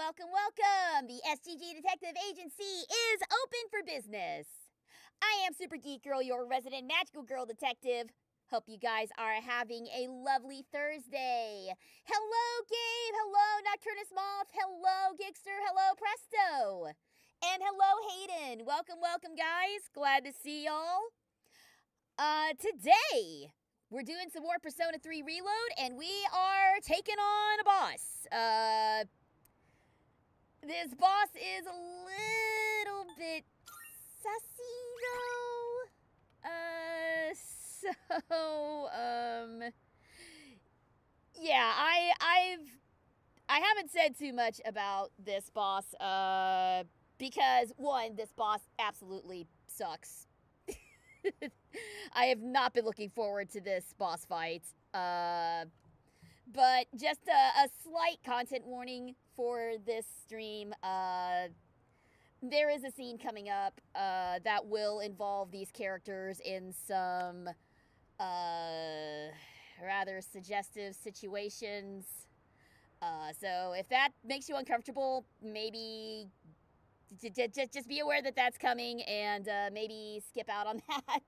welcome! The SGG Detective Agency is open for business. I am Super Geek Girl, your resident magical girl detective. Hope you guys are having a lovely Thursday. Hello, Gabe. Hello, Nocturnus Moth. Hello, Gigster. Hello, Presto. And hello, Hayden. Welcome, guys. Glad to see y'all. Today, we're doing some more Persona 3 Reload, and we are taking on a boss. This boss is a little bit sussy, though. Yeah, I haven't said too much about this boss, because, one, this boss absolutely sucks. I have not been looking forward to this boss fight, but just a slight content warning for this stream. There is a scene coming up that will involve these characters in some rather suggestive situations. So if that makes you uncomfortable, maybe just be aware that that's coming, and maybe skip out on that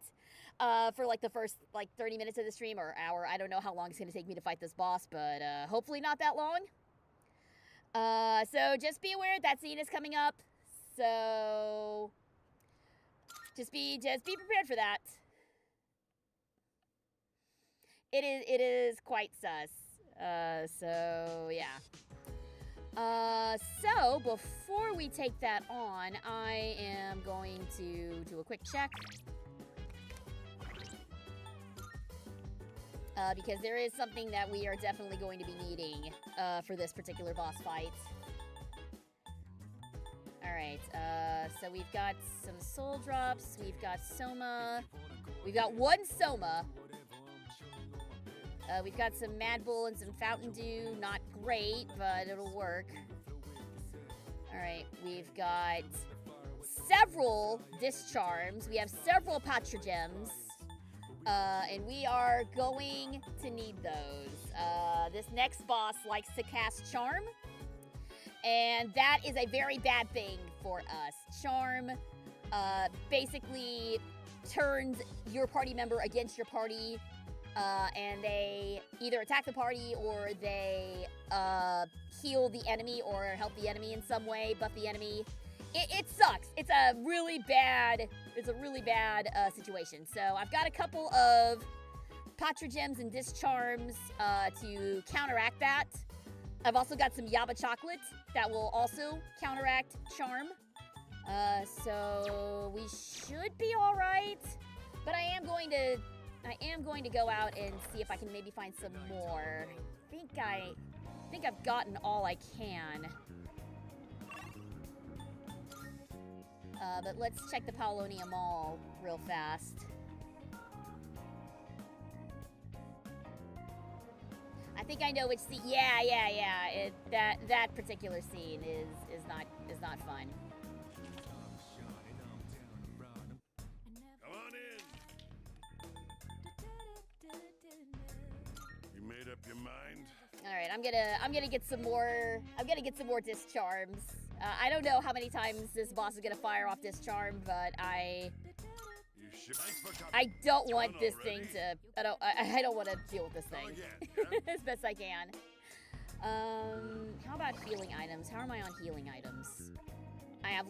for like the first 30 minutes of the stream or hour. I don't know how long it's going to take me to fight this boss, but hopefully not that long. So just be aware that scene is coming up. So just be prepared for that. It is quite sus. So yeah. So before we take that on, I am going to do a quick check. Because there is something that we are definitely going to be needing for this particular boss fight. Alright, so we've got some soul drops, we've got Soma, we've got one Soma. We've got some Mad Bull and some Fountain Dew. Not great, but it'll work. Alright, we've got several Disc Charms. We have several Patra Gems. And we are going to need those. This next boss likes to cast Charm. And that is a very bad thing for us. Charm basically turns your party member against your party. And they either attack the party or they heal the enemy or help the enemy in some way, buff the enemy. It sucks. It's a really bad situation. So I've got a couple of Patra Gems and Disc Charms to counteract that. I've also got some Yaba Chocolate that will also counteract Charm. So we should be all right. But I am going to go out and see if I can maybe find some more. I think I've gotten all I can. But let's check the Paulonia Mall real fast. I think I know which scene. Yeah. That particular scene is not fun. Come on in. You made up your mind? All right, I'm gonna get some more. I'm gonna get some more Disc Charms. I don't know how many times this boss is gonna fire off Disc Charm, but I don't want this thing to. I don't want to deal with this thing as best I can. How about healing items? How am I on healing items? I have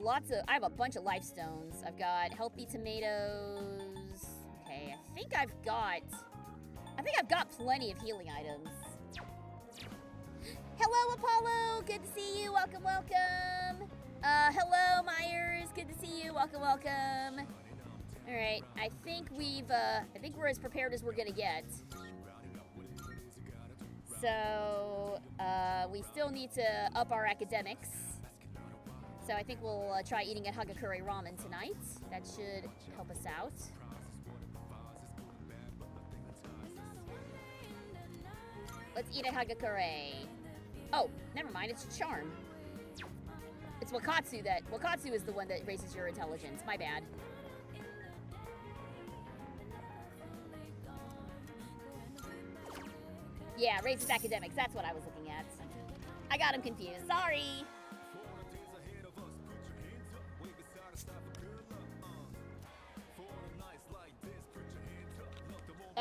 a bunch of life stones. I've got healthy tomatoes. Okay, I think I've got plenty of healing items. Hello, Apollo. Good to see you. Welcome. Hello, Myers. Good to see you. Welcome. All right. I think we're as prepared as we're gonna get. So we still need to up our academics. So I think we'll try eating at Hagakure Ramen tonight. That should help us out. Let's eat at Hagakure. Oh, never mind, it's Charm. It's Wakatsu is the one that raises your intelligence. My bad. Yeah, raises academics. That's what I was looking at. I got him confused. Sorry.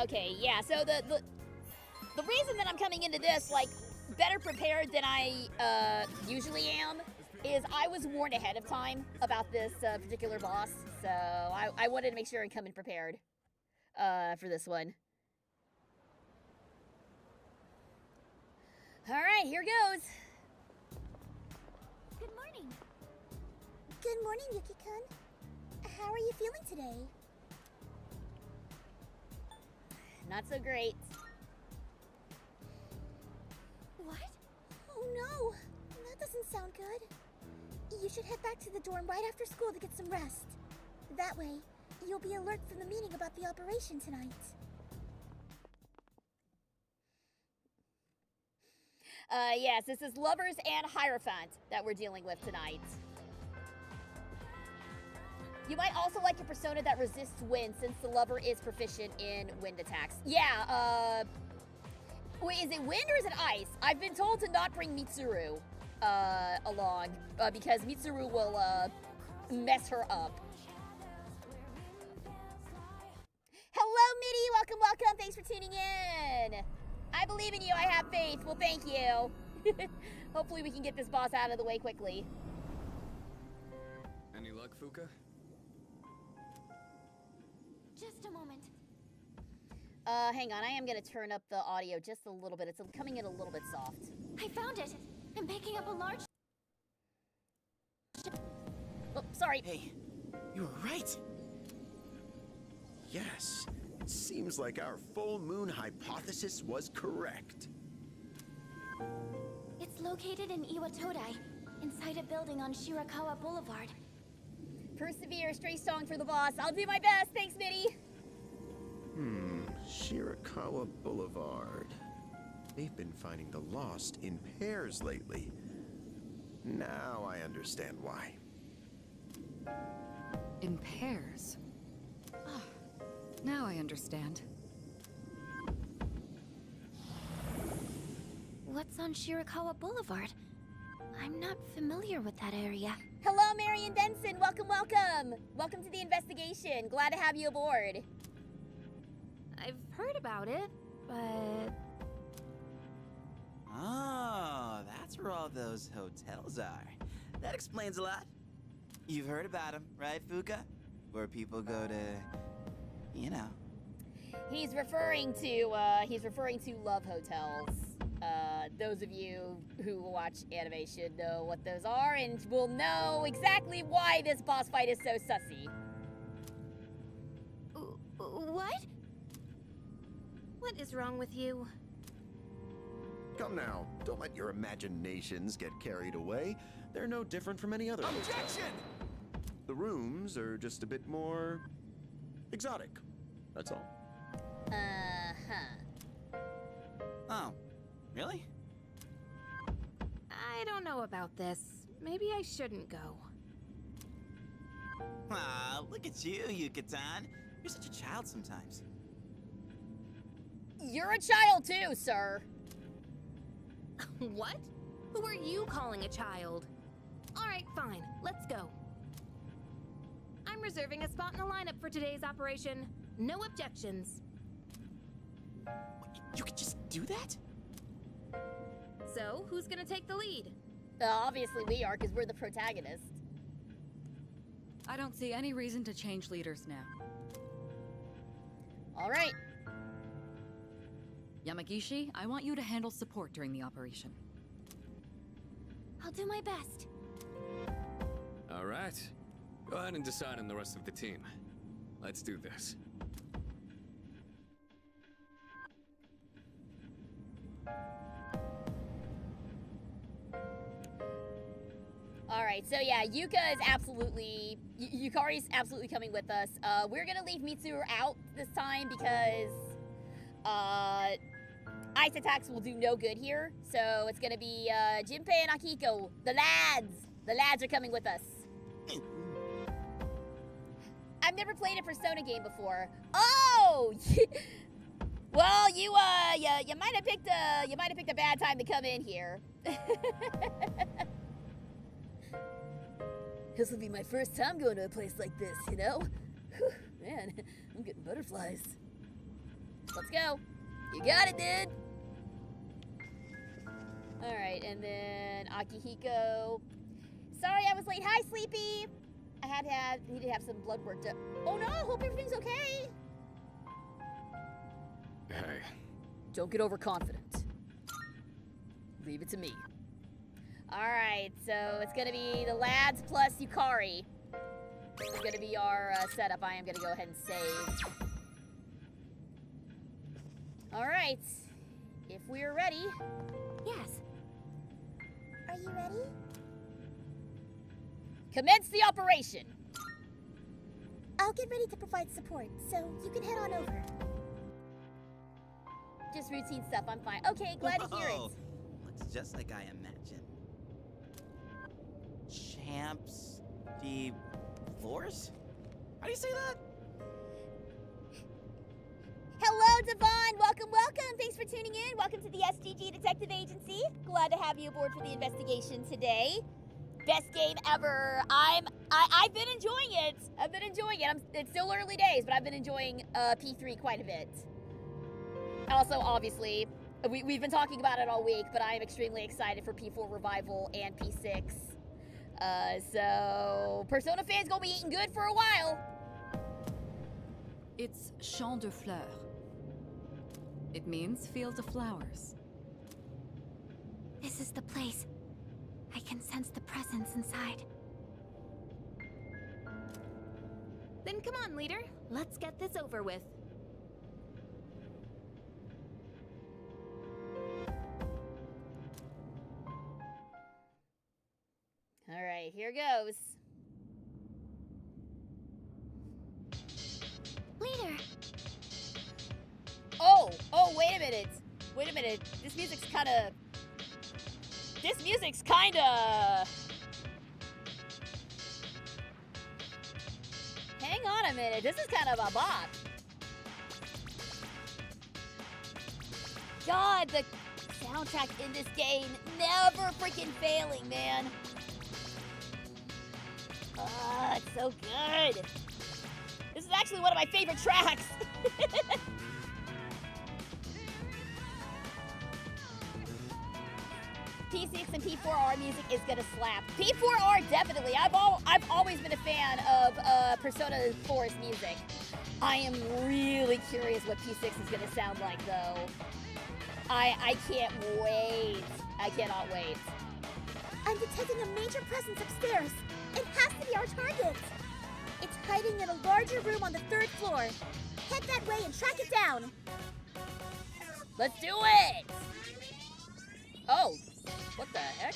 Okay, yeah, so the reason that I'm coming into this, like, better prepared than I usually am is I was warned ahead of time about this particular boss, so I wanted to make sure and come in prepared for this one. Alright, here goes. Good morning. Good morning, Yuki-kun. How are you feeling today? Not so great. What? Oh no, that doesn't sound good. You should head back to the dorm right after school to get some rest. That way, you'll be alert from the meeting about the operation tonight. Yes, this is Lovers and Hierophant that we're dealing with tonight. You might also like a persona that resists wind, since the lover is proficient in wind attacks. Yeah, wait, is it wind or is it ice? I've been told to not bring Mitsuru along, because Mitsuru will mess her up. Hello, Mitty! Welcome, welcome! Thanks for tuning in! I believe in you, I have faith. Well, thank you. Hopefully we can get this boss out of the way quickly. Any luck, Fuka? Just a moment. Hang on, I am gonna turn up the audio just a little bit. It's coming in a little bit soft. I found it. I'm picking up a large... Oh, sorry. Hey, you were right. Yes, it seems like our full moon hypothesis was correct. It's located in Iwatodai, inside a building on Shirakawa Boulevard. Persevere, stray song for the boss. I'll do my best. Thanks, Mitty. Shirakawa Boulevard. They've been finding the lost in pairs lately. Now I understand why. In pairs? Ah, now I understand. What's on Shirakawa Boulevard? I'm not familiar with that area. Hello, Marion Denson. Welcome, welcome. Welcome to the investigation. Glad to have you aboard. I've heard about it, but... Oh, that's where all those hotels are. That explains a lot. You've heard about them, right, Fuka? Where people go to, you know. He's referring to love hotels. Those of you who watch anime should know what those are and will know exactly why this boss fight is so sussy. What? What is wrong with you? Come now, don't let your imaginations get carried away. They're no different from any other hotel. Objection! The rooms are just a bit more exotic. That's all. Oh, really? I don't know about this. Maybe I shouldn't go. Ah, look at you, Yucatan. You're such a child sometimes. You're a child too, sir. What? Who are you calling a child? Alright, fine. Let's go. I'm reserving a spot in the lineup for today's operation. No objections. You could just do that? So, who's gonna take the lead? Obviously we are, because we're the protagonist. I don't see any reason to change leaders now. All right. Yamagishi, I want you to handle support during the operation. I'll do my best. All right. Go ahead and decide on the rest of the team. Let's do this. All right, so yeah, Yukari's absolutely coming with us. We're gonna leave Mitsuru out this time because ice attacks will do no good here. So it's gonna be Jinpei and Akiko, the lads. The lads are coming with us. I've never played a Persona game before. Oh, well, you might have picked a bad time to come in here. This will be my first time going to a place like this, you know? Whew, man, I'm getting butterflies. Let's go. You got it, dude. All right, and then Akihiko. Sorry, I was late. Hi, Sleepy. I needed to have some blood work done. Oh no, hope everything's okay. Hey. Don't get overconfident. Leave it to me. All right, so it's gonna be the lads plus Yukari. It's gonna be our setup. I am gonna go ahead and save. All right, if we're ready. Yes. Are you ready? Commence the operation. I'll get ready to provide support, so you can head on over. Just routine stuff, I'm fine. Okay, glad to hear Whoa. it. Looks just like I imagined. Champs de Force? How do you say that? Hello, Devon. Welcome, welcome. Thanks for tuning in. Welcome to the SGG Detective Agency. Glad to have you aboard for the investigation today. Best game ever. I've been enjoying it. It's still early days, but I've been enjoying P3 quite a bit. Also, obviously, we've been talking about it all week, but I am extremely excited for P4 Revival and P6. So Persona fans gonna be eating good for a while. It's Champ de Fleurs. It means field of flowers. This is the place. I can sense the presence inside. Then come on, leader. Let's get this over with. All right, here goes. Leader! Oh, wait a minute. This music's kinda... Hang on a minute, this is kind of a bop. God, the soundtrack in this game never freaking failing, man. It's so good. This is actually one of my favorite tracks. P6 and P4R music is gonna slap. P4R definitely. I've always been a fan of Persona 4's music. I am really curious what P6 is gonna sound like though. I can't wait. I cannot wait. I'm detecting a major presence upstairs. It has to be our target. It's hiding in a larger room on the 3rd floor. Head that way and track it down. Let's do it! Oh, what the heck?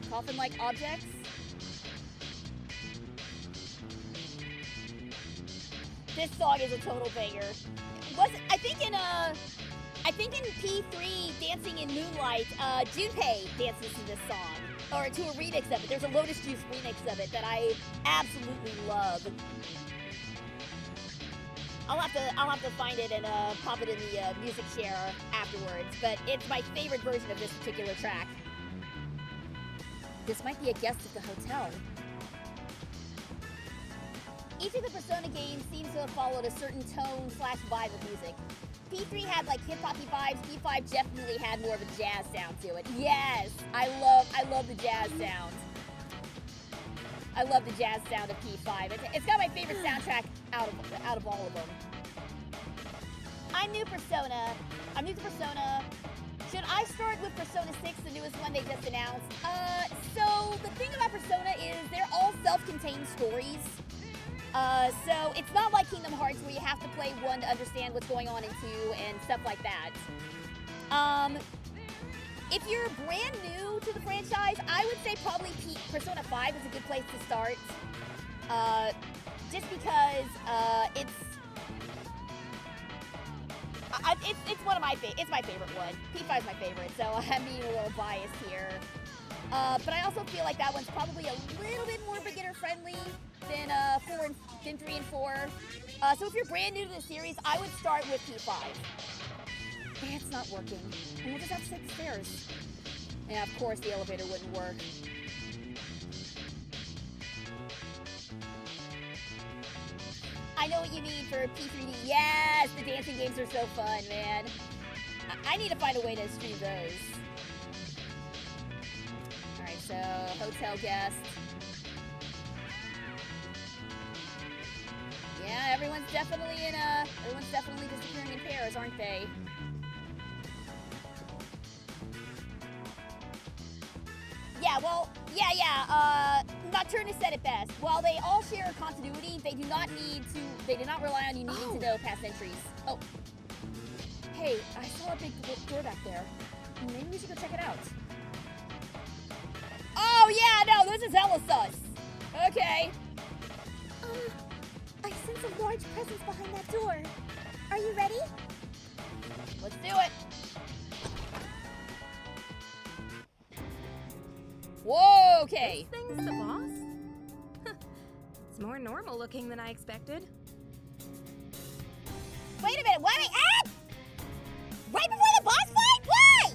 Coffin-like objects? This song is a total banger. I think in P3, Dancing in Moonlight, Junpei dances to this song. Or to a remix of it. There's a Lotus Juice remix of it that I absolutely love. I'll have to find it and pop it in the music share afterwards. But it's my favorite version of this particular track. This might be a guest at the hotel. Each of the Persona games seems to have followed a certain tone/vibe of music. P3 had like hip-hoppy vibes, P5 definitely had more of a jazz sound to it. Yes! I love the jazz sound. I love the jazz sound of P5. It's got my favorite soundtrack out of all of them. I'm new to Persona. Should I start with Persona 6, the newest one they just announced? So the thing about Persona is they're all self-contained stories. So it's not like Kingdom Hearts where you have to play 1 to understand what's going on in 2 and stuff like that. If you're brand new to the franchise, I would say probably Persona 5 is a good place to start. Just because it's one of my it's my favorite one. P5 is my favorite, so I'm being a little biased here. But I also feel like that one's probably a little bit more beginner friendly than 3 and 4. So if you're brand new to the series, I would start with P5. It's not working. And we'll just have to take the stairs. And of course the elevator wouldn't work. I know what you mean for P3D. Yes, the dancing games are so fun, man. I need to find a way to stream those. All right, so hotel guest. Yeah, everyone's definitely disappearing in pairs, aren't they? Yeah, well, Nocturnus said it best. While they all share continuity, they do not rely on you needing to know past entries. Oh. Hey, I saw a big door back there. Maybe we should go check it out. Oh, yeah, no, this is hella sus. Okay. I sense a large presence behind that door. Are you ready? Let's do it. Whoa, okay. This thing's the boss? It's more normal looking than I expected. Wait a minute, wait, ah! Right before the boss fight? Why?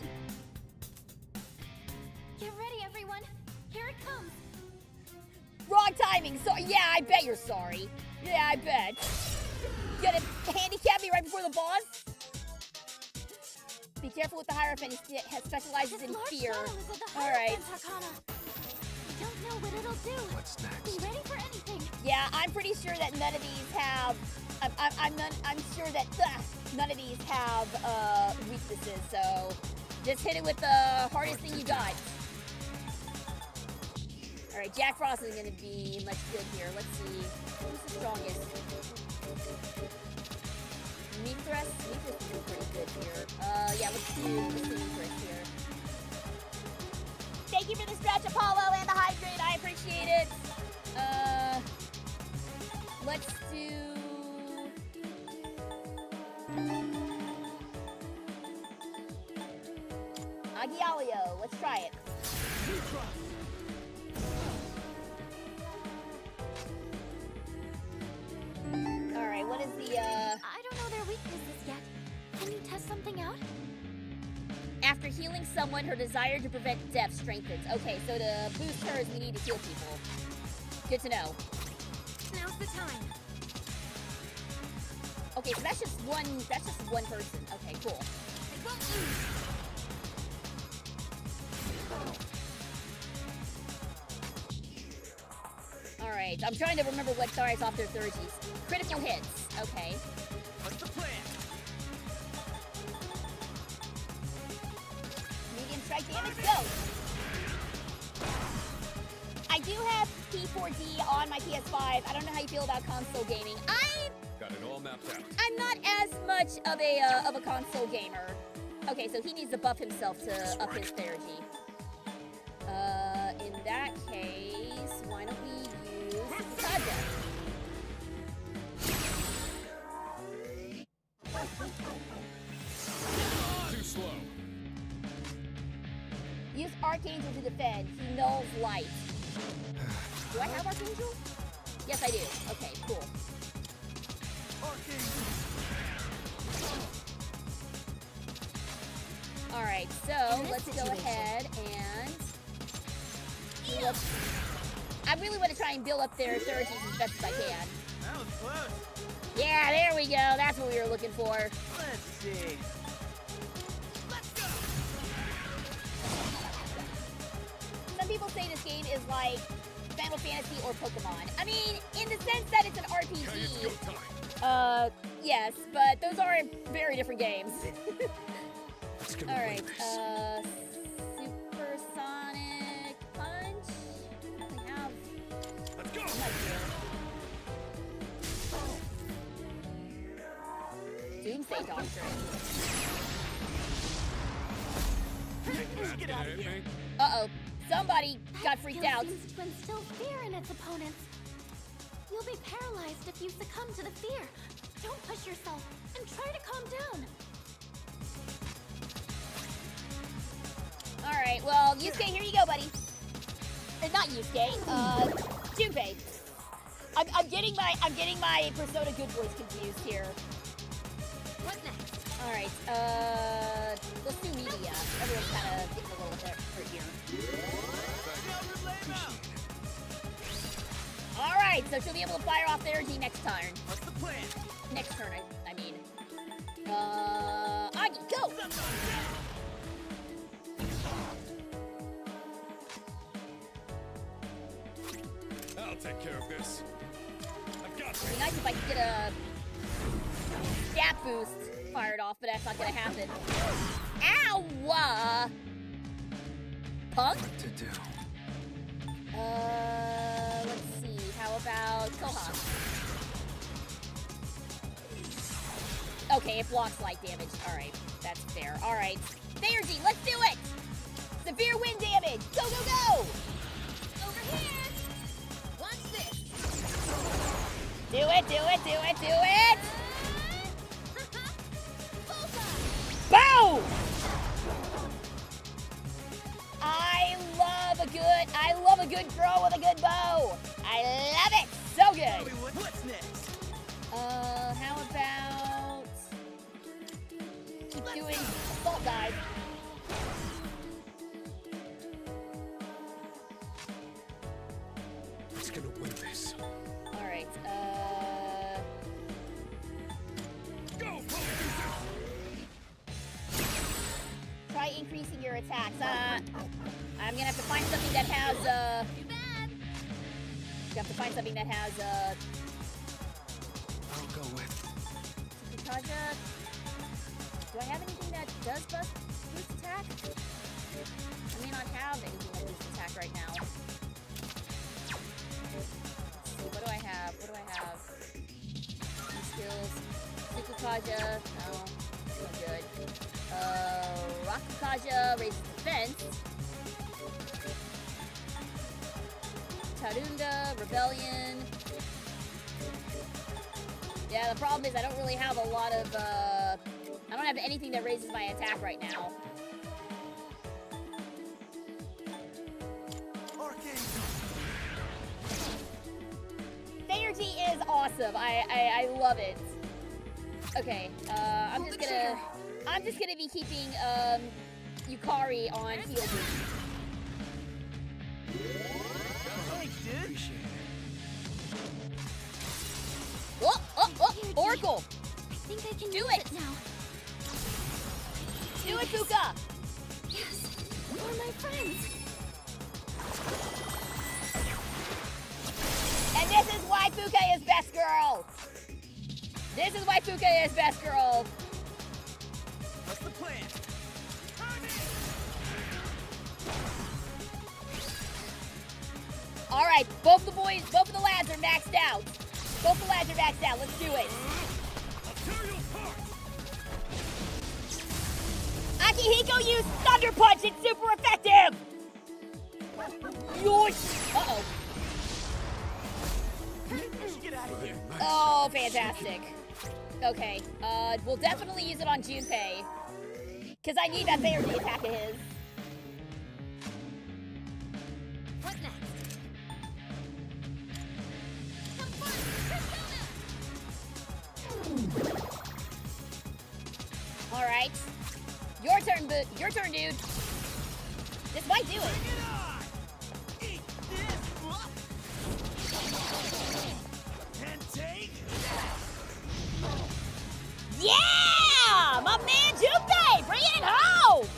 Get ready, everyone. Here it comes. Wrong timing, so yeah, I bet you're sorry. Yeah, I bet. You gonna handicap me right before the boss? Be careful with the Hierophant, he specializes in fear. Alright. Don't know what it'll do. What's next? Be ready for anything. Yeah, I'm pretty sure that none of these have. I'm sure that none of these have weaknesses. So just hit it with the hardest thing you got. All right, Jack Frost isn't gonna be much good here. Let's see, who's the strongest? Mithras is pretty good here. Yeah, let's do Mithras here. Thank you for the stretch, Apollo, and the hydrate. I appreciate it. Let's do... Agialio. Let's try it. Alright, what is the, I don't know their weaknesses yet. Can you test something out? After healing someone, her desire to prevent death strengthens. Okay, so to boost hers, we need to heal people. Good to know. Now's the time. Okay, so that's just one person. Okay, cool. They won't lose. Alright, I'm trying to remember what starts off their 30s. Critical hits. Okay. What's the plan? Medium strike damage, go! I do have P4D on my PS5. I don't know how you feel about console gaming. Got it all mapped out. I'm not as much of a console gamer. Okay, so he needs to buff himself to up his therapy. In that case, why don't we use Kaja? Too slow. Use Archangel to defend. He nulls light. Do I have Archangel? Yes, I do. Okay, cool. Alright, so let's go ahead and... I really want to try and build up their therapies as best as I can. That was close. Yeah, there we go. That's what we were looking for. Let's see. Let's go. Some people say this game is like Final Fantasy or Pokemon. I mean, in the sense that it's an RPG. Go time. Yes, but those are very different games. Alright, Supersonic Punch. I have... let's go. I'm not sure. Doomsday Doctrine. Get out of here. Uh-oh. Somebody got freaked Skill out. seems to instill fear in its opponents. You'll be paralyzed if you succumb to the fear. Don't push yourself and try to calm down. Alright, well, Yusuke, here you go, buddy. Not Yusuke, Junpei. I'm getting my Persona Good Boys confused here. What next? Alright, let's do media. Everyone's kind of getting a little hurt here. Alright, so she'll be able to fire off the energy next turn. What's the plan? Next turn, I mean. Agi, go! I'll take care of this. I've got It'd be nice if I could get a stat boost fired off, but that's not gonna happen. Ow! Punk? what to do. Let's see. How about Koha? Okay, it blocks light damage. Alright, that's fair. Alright. Theurgy, let's do it! Severe wind damage! Go, go, go! Over here! Watch this! Do it, do it, do it, do it! Boom! I love a good throw with a good bow. I love it. So good. What's next? How about keep doing assault dive? Who's gonna win this? All right. Go! Try increasing your attacks. I'm gonna have to find something that has Too bad! You have to find something that has I'll go with. Kaja. Do I have anything that does boost attack? I may not have anything that boosts attack right now. Let's see, what do I have? What do I have? Skills. Sukukaja. No. No good. Rakukaja raises defense. Tarunda, Rebellion. Yeah, the problem is I don't really have a lot of, I don't have anything that raises my attack right now. Theurgy is awesome. I love it. Okay, I'm just gonna be keeping, Yukari on heal boost. Thanks, dude. Appreciate it. Oh, Oracle! I think I can Do use it. now. Do it, Fuka! Yes, for my friends. And this is why Fuka is best girl! This is why Fuka is best girl! What's the plan? Alright, both the lads are maxed out. Both the lads are maxed out. Let's do it. Akihiko used Thunder Punch. It's super effective. Yoish. Uh-oh. Get out of here. Oh, fantastic. Okay, we'll definitely use it on Junpei. Because I need that Theurgy attack of his. What next? Have fun! Persona! Alright. Your turn, dude. This might do it. Eat this! And take Yeah! My man Junpei! Bringing it home!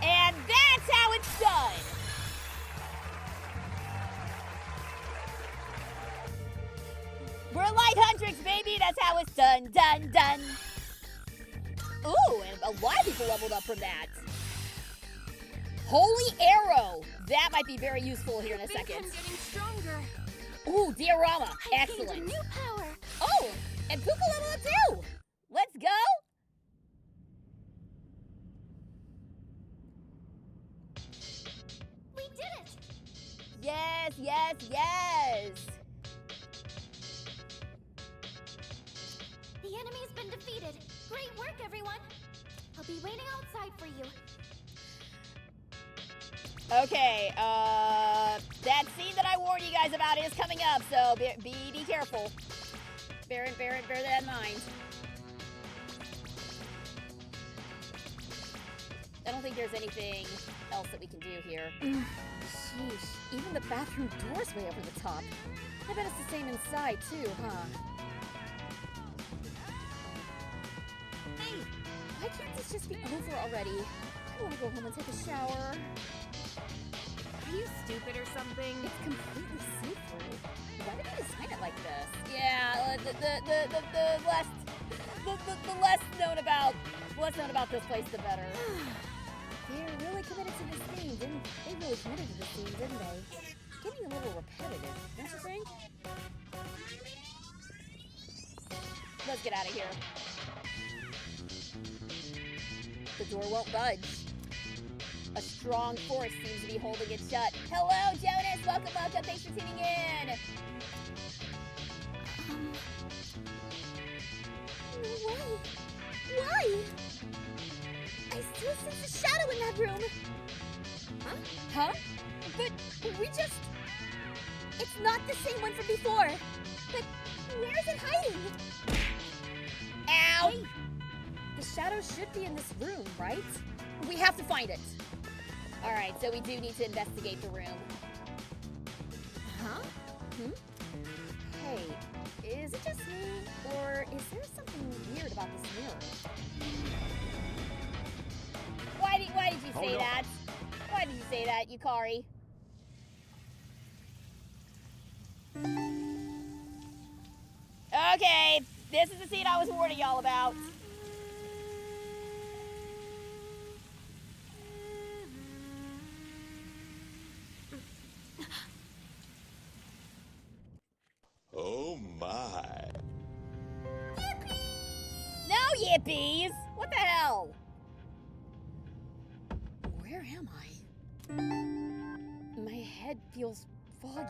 And that's how it's done. We're Light Huntrix, baby. That's how it's done. Done. Ooh, and a lot of people leveled up from that. Holy Arrow. That might be very useful here in a second. I'm getting stronger. Ooh, Diorama. I Excellent. gained a new power. Oh, and Puka leveled up too. Let's go. We did it. Yes. The enemy's been defeated. Great work, everyone. I'll be waiting outside for you. Okay, that scene that I warned you guys about is coming up, so be careful. Bear that in mind. I don't think there's anything else that we can do here. Sheesh, even the bathroom door's way over the top. I bet it's the same inside too, huh? Hey, why can't this just be over already? I want to go home and take a shower. Are you stupid or something? It's completely see-through. Why did they design it like this? Yeah, the less known about this place, the better. They're really committed to this theme, didn't they? Really committed to this theme, didn't they? Getting a little repetitive, don't you think? Let's get out of here. The door won't budge. A strong force seems to be holding it shut. Hello, Jonas! Welcome, welcome! Thanks for tuning in! No way. Why? I still sense a shadow in that room. Huh? But we just... It's not the same one from before. But where is it hiding? Ow! The shadow should be in this room, right? We have to find it. Alright, so we do need to investigate the room. Huh? Hey, is it just me? Or is there something weird about this mirror? Why did you say that? Why did you say that, Yukari? Okay, this is the scene I was warning y'all about. Oh my. No yippies! What the hell? Where am I? My head feels foggy.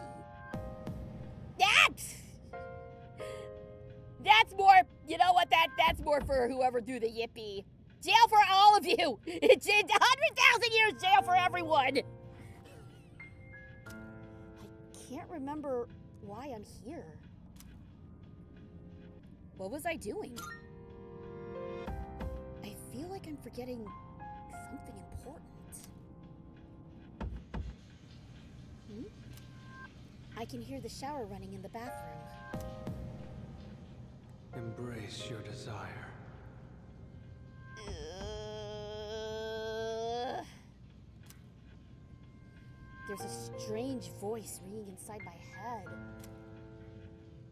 That's more, you know what, that's more for whoever threw the yippee. Jail for all of you! 100,000 years jail for everyone! I can't remember why I'm here. What was I doing? I feel like I'm forgetting something important. I can hear the shower running in the bathroom. Embrace your desire. There's a strange voice ringing inside my head.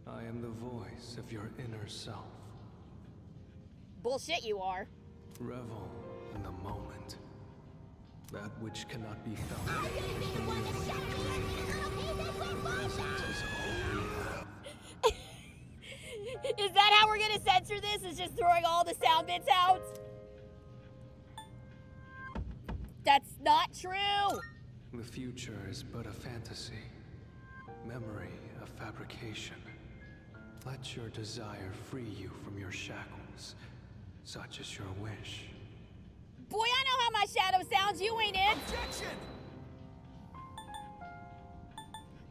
I am the voice of your inner self. Bullshit you are. Revel in the moment. That which cannot be felt. The present is all we have. Is that how we're gonna censor this? Is just throwing all the sound bits out? That's not true! The future is but a fantasy. Memory a fabrication. Let your desire free you from your shackles. Such is your wish. Boy, I know how my shadow sounds. You ain't it. Objection!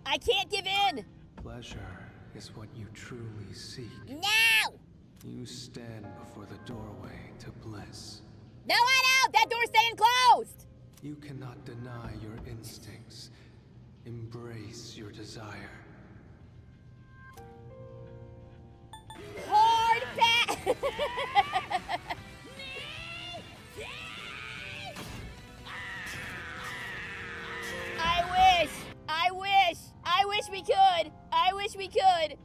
I can't give in. Pleasure is what you truly seek. No! You stand before the doorway to bliss. No, I don't! That door's staying closed! You cannot deny your instincts. Embrace your desire. Hard pass! I wish we could. I wish we could.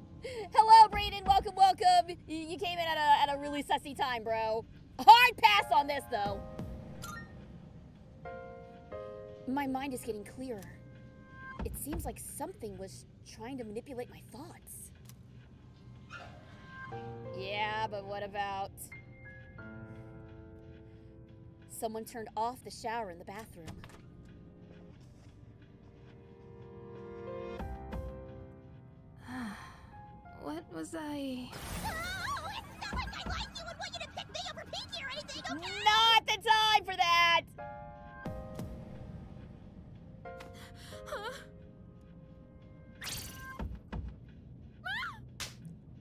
Hello, Brayden. Welcome, welcome. You came in at a really sussy time, bro. Hard pass on this, though. My mind is getting clearer. It seems like something was trying to manipulate my thoughts. Yeah, but what about... Someone turned off the shower in the bathroom. What was I... Oh, it's not like I like you and want you to pick me over Pinky or anything, okay? Not the time for that! Huh?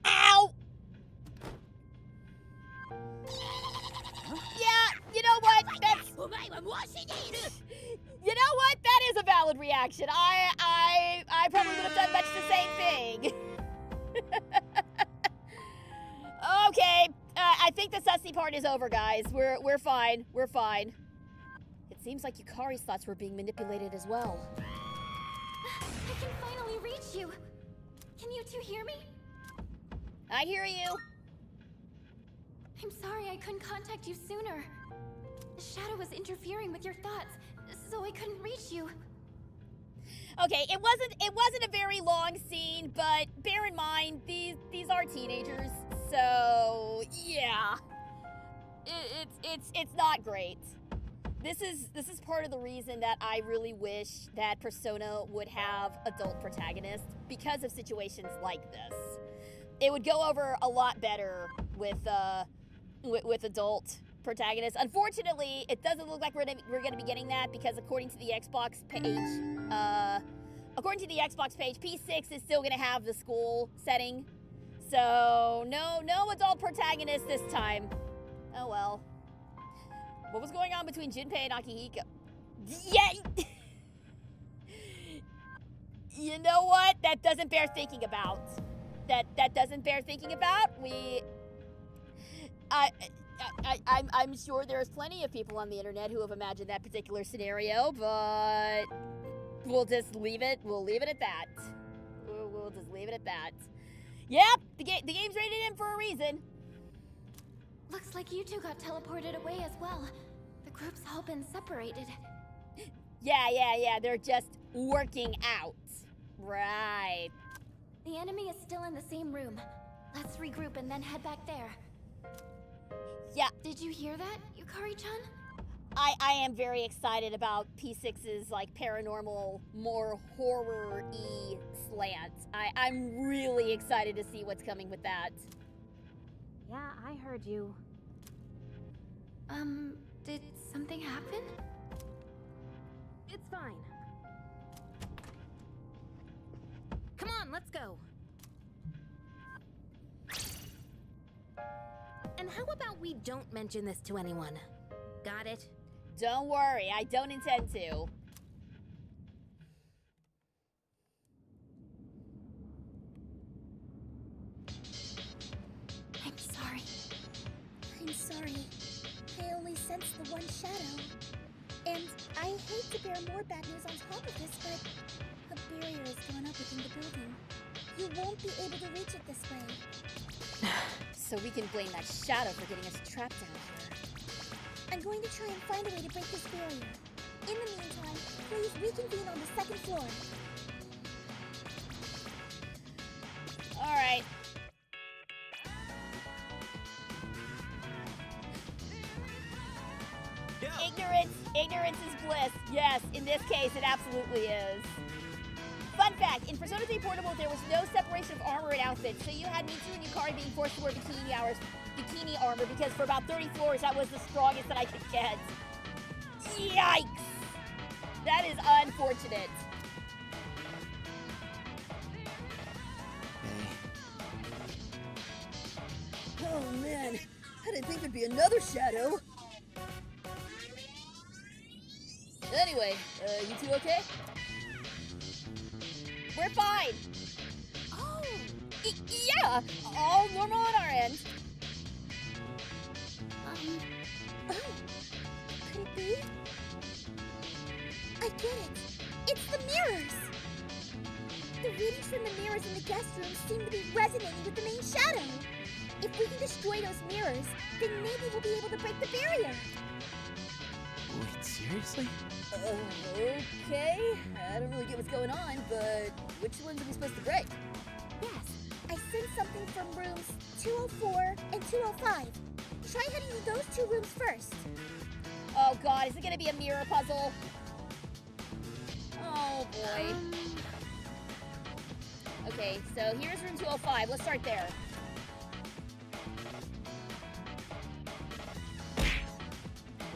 Ow! Yeah, you know what? That's... reaction. I probably would have done much the same thing. Okay, I think the sussy part is over, guys. We're fine. We're fine. It seems like Yukari's thoughts were being manipulated as well. I can finally reach you. Can you two hear me? I hear you. I'm sorry I couldn't contact you sooner. The shadow was interfering with your thoughts, so I couldn't reach you. Okay, it wasn't a very long scene, but bear in mind these are teenagers, so yeah, it's not great. This is part of the reason that I really wish that Persona would have adult protagonists because of situations like this. It would go over a lot better with adult protagonists. Unfortunately, it doesn't look like we're gonna be getting that because according to the Xbox page, P6 is still gonna have the school setting. So no adult protagonist this time. Oh well. What was going on between Junpei and Akihiko? Yeah. You know what? That doesn't bear thinking about. That doesn't bear thinking about. I'm sure there's plenty of people on the internet who have imagined that particular scenario, but we'll just leave it. We'll leave it at that. We'll just leave it at that. Yep, the game's rated M for a reason. Looks like you two got teleported away as well. The group's all been separated. Yeah. They're just working out. Right. The enemy is still in the same room. Let's regroup and then head back there. Yeah. Did you hear that, Yukari-chan? I am very excited about P6's like paranormal, more horror-y slant. I'm really excited to see what's coming with that. Yeah, I heard you. Did something happen? It's fine. Come on, let's go. And how about we don't mention this to anyone? Got it? Don't worry, I don't intend to. I'm sorry. I'm sorry. I only sensed the one shadow. And I hate to bear more bad news on top of this, but a barrier is drawn up within the building. You won't be able to reach it this way. So we can blame that shadow for getting us trapped down here. I'm going to try and find a way to break this barrier. In the meantime, please reconvene on the second floor. Alright. Ignorance is bliss. Yes, in this case, it absolutely is. Fun fact, in Persona 3 Portable, there was no separation of armor and outfits, so you had Mitsu and Yukari being forced to wear bikini armor because for about 30 floors, that was the strongest that I could get. Yikes! That is unfortunate. Oh man, I didn't think there'd be another shadow. Anyway, you two okay? We're fine. Oh, yeah, all normal on our end. Oh, could it be? I get it. It's the mirrors. The readings from the mirrors in the guest room seem to be resonating with the main shadow. If we can destroy those mirrors, then maybe we'll be able to break the barrier. Wait, seriously? Okay. I don't really get what's going on, but which ones are we supposed to break? Yes, I sensed something from rooms 204 and 205. Try heading to those two rooms first. Oh god, is it gonna be a mirror puzzle? Oh boy. Okay, so here's room 205. Let's start there.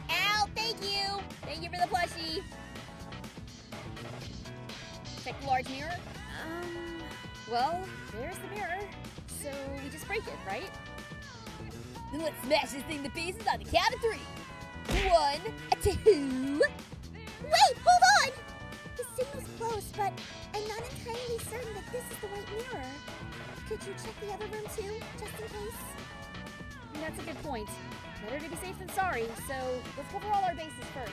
Ow, thank you! Thank you for the plushie. Check the large mirror. Well, there's the mirror. So we just break it, right? Then let's smash this thing to pieces on the count of 3. 1, 2. Wait, hold on! The signal's close, but I'm not entirely certain that this is the right mirror. Could you check the other room too, just in case? That's a good point. Better to be safe than sorry, so let's cover all our bases first.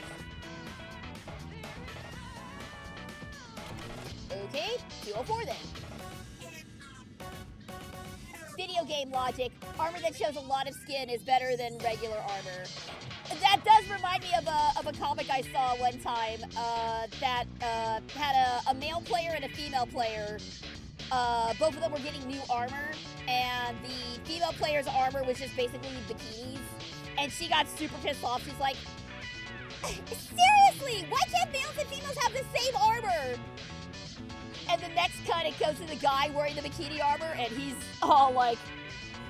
Okay, 204 then. Video game logic. Armor that shows a lot of skin is better than regular armor. That does remind me of a comic I saw one time that had a male player and a female player. Both of them were getting new armor, and the female player's armor was just basically bikinis. And she got super pissed off. She's like, seriously, why can't males and females have the same armor? And the next cut, it goes to the guy wearing the bikini armor, and he's all like,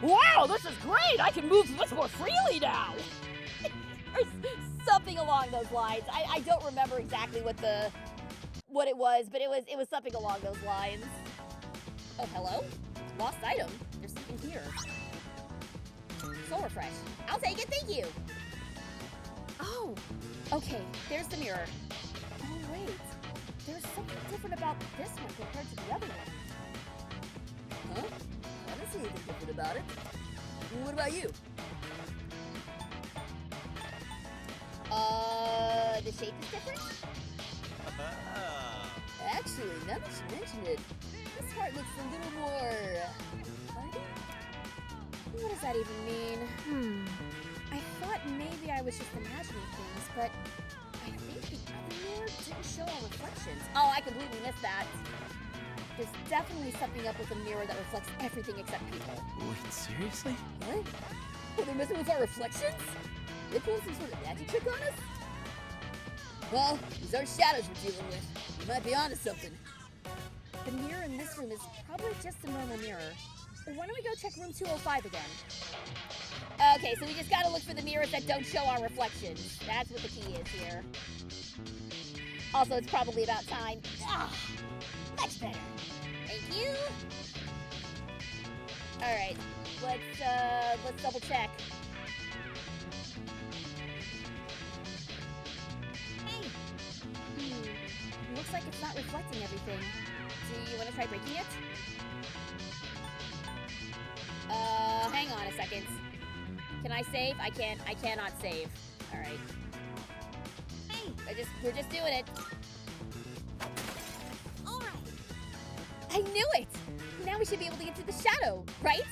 wow, this is great! I can move much more freely now! Or something along those lines. I don't remember exactly what it was, but it was something along those lines. Oh, hello? Lost item. There's something here. Soul refresh. I'll take it, thank you! Oh, okay, there's the mirror. Oh, wait. There's something different about this one compared to the other one. Huh? I don't see anything different about it. What about you? The shape is different? Actually, now that you mention it, this heart looks a little more... hearty? What does that even mean? I thought maybe I was just imagining things, but I think the other mirror didn't show our reflections. Oh, I completely missed that. There's definitely something up with a mirror that reflects everything except people. Wait, seriously? What? Oh, they're messing with our reflections? They pulling some sort of magic trick on us? Well, these are shadows we're dealing with. You might be onto something. The mirror in this room is probably just a normal mirror. Why don't we go check room 205 again? Okay, so we just gotta look for the mirrors that don't show our reflections. That's what the key is here. Also, it's probably about time. Ah, much better. Thank you. All right, let's double check. Hey. Looks like it's not reflecting everything. Do you want to try breaking it? Hang on a second. Can I save? I cannot save. All right. Hey, we're just doing it. All right. I knew it. Now we should be able to get to the shadow, right?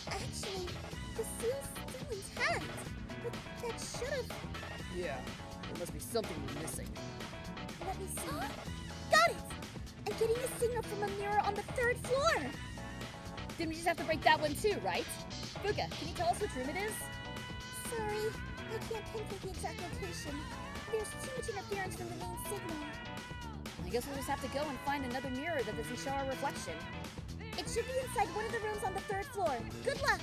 Actually, the seal's still intact. But that should have... Yeah, there must be something we're missing. Let me see. Got it! I'm getting a signal from a mirror on the 3rd floor. Then we just have to break that one too, right? Fuka, can you tell us which room it is? Sorry, I can't pinpoint the exact location. There's too much interference from the main signal. I guess we'll just have to go and find another mirror that doesn't show our reflection. It should be inside one of the rooms on the 3rd floor. Good luck!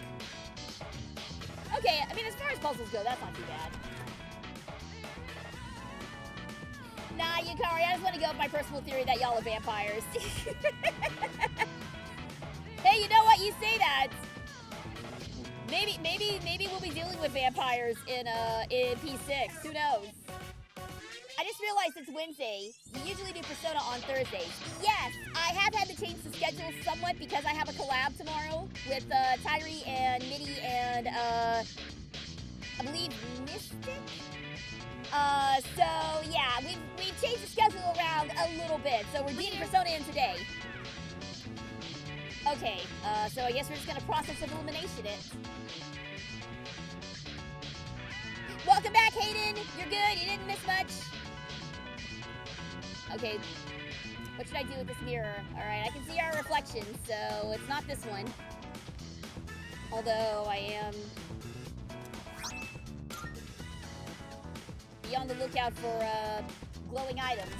Okay, I mean, as far as puzzles go, that's not too bad. Nah, Yukari, I just want to go with my personal theory that y'all are vampires. Hey, you know what? You say that. Maybe we'll be dealing with vampires in P6. Who knows? I just realized it's Wednesday. We usually do Persona on Thursdays. Yes, I have had to change the schedule somewhat because I have a collab tomorrow with Tyree and Mitty and I believe Mystic. So yeah, we've changed the schedule around a little bit. So we're getting Persona in today. Okay, so I guess we're just gonna process of elimination it. Welcome back, Hayden! You're good, you didn't miss much. Okay, what should I do with this mirror? Alright, I can see our reflections, so it's not this one. Although I am... be on the lookout for, glowing items.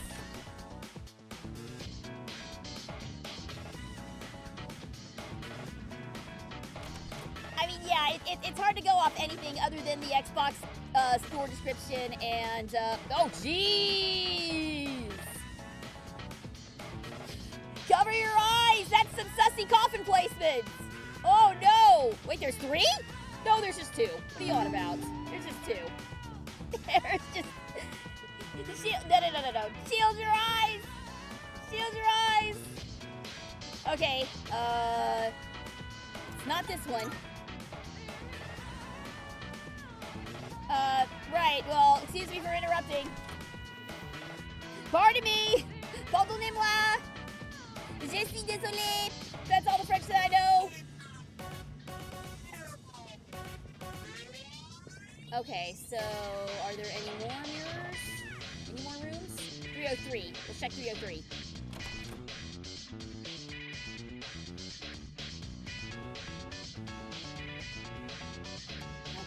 I mean, yeah, it's hard to go off anything other than the Xbox store description and, oh, jeez! Cover your eyes! That's some sussy coffin placements! Oh, no! Wait, there's 3? No, there's just 2. What are you on about? There's just 2. There's just... No. Shield your eyes! Shield your eyes! Okay, it's not this one. Right, well, excuse me for interrupting. Pardon me! Pardonnez-moi! Je suis désolé! That's all the French that I know. Okay, so are there any more mirrors? Any more rooms? 303. Let's check 303.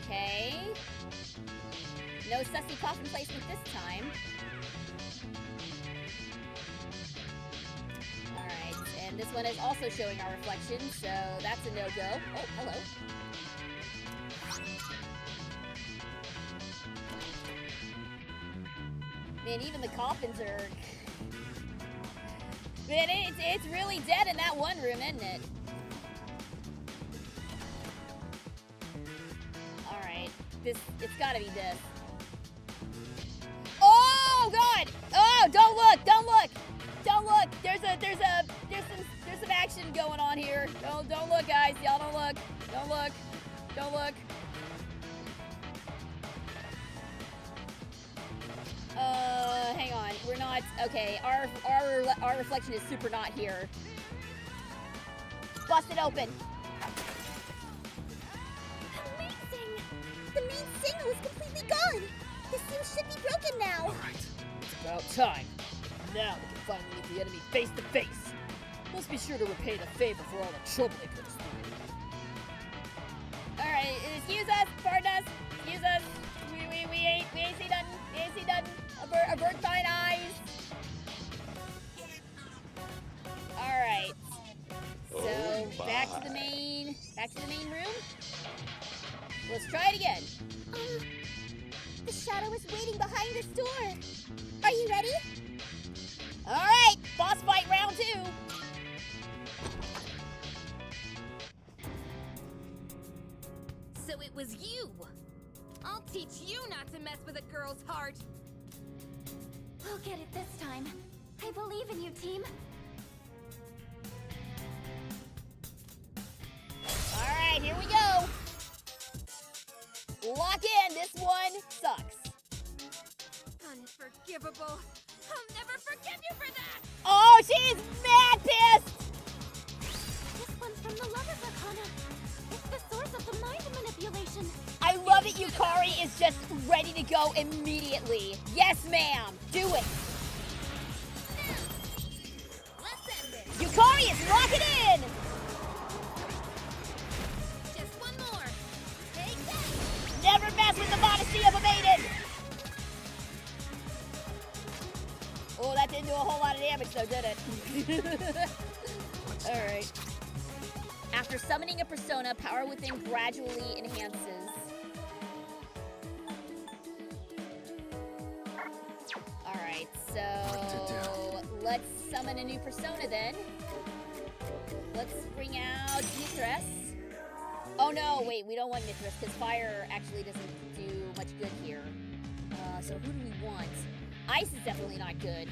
Okay. No sussy coffin placement this time. Alright, and this one is also showing our reflection, so that's a no-go. Oh, hello. Man, even the coffins are... Man, it's really dead in that one room, isn't it? Alright, it's gotta be this. Oh, God! Oh, don't look! Don't look! Don't look! There's some action going on here. Don't look, guys. Y'all don't look. Don't look. Don't look. Hang on. We're not... Okay, our reflection is super not here. Bust it open. Amazing! The main signal is completely gone! The seal should be broken now! Alright. It's about time. Now we can finally meet the enemy face to face. Let's be sure to repay the favor for all the trouble they put us through. Alright, excuse us, pardon us, excuse us. We ain't see nothing. We ain't see nothing. A bird fine eyes. Alright. So back to the main room. Let's try it again. The shadow is waiting behind this door. Are you ready? Alright, boss fight round 2. So it was you! I'll teach you not to mess with a girl's heart! We'll get it this time. I believe in you, team. Alright, here we go. Lock in, this one sucks. Unforgivable! I'll never forgive you for that! Oh, she's mad pissed! This one's from the Lover's Arcana. It's the source of the mind manipulation. I love it, Yukari is just ready to go immediately. Yes, ma'am. Do it. Let's end this! Yukari is locking in! Just one more! Take that! Never mess with the modesty of a maiden! Oh, that didn't do a whole lot of damage though, did it? Alright. After summoning a persona, power within gradually enhances. Alright, so let's summon a new persona then. Let's bring out Mithras. Oh no, wait, we don't want Mithras because fire actually doesn't do much good here. So who do we want? Ice is definitely not good.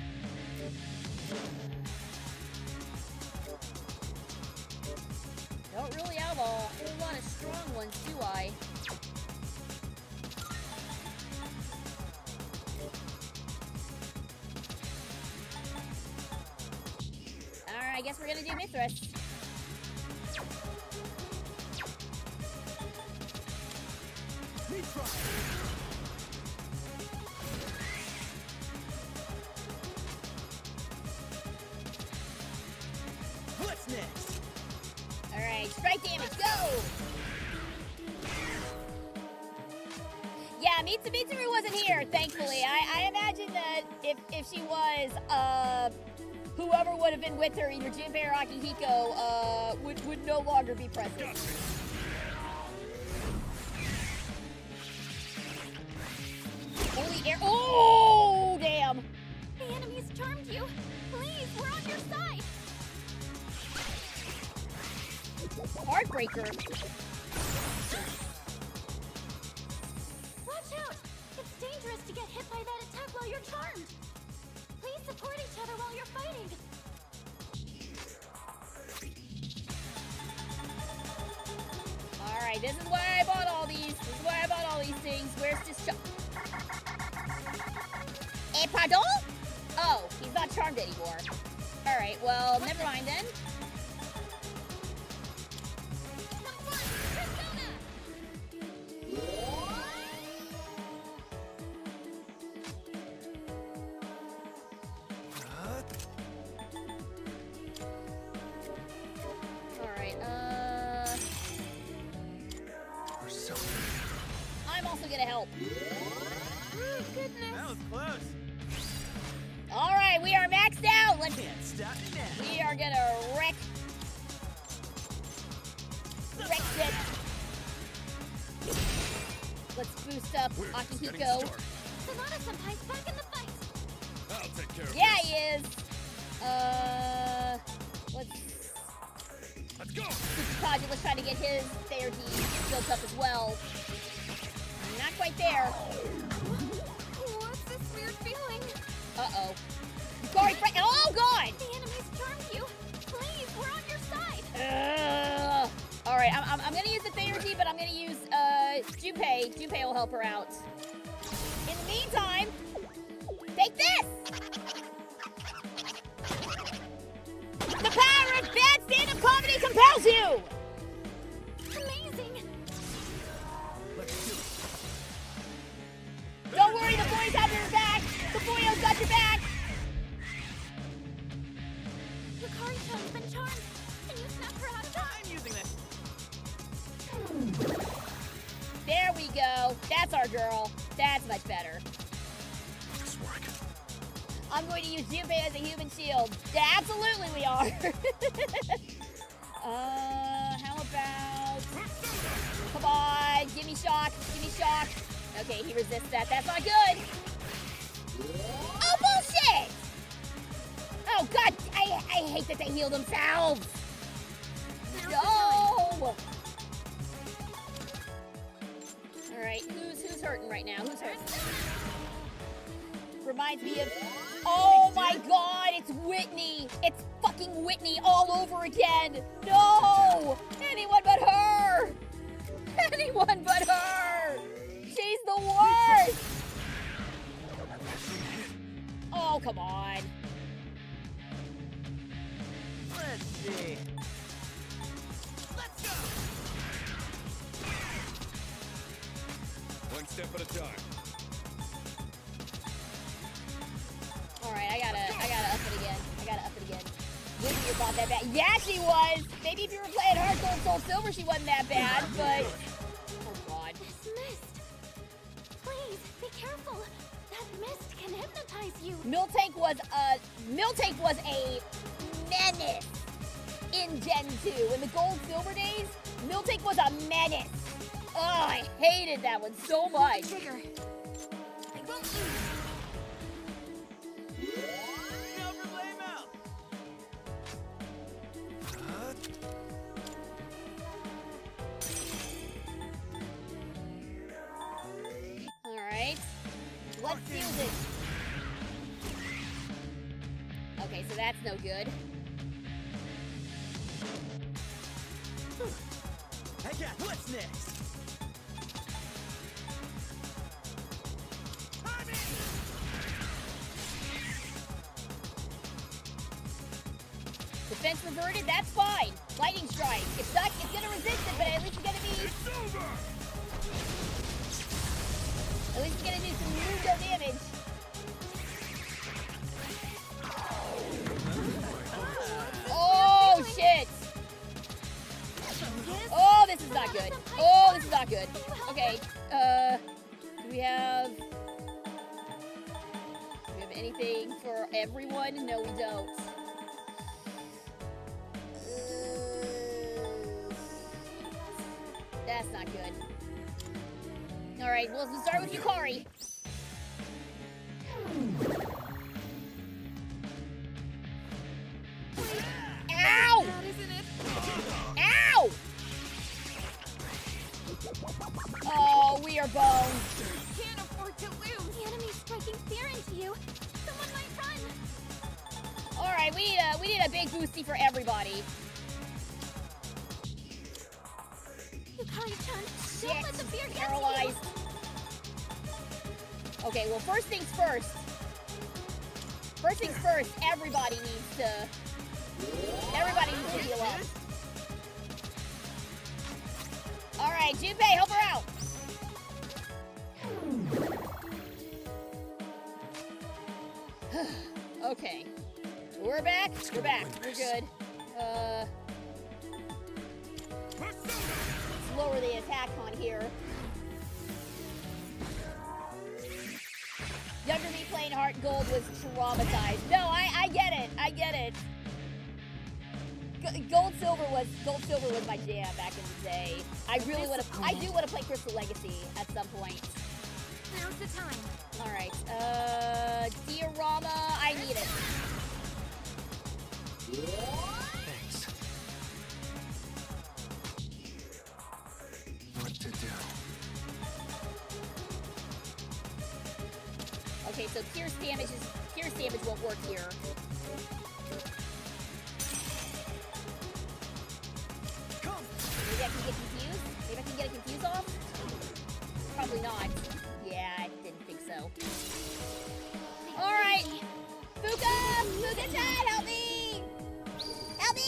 Don't really have a whole lot of strong ones, do I? Alright, I guess we're gonna do Mithras. What's next? Alright, strike damage, go! Yeah, Mitsuru wasn't here, thankfully. I imagine that if she was, whoever would have been with her, either Junpei or Akihiko, would no longer be present. Holy air. Oh, damn! The enemy's charmed you. Please, we're on your side. Heartbreaker. Watch out! It's dangerous to get hit by that attack while while you're charmed. Please support each other while you're fighting. Alright, this is why I bought all these. This is why I bought all these things. Where's this pardon? Oh, he's not charmed anymore. Alright, well, never mind then. Alright, I'm also gonna help. Goodness. That was close. Alright, we are maxed out. Let's Can't stop me now. We are gonna wreck it. Let's boost up Akihiko. Sonata-senpai's back in the fight. I'll take care of Yeah, this. he is. Let's go. Tsukikaze was trying to get his therapy built up as well. Not quite there. What's this weird feeling? Uh-oh. Sorry, oh, God! The enemy's charmed you. Please, we're on your side. Alright, I'm gonna use the therapy, but I'm gonna use, Junpei. Junpei will help her out. In the meantime, take this! The power of bad stand-up comedy compels you! Amazing. Don't worry, the boys have your back! The boyos got your back! Yukari-chan's been charmed. Can you snap her out of that? I'm using this. There we go. That's our girl. That's much better. Nice work. I'm going to use Junpei as a human shield. Absolutely we are. How about... Come on, give me shock. Give me shock. Okay, he resists that. That's not good. Oh, bullshit! Oh, God, I hate that they heal themselves. No! All right, who's hurting right now? Who's hurting? Reminds me of... Oh my God, it's Whitney. It's fucking Whitney all over again. No! Anyone but her. Anyone but her. She's the worst. Oh, come on. Let's see. Let's go. One step at a time. All right, I gotta up it again. Whitney was not that bad. Yeah, she was. Maybe if you were playing Heart Gold Soul Silver, she wasn't that bad, but... Oh, God. This mist. Please, be careful. That mist can hypnotize you. Miltank was a menace in Gen 2. In the Gold Silver days, Miltank was a menace. Oh, I hated that one so much. Trigger. I won't lose. No problemo. All right, let's use it. Okay, so that's no good. Hey, cat, what's next? I'm in. Defense reverted, that's fine. Lightning strike. It's stuck, it's gonna resist it, but at least it's gonna be... It's over. At least it's gonna do some mundo damage. Oh, shit. Oh, this is not good. Oh, this is not good. Okay, do we have anything for everyone? No, we don't. That's not good. All right, well, we'll start with Yukari. Ow! That isn't it. Ow! Oh, we are boned. Can't afford to lose. The enemy's striking fear into you. we need a big boosty for everybody. Yukari-chan, don't let the fear get to you. Paralyzed. Okay, well, first things first. First things first, everybody needs to heal up. All right, Junpei, help her out. Okay. We're back. We're back. We're good. Let's lower the attack on here. Younger me playing Heart Gold was traumatized. No, I get it. I get it. Gold Silver was my jam back in the day. I do want to play Crystal Legacy at some point. Now's the time. All right. Diorama, I need it. Thanks. What to do? Okay, so pierce damage won't work here. Maybe I can get confused? Maybe I can get a confuse off? Probably not. Yeah, I didn't think so. Alright! Fuka-chan, help me! Help me!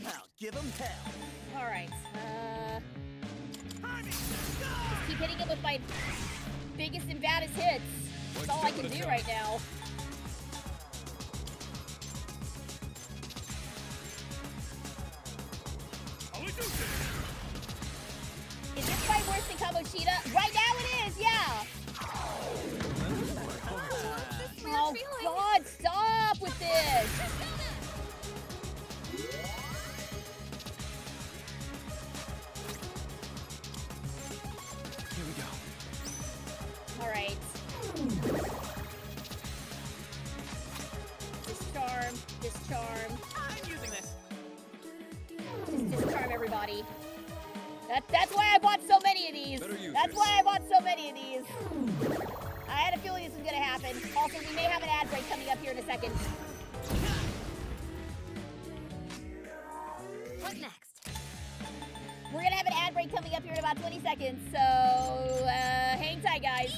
I'll give him hell. Alright, just keep hitting him with my biggest and baddest hits. That's all I can do right now. Is this fight worse than Kamoshida? Right now it is, yeah! Oh god, stop with this! Here we go. Alright. Disarm. I'm using this. Just disarm everybody. That's why I bought so many of these. That's why I bought so many of these. I had a feeling this was gonna happen. Also, we may have an ad break coming up here in a second. What next? We're gonna have an ad break coming up here in about 20 seconds, so hang tight, guys.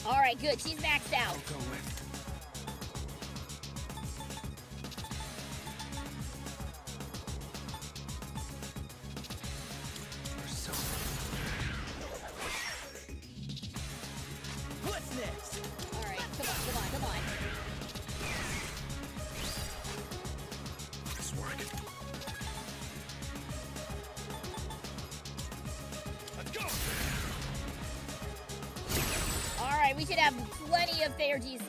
All right, good. She's maxed out. Go with. What's next? All right, come on. Nice work. Let's go! All right, we should have plenty of Theurgies.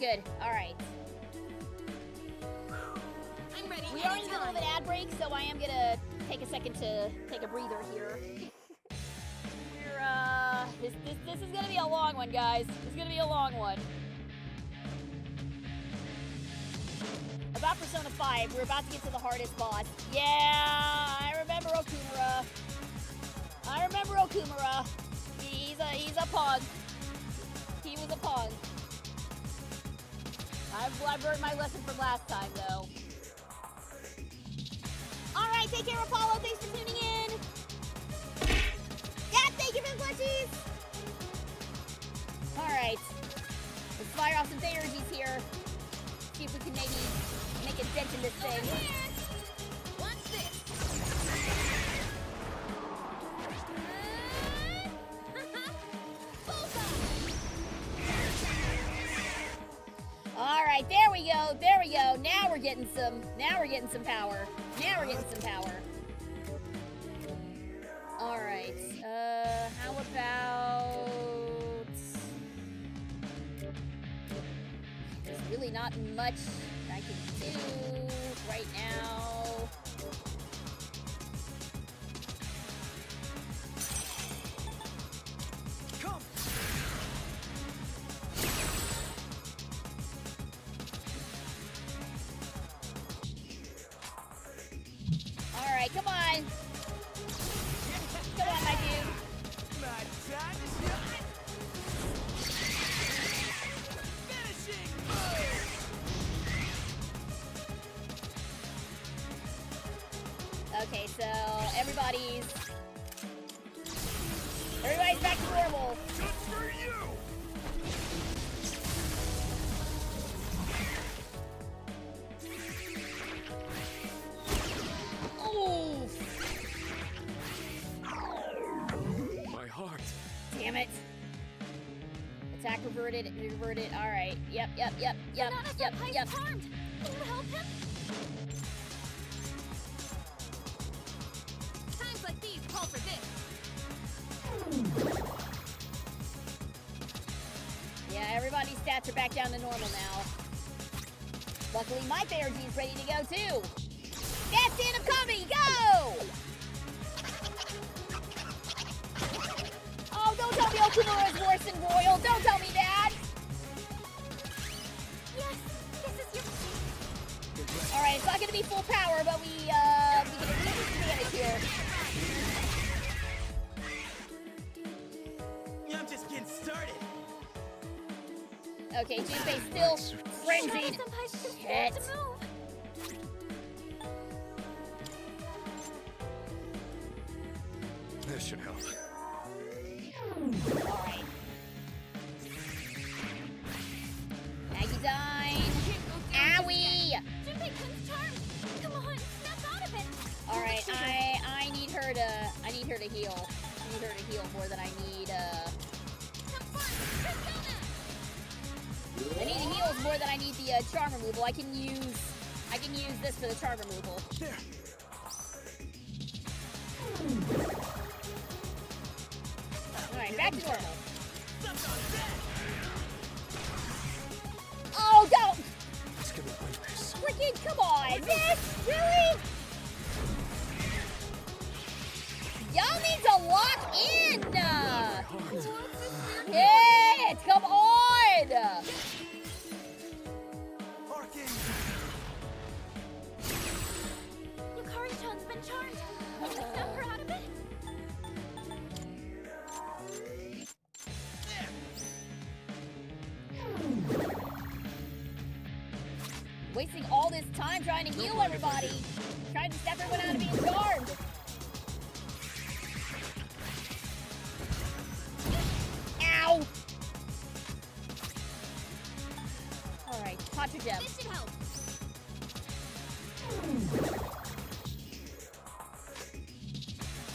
Good. All right. I'm ready. We are in the middle of an ad break, so I am gonna take a second to take a breather here. This is gonna be a long one, guys. This is gonna be a long one. About Persona 5, we're about to get to the hardest boss. Yeah, I remember Okumura. He's a pug. He was a pug. I've learned my lesson from last time, though. All right, take care, Apollo. Thanks for tuning in. Yeah, thank you for the plushies. All right, let's fire off some Theurgies here. See if we can maybe make a dent in this thing. Watch this. All right, there we go. Now we're getting some power. All right. How about? There's really not much I can do right now. Come. on. Come on, my dude. My time to shine. Finishing move. Okay, so everybody's back to normal. Good for you! Oof. My heart. Damn it. Attack reverted. All right. Yep. Senators harmed. Can you help him? Times like these call for this. Yeah, everybody's stats are back down to normal now. Luckily, my G is ready to go too. Gas stand, I'm coming. Go! Oh, don't tell me Okumura is worse than Royal. Don't tell me that. Yes, this is your... All right, it's not going to be full power, but we can at least do some damage here. I'm just getting started. Okay, Junpei's still frenzied. Senators too Shit. scared to move. This should help. Alright. Maggie-dine. Owie! Junpei couldn't charm. Come on, snap out of it. Alright, I need her to heal. I need her to heal more than I need I need to heal more than I need the charm removal. I can use this for the charm removal. There. Alright, back to normal. Oh, don't! Let's give it one piece. Freaking, come on, miss! Really? Y'all need to lock in! Hit! Come on! Yukari-chan's been charmed. Can you snap her out of it? Wasting all this time trying to heal everybody. Trying to step everyone out of being charmed. Ow! Alright, Contra Gem. This should help.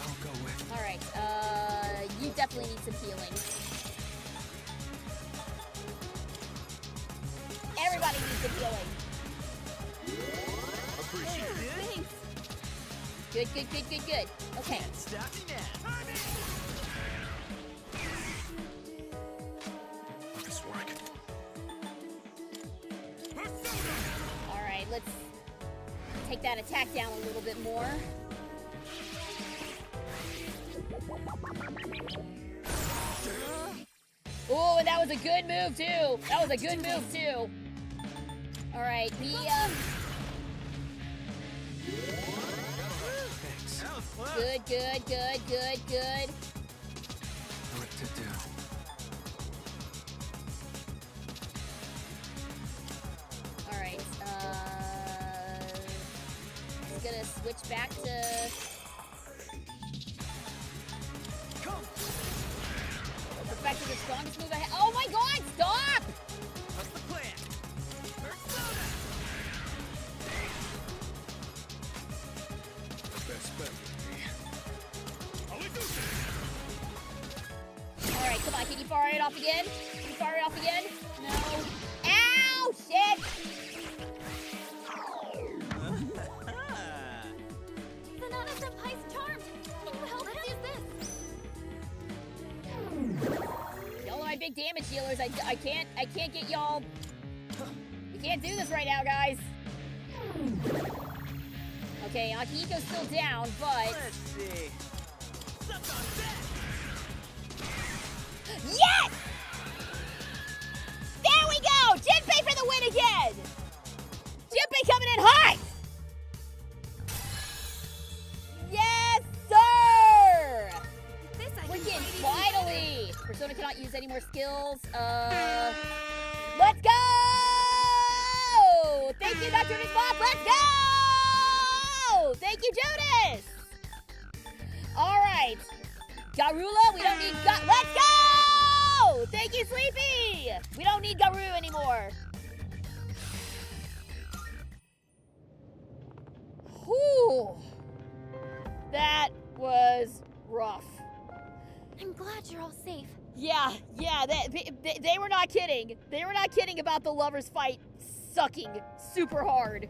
I'll go with. Alright, you definitely need some healing. Everybody needs some healing. Thanks. Good. Okay. Stop me now. Will this work? Alright, let's take that attack down a little bit more. Oh, and that was a good move too. Alright, we Thanks. That was close. good. What to do? Alright, just gonna switch back to... Perfected the strongest move ahead. Oh my god, stop! What's the plan? Persona. Best bet with me. Alright, come on, can you fire it off again? No. Ow! Shit! Senators-senpai's charmed. Can you help him? Y'all are my big damage dealers. I can't get y'all. We can't do this right now, guys. Okay, Akihiko's still down, but Let's see. Suck on that. yes! There we go! Junpei for the win again! Junpei coming in hot! Yes! Persona cannot use any more skills. Let's go! Thank you, Dr. Bob. Let's go! Thank you, Judas. All right. Garula, we don't need let's go! Thank you, Sleepy. We don't need Garu anymore. Whew. That was rough. I'm glad you're all safe. Yeah, they were not kidding. They were not kidding about the lovers fight sucking super hard.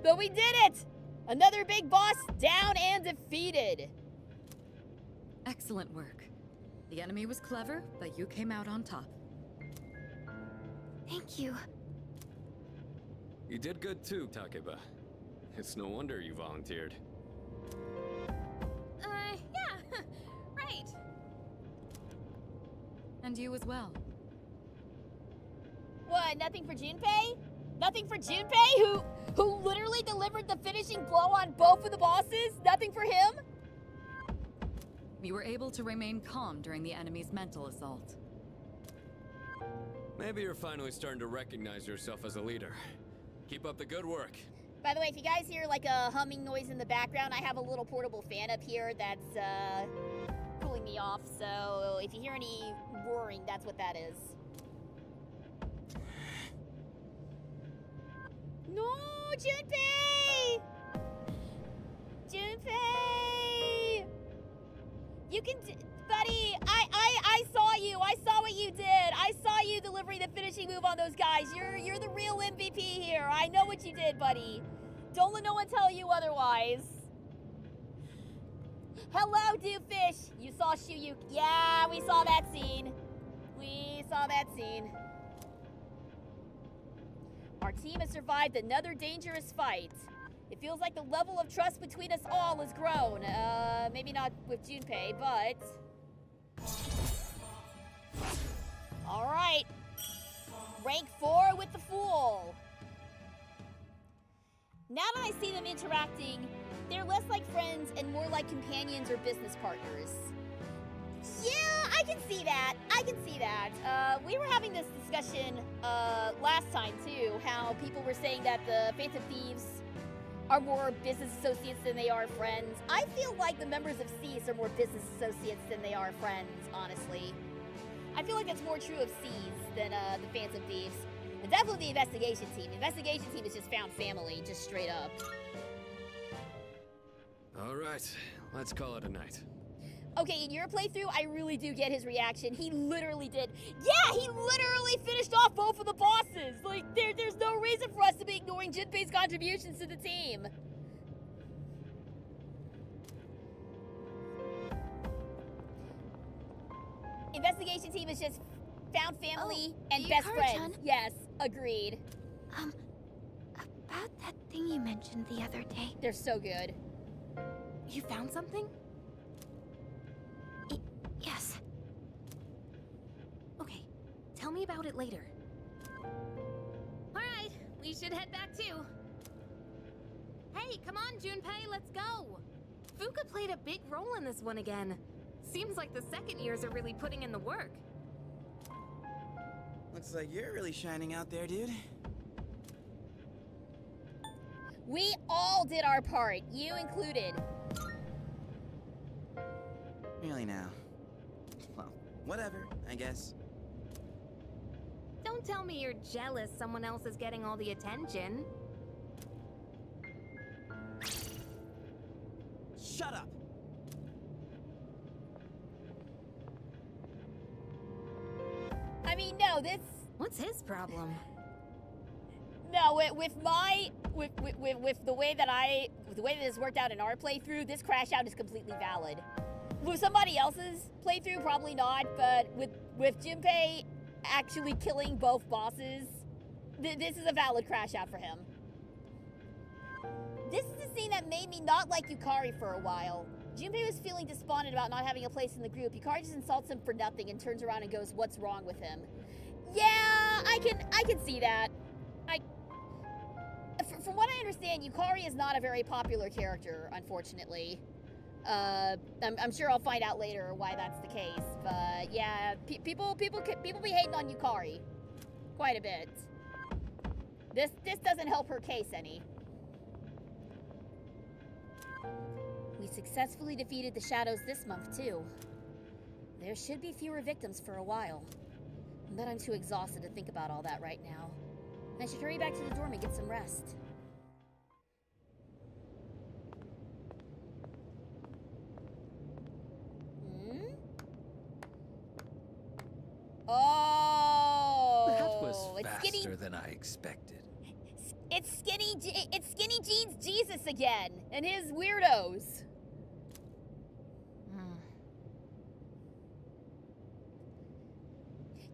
But we did it! Another big boss down and defeated. Excellent work. The enemy was clever, but you came out on top. Thank you. You did good too, Takeba. It's no wonder you volunteered. Yeah, right. And you as well. What, nothing for Junpei? Nothing for Junpei, who literally delivered the finishing blow on both of the bosses? Nothing for him? You were able to remain calm during the enemy's mental assault. Maybe you're finally starting to recognize yourself as a leader. Keep up the good work. By the way, if you guys hear like a humming noise in the background, I have a little portable fan up here that's cooling me off. So if you hear any roaring, that's what that is. No, Junpei! Junpei! You can, buddy, I saw you. I saw what you did. I saw you delivering the finishing move on those guys. You're the real MVP here. I know what you did, buddy. Don't let no one tell you otherwise. Hello, Dooffish. You saw Shuyu. Yeah, we saw that scene. We saw that scene. Our team has survived another dangerous fight. It feels like the level of trust between us all has grown. Maybe not with Junpei, but... All right. Rank 4 with the Fool. Now that I see them interacting, they're less like friends and more like companions or business partners. Yeah, I can see that. I can see that. We were having this discussion last time too, how people were saying that the Phantom Thieves are more business associates than they are friends. I feel like the members of SEAS are more business associates than they are friends, honestly. I feel like that's more true of SEAS than the Phantom Thieves. And definitely the investigation team. The investigation team is just found family, just straight up. All right, let's call it a night. Okay, in your playthrough, I really do get his reaction. He literally did. Yeah, he literally finished off both of the bosses. Like, there's no reason for us to be ignoring Junpei's contributions to the team. Investigation team is just found family and best friends. Yes, agreed. About that thing you mentioned the other day. They're so good. You found something? Yes. Okay, tell me about it later. Alright, we should head back too. Hey, come on, Junpei, let's go! Fuka played a big role in this one again. Seems like the second years are really putting in the work. Looks like you're really shining out there, dude. We all did our part, you included. Really now. Well, whatever, I guess. Don't tell me you're jealous someone else is getting all the attention. Shut up! I mean, no, this... What's his problem? No, with the way that this worked out in our playthrough, this crash out is completely valid. With somebody else's playthrough, probably not, but with Junpei actually killing both bosses, this is a valid crash out for him. This is the scene that made me not like Yukari for a while. Junpei was feeling despondent about not having a place in the group. Yukari just insults him for nothing and turns around and goes, "What's wrong with him?" Yeah, I can see that. From what I understand, Yukari is not a very popular character, unfortunately. I'm sure I'll find out later why that's the case. But yeah, people be hating on Yukari quite a bit. This doesn't help her case any. We successfully defeated the shadows this month too. There should be fewer victims for a while. But I'm too exhausted to think about all that right now. I should hurry back to the dorm and get some rest. Oh, That was it's faster than I expected. It's Skinny Jeans Jesus again, and his weirdos.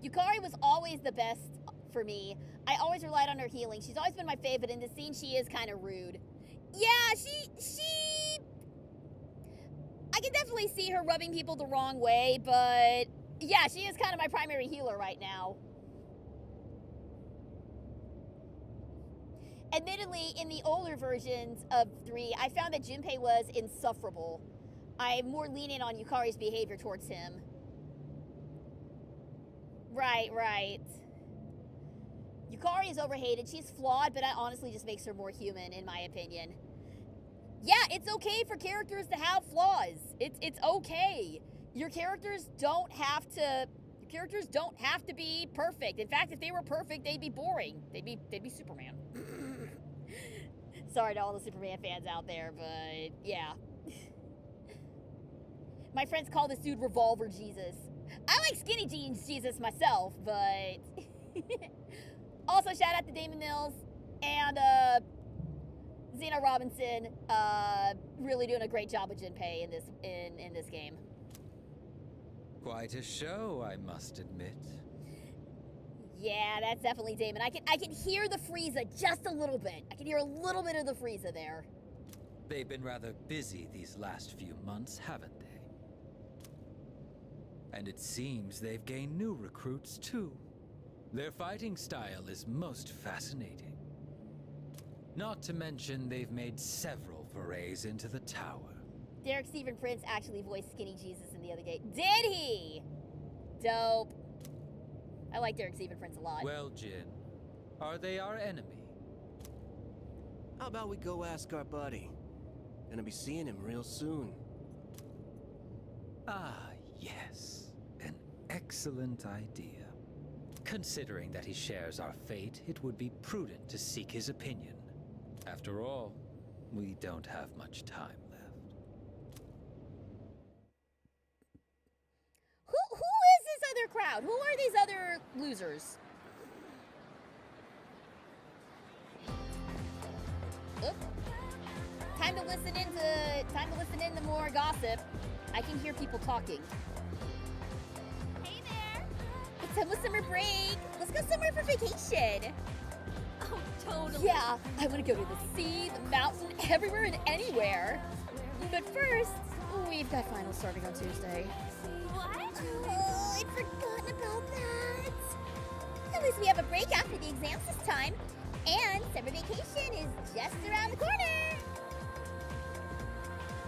Yukari was always the best for me. I always relied on her healing. She's always been my favorite. In the scene, she is kind of rude. Yeah, she. I can definitely see her rubbing people the wrong way, but yeah, she is kind of my primary healer right now. Admittedly, in the older versions of 3, I found that Junpei was insufferable. I'm more lenient on Yukari's behavior towards him. Right. Yukari is overhated. She's flawed, but that honestly just makes her more human, in my opinion. Yeah, it's okay for characters to have flaws. It's okay. Your characters don't have to be perfect. In fact, if they were perfect, they'd be boring. They'd be Superman. Sorry to all the Superman fans out there, but yeah. My friends call this dude Revolver Jesus. I like Skinny Jeans Jesus myself, but also shout out to Damon Mills and Zena Robinson, really doing a great job with Junpei in this game. Quite a show, I must admit. Yeah, that's definitely Damon. I can hear the Frieza just a little bit. I can hear a little bit of the Frieza there. They've been rather busy these last few months, haven't they? And it seems they've gained new recruits too. Their fighting style is most fascinating. Not to mention they've made several forays into the tower. Derek Stephen Prince actually voiced Skinny Jesus in the other game. Did he? Dope. I like Derek Stephen Prince a lot. Well, Jin, are they our enemy? How about we go ask our buddy? Gonna be seeing him real soon. Ah, yes. An excellent idea. Considering that he shares our fate, it would be prudent to seek his opinion. After all, we don't have much time left. Who is this other crowd? Who are these other losers? Oop. Time to listen into more gossip. I can hear people talking. Hey there! It's almost summer break. Let's go somewhere for vacation. Oh, totally. Yeah, I want to go to the sea, the mountain, everywhere and anywhere. But first, we've got finals starting on Tuesday. What? Oh, I'd forgotten about that. At least we have a break after the exams this time. And summer vacation is just around the corner.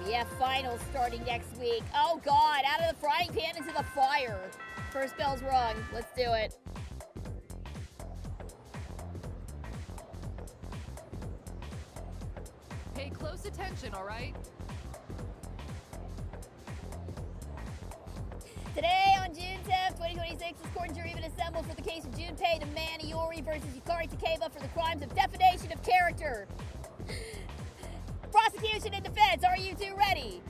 We have finals starting next week. Oh God, out of the frying pan into the fire. First bell's rung. Let's do it. Pay close attention, all right? Today on June 10th, 2026, this court and jury have been assembled for the case of Junpei Demand Iori versus Yukari Takeba for the crimes of defamation of character. Prosecution and defense, are you two ready?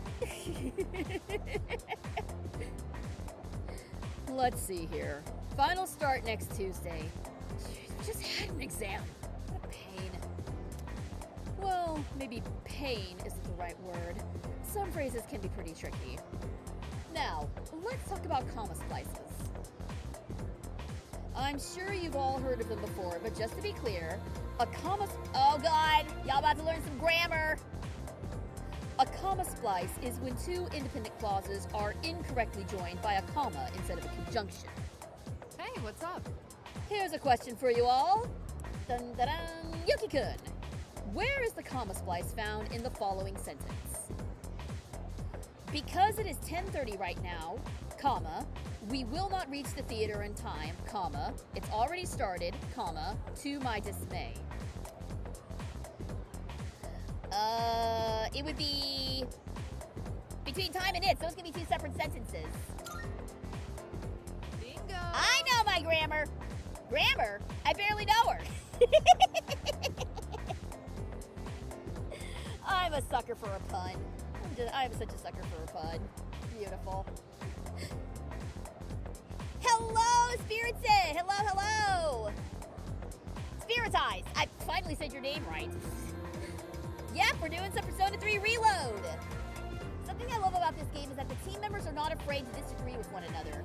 Let's see here. Finals start next Tuesday. Just had an exam. What a pain. Well, maybe pain isn't the right word. Some phrases can be pretty tricky. Now, let's talk about comma splices. I'm sure you've all heard of them before, but just to be clear, a comma... Oh God, y'all about to learn some grammar. A comma splice is when two independent clauses are incorrectly joined by a comma instead of a conjunction. Hey, what's up? Here's a question for you all. Dun dun dun, Yuki-kun. Where is the comma splice found in the following sentence? Because it is 10:30 right now, comma, we will not reach the theater in time, comma, it's already started, comma, to my dismay. It would be between time and it, so it's gonna be two separate sentences. Bingo! I know my grammar. Grammar? I barely know her. I'm a sucker for a pun. I'm such a sucker for a pun. Beautiful. Hello, Spiritsid! Hello, hello! Spiritized! I finally said your name right. Yep, we're doing some Persona 3 Reload! Something I love about this game is that the team members are not afraid to disagree with one another.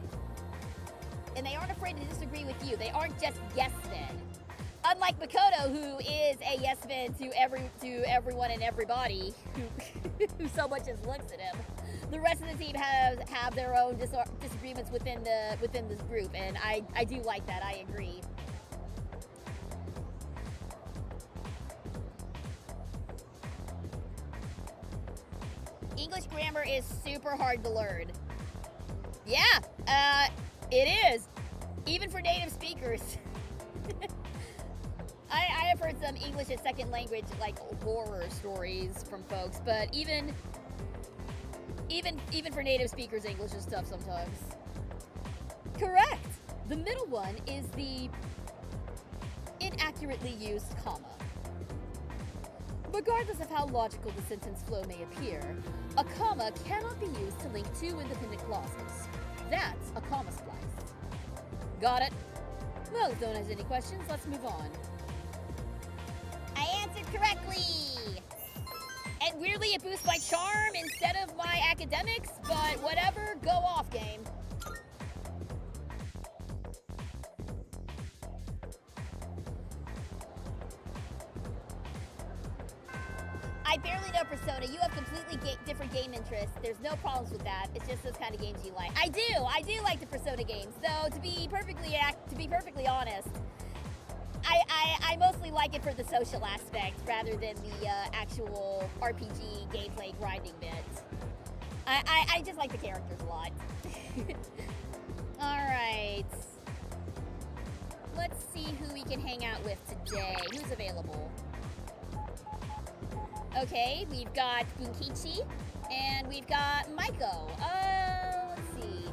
And they aren't afraid to disagree with you. They aren't just yes men. Unlike Makoto, who is a yes man to everyone and everybody who so much as looks at him. The rest of the team have their own disagreements within this group, and I do like that. I agree. English grammar is super hard to learn. Yeah, it is. Even for native speakers. I have heard some English as second language, like horror stories from folks, but even for native speakers, English is tough sometimes. Correct. The middle one is the inaccurately used comma. Regardless of how logical the sentence flow may appear, a comma cannot be used to link two independent clauses. That's a comma splice. Got it? Well, if no one has any questions, let's move on. I answered correctly! And weirdly, it boosts my charm instead of my academics, but whatever, go off, game. I barely know Persona. You have completely different game interests. There's no problems with that. It's just those kind of games you like. I do like the Persona games, though. To be perfectly honest, I mostly like it for the social aspect rather than the actual RPG gameplay grinding bit. I just like the characters a lot. All right. Let's see who we can hang out with today. Who's available? Okay, we've got Bunkichi, and we've got Maiko. Let's see.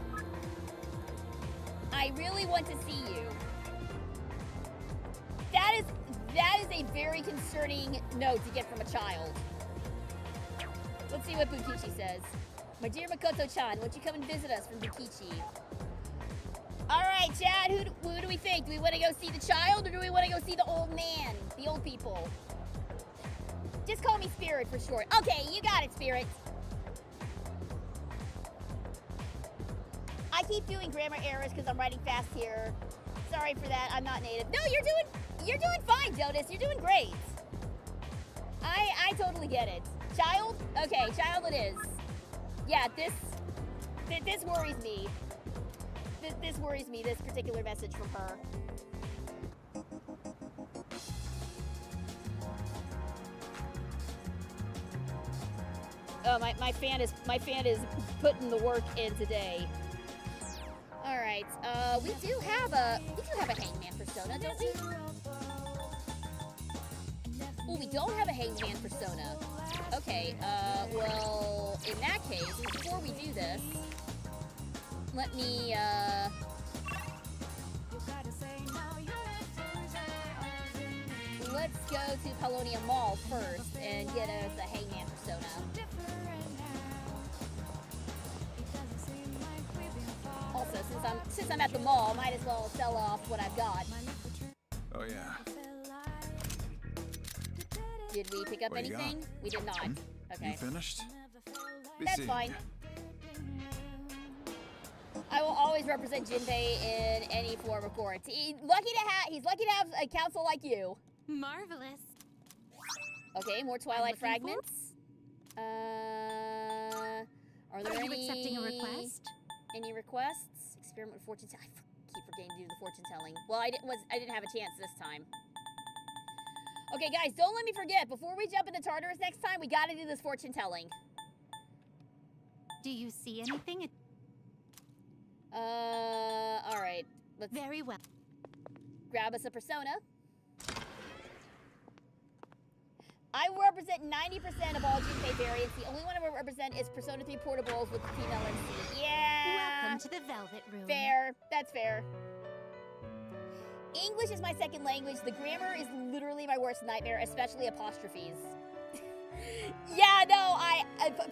I really want to see you. That is a very concerning note to get from a child. Let's see what Bunkichi says. My dear Makoto-chan, won't you come and visit us from Bunkichi? All right, Chad, who do we think? Do we want to go see the child, or do we want to go see the old man, the old people? Just call me Spirit for short. Okay, you got it, Spirit. I keep doing grammar errors because I'm writing fast here. Sorry for that. I'm not native. No, you're doing fine, Jonas. You're doing great. I totally get it. Child? Okay, child it is. Yeah, this worries me. This worries me, this particular message from her. Oh, my fan is putting the work in today. All right, we do have a hangman persona, don't we? Oh, we don't have a hangman persona. Okay, well, in that case, before we do this, let me let's go to Paulownia Mall first and get us a hangman persona. Also, since I'm at the mall, might as well sell off what I've got. Oh yeah. Did we pick up What do you anything? got? We did not. Okay. You finished? Be That's seeing fine. ya. I will always represent Jinbei in any form of court. He's lucky to have a counsel like you. Marvelous. Okay, more Twilight I'm looking fragments. Are there Are you any accepting a request? Any requests? Experiment with fortune telling. I keep forgetting to do the fortune telling. Well, I didn't have a chance this time. Okay, guys, don't let me forget. Before we jump into Tartarus next time, we gotta do this fortune telling. Do you see anything? All right. Let's Very well. grab us a persona. I represent 90% of all Junpei variants. The only one I represent is Persona 3 Portables with female MC. Yeah. Welcome to the Velvet Room. Fair. That's fair. English is my second language. The grammar is literally my worst nightmare, especially apostrophes. Yeah, no,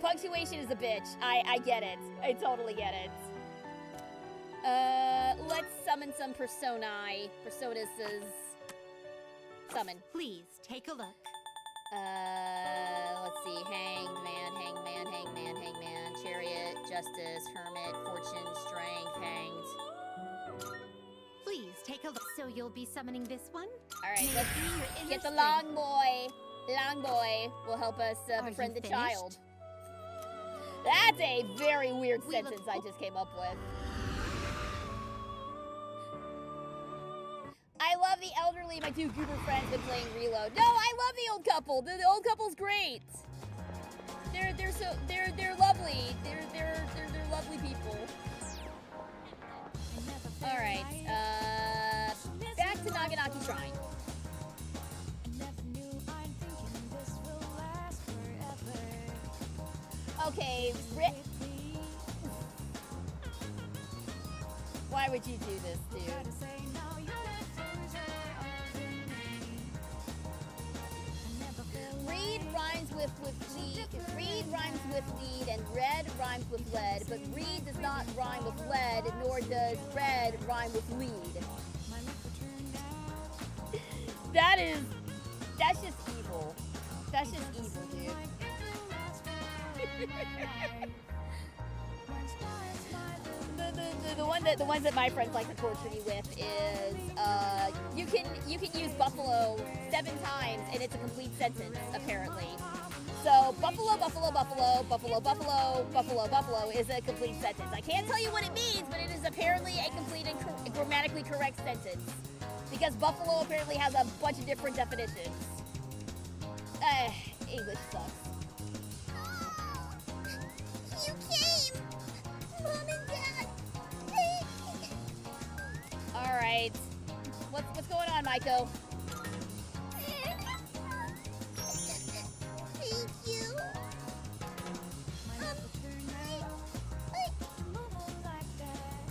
punctuation is a bitch. I get it. I totally get it. Let's summon some personae. Personas is summon. Please take a look. Let's see. Hangman, hangman, hangman, hangman, chariot, justice, hermit, fortune, strength, hanged. Please take a look. So you'll be summoning this one? Alright, May let's it be your inner get the strength. long boy. Long boy will help us Are befriend you the finished? child. That's a very weird We look- sentence I just came up with. I love the elderly. My two goober friends been playing Reload. No, I love the old couple. The old couple's great. They're lovely. They're lovely people. All right. Back to Naganaki Shrine. Okay, why would you do this, dude? Reed rhymes with lead. Reed rhymes with lead, and red rhymes with lead. But reed does not rhyme with lead, nor does red rhyme with lead. That's just evil. That's just evil, dude. The ones that my friends like to torture me with is you can use buffalo 7 times and it's a complete sentence apparently. So buffalo, buffalo, buffalo, buffalo, buffalo, buffalo, buffalo is a complete sentence. I can't tell you what it means, but it is apparently a complete and grammatically correct sentence because buffalo apparently has a bunch of different definitions. English sucks. You came! Mom and Dad! All right, what's going on, Maiko? Thank you.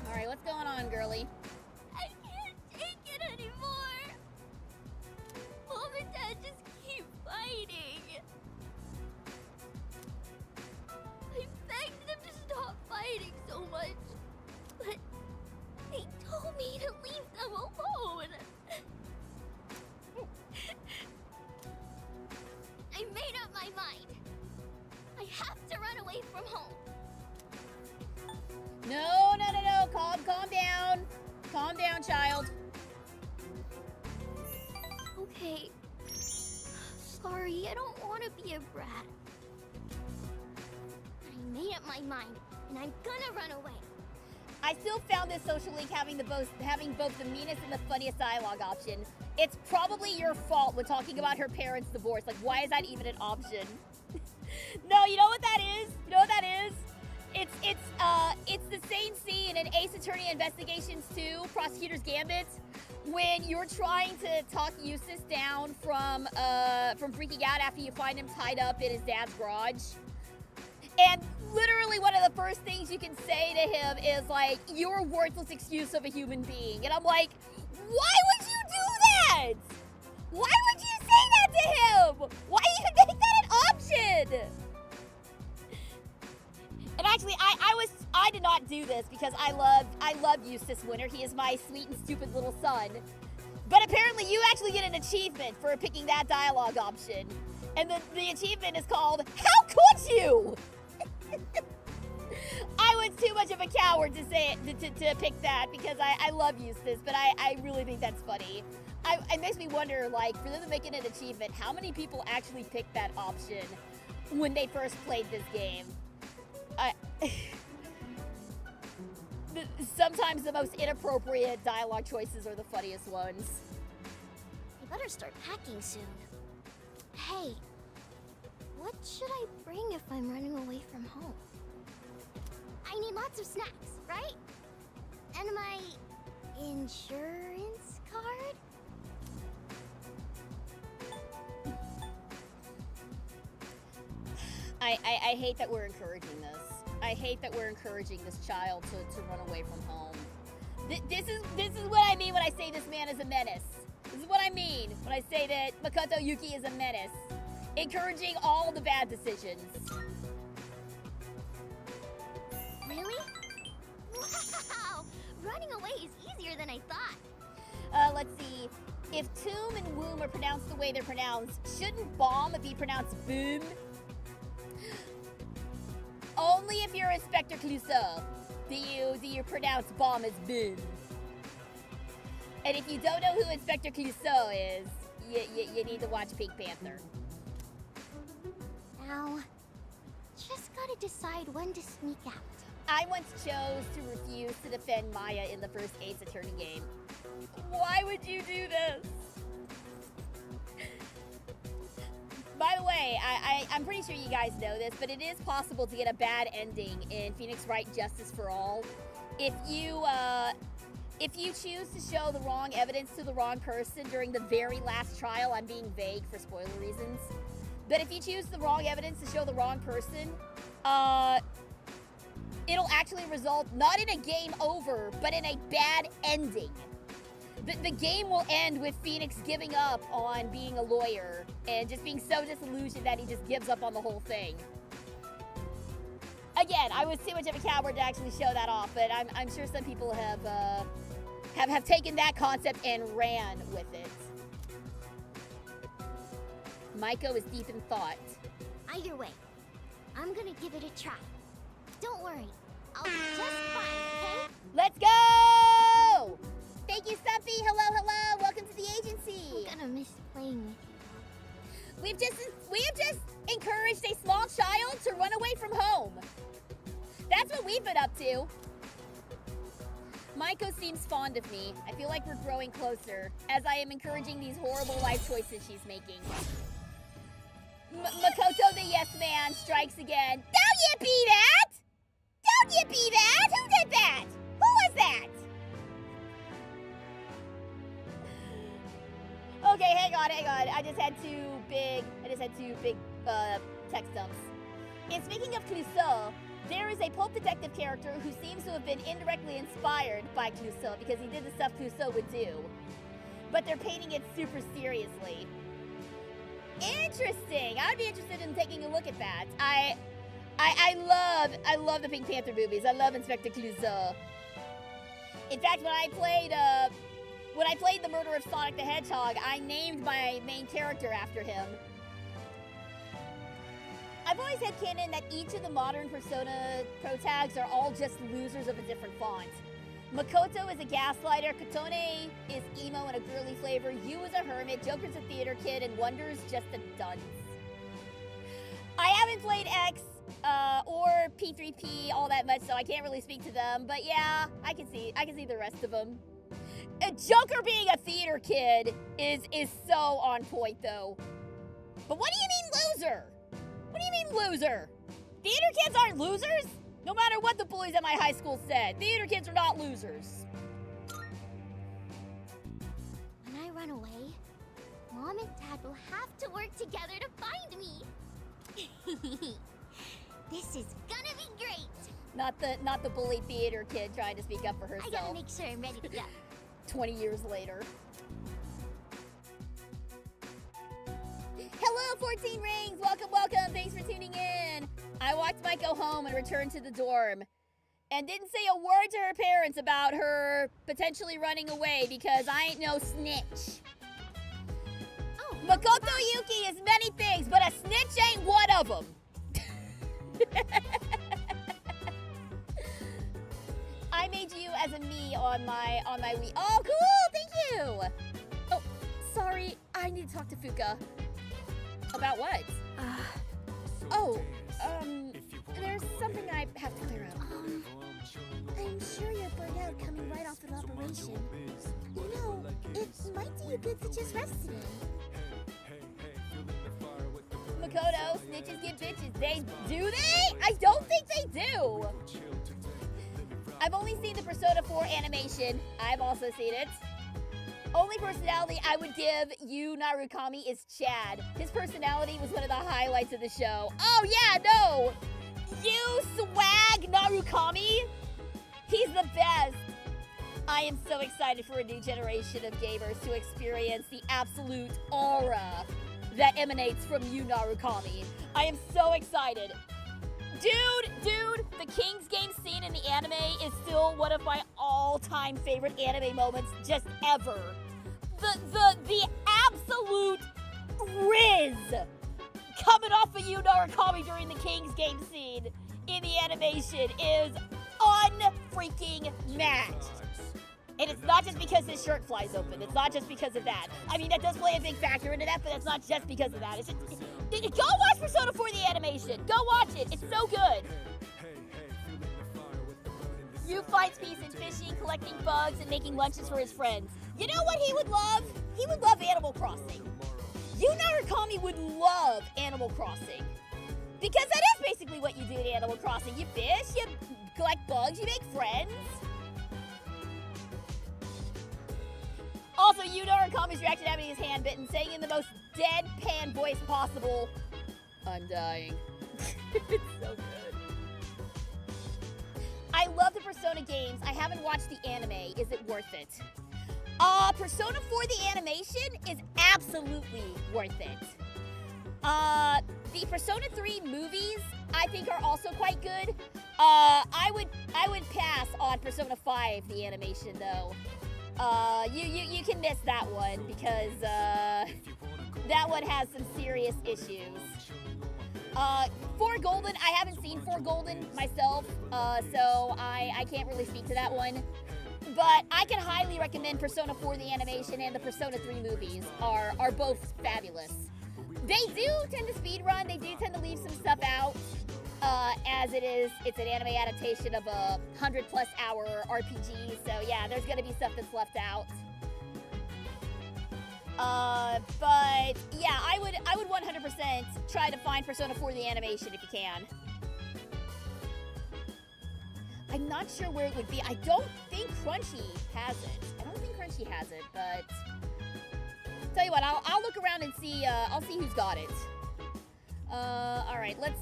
All right, what's going on, girly? I can't take it anymore. Mom and Dad just keep fighting. I begged them to stop fighting so much, but they told me to leave them alone. I made up my mind. I have to run away from home. No. Calm down. Calm down, child. Okay. Sorry, I don't want to be a brat. I made up my mind, and I'm gonna run away. I still found this social link having both the meanest and the funniest dialogue option. It's probably your fault when talking about her parents' divorce. Like, why is that even an option? No, you know what that is? You know what that is? It's the same scene in Ace Attorney Investigations 2, Prosecutor's Gambit, when you're trying to talk Eustace down from freaking out after you find him tied up in his dad's garage. And literally one of the first things you can say to him is like, "You're a worthless excuse of a human being." And I'm like, why would you do that? Why would you say that to him? Why even make that an option? And actually, I did not do this because I love Eustace Winter. He is my sweet and stupid little son. But apparently you actually get an achievement for picking that dialogue option. And the achievement is called, "How could you?" I was too much of a coward to say it, to pick that because I love Eustace, but I really think that's funny. It makes me wonder, like, for them to make it an achievement, how many people actually picked that option when they first played this game? Sometimes the most inappropriate dialogue choices are the funniest ones. I better start packing soon. Hey, what should I bring if I'm running away from home? I need lots of snacks, right? And my insurance card? I hate that we're encouraging this. I hate that we're encouraging this child to run away from home. This is what I mean when I say this man is a menace. This is what I mean when I say that Makoto Yuki is a menace. Encouraging all the bad decisions. Really? Wow! Running away is easier than I thought. Let's see. If tomb and womb are pronounced the way they're pronounced, shouldn't bomb be pronounced boom? Only if you're Inspector Clouseau do you pronounce bomb as boom. And if you don't know who Inspector Clouseau is, you need to watch Pink Panther. Now, just gotta decide when to sneak out. I once chose to refuse to defend Maya in the first Ace Attorney game. Why would you do this? By the way, I'm pretty sure you guys know this, but it is possible to get a bad ending in Phoenix Wright Justice for All. If you choose to show the wrong evidence to the wrong person during the very last trial, I'm being vague for spoiler reasons, but if you choose the wrong evidence to show the wrong person, it'll actually result not in a game over, but in a bad ending. The game will end with Phoenix giving up on being a lawyer and just being so disillusioned that he just gives up on the whole thing. Again, I was too much of a coward to actually show that off, but I'm sure some people have taken that concept and ran with it. Maiko is deep in thought. Either way, I'm gonna give it a try. Don't worry, I'll be just fine, okay? Let's go! Thank you, Stumpy. Hello. Welcome to the agency. I'm gonna miss playing with you. We have just encouraged a small child to run away from home. That's what we've been up to. Maiko seems fond of me. I feel like we're growing closer as I am encouraging these horrible life choices she's making. Makoto the yes man strikes again. Don't you be that! Don't you be that! Who did that? Who was that? Okay, hang on. I just had two big text dumps. And speaking of Clouseau, there is a pulp detective character who seems to have been indirectly inspired by Clouseau because he did the stuff Clouseau would do. But they're painting it super seriously. Interesting. I'd be interested in taking a look at that. I love the Pink Panther movies. I love Inspector Clouseau. In fact, when I played The Murder of Sonic the Hedgehog, I named my main character after him. I've always had canon that each of the modern Persona protags are all just losers of a different font. Makoto is a gaslighter, Kotone is emo and a girly flavor, Yu is a hermit, Joker's a theater kid, and Wonder's just a dunce. I haven't played X or P3P all that much, so I can't really speak to them, but yeah, I can see the rest of them. Joker being a theater kid is so on point, though. But what do you mean loser? What do you mean loser? Theater kids aren't losers? No matter what the bullies at my high school said, theater kids are not losers. When I run away, Mom and Dad will have to work together to find me. This is gonna be great. Not the bully theater kid trying to speak up for herself. I gotta make sure I'm ready to go. 20 years later. Hello, 14 Rings! Welcome! Thanks for tuning in! I walked Maiko home and returned to the dorm. And didn't say a word to her parents about her potentially running away because I ain't no snitch. Oh, Makoto Yuki is many things, but a snitch ain't one of them. I made you as a me on my Wii. Oh, cool! Thank you! Oh, sorry. I need to talk to Fuka. About what? There's something I have to clear up. I'm sure you're burned out coming right off an operation. You know, it might do you good to just rest today. Makoto, snitches get bitches. Do they? I don't think they do. I've only seen the Persona 4 animation. I've also seen it. Only personality I would give Yu Narukami is Chad. His personality was one of the highlights of the show. Oh yeah, no! Yu Swag Narukami? He's the best. I am so excited for a new generation of gamers to experience the absolute aura that emanates from Yu Narukami. I am so excited. Dude, the King's Game scene in the anime is still one of my all-time favorite anime moments just ever. The absolute riz coming off of Yu Narukami during the King's Game scene in the animation is unfreaking matched. And it's not just because his shirt flies open. It's not just because of that. I mean, that does play a big factor into that, but that's not just because of that. It's just, go watch Persona 4 the animation. Go watch it. It's so good. Yu finds peace in fishing, collecting bugs, and making lunches for his friends. You know what he would love? He would love Animal Crossing. Yu Narukami would love Animal Crossing. Because that is basically what you do in Animal Crossing. You fish, you collect bugs, you make friends. Also, Yu Narukami's reaction to having his hand bitten, saying in the most deadpan voice possible, "I'm dying." It's so good. I love the Persona games. I haven't watched the anime. Is it worth it? Persona 4 the animation is absolutely worth it. The Persona 3 movies I think are also quite good. I would pass on Persona 5 the animation though. You can miss that one because that one has some serious issues. 4 Golden, I haven't seen 4 Golden myself, so I can't really speak to that one. But I can highly recommend Persona 4 the animation and the Persona 3 movies are both fabulous. They do tend to speedrun, they do tend to leave some stuff out, as it's an anime adaptation of a 100+ hour RPG, so yeah, there's gonna be stuff that's left out. But yeah, I would 100% try to find Persona 4 the animation if you can. I'm not sure where it would be. I don't think Crunchy has it. But tell you what, I'll look around and see. I'll see who's got it. All right, let's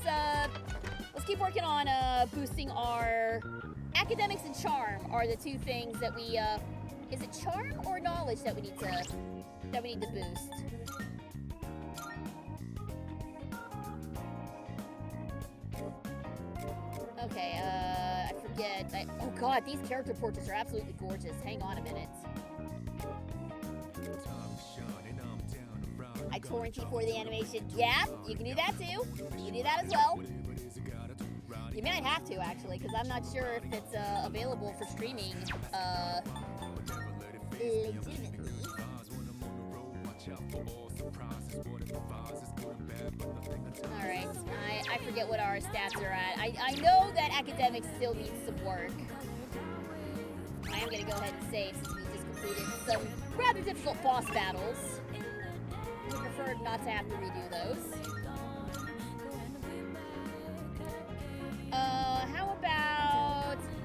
keep working on boosting our academics and charm. Are the two things that we is it charm or knowledge that we need to boost? Okay, I forget. Oh god, these character portraits are absolutely gorgeous. Hang on a minute. I torrented for the animation. Yeah, you can do that too. You can do that as well. You might have to actually, because I'm not sure if it's available for streaming. Legitimately. Alright, I forget what our stats are at. I know that academics still needs some work. I am going to go ahead and save since we just completed some rather difficult boss battles. We prefer not to have to redo those.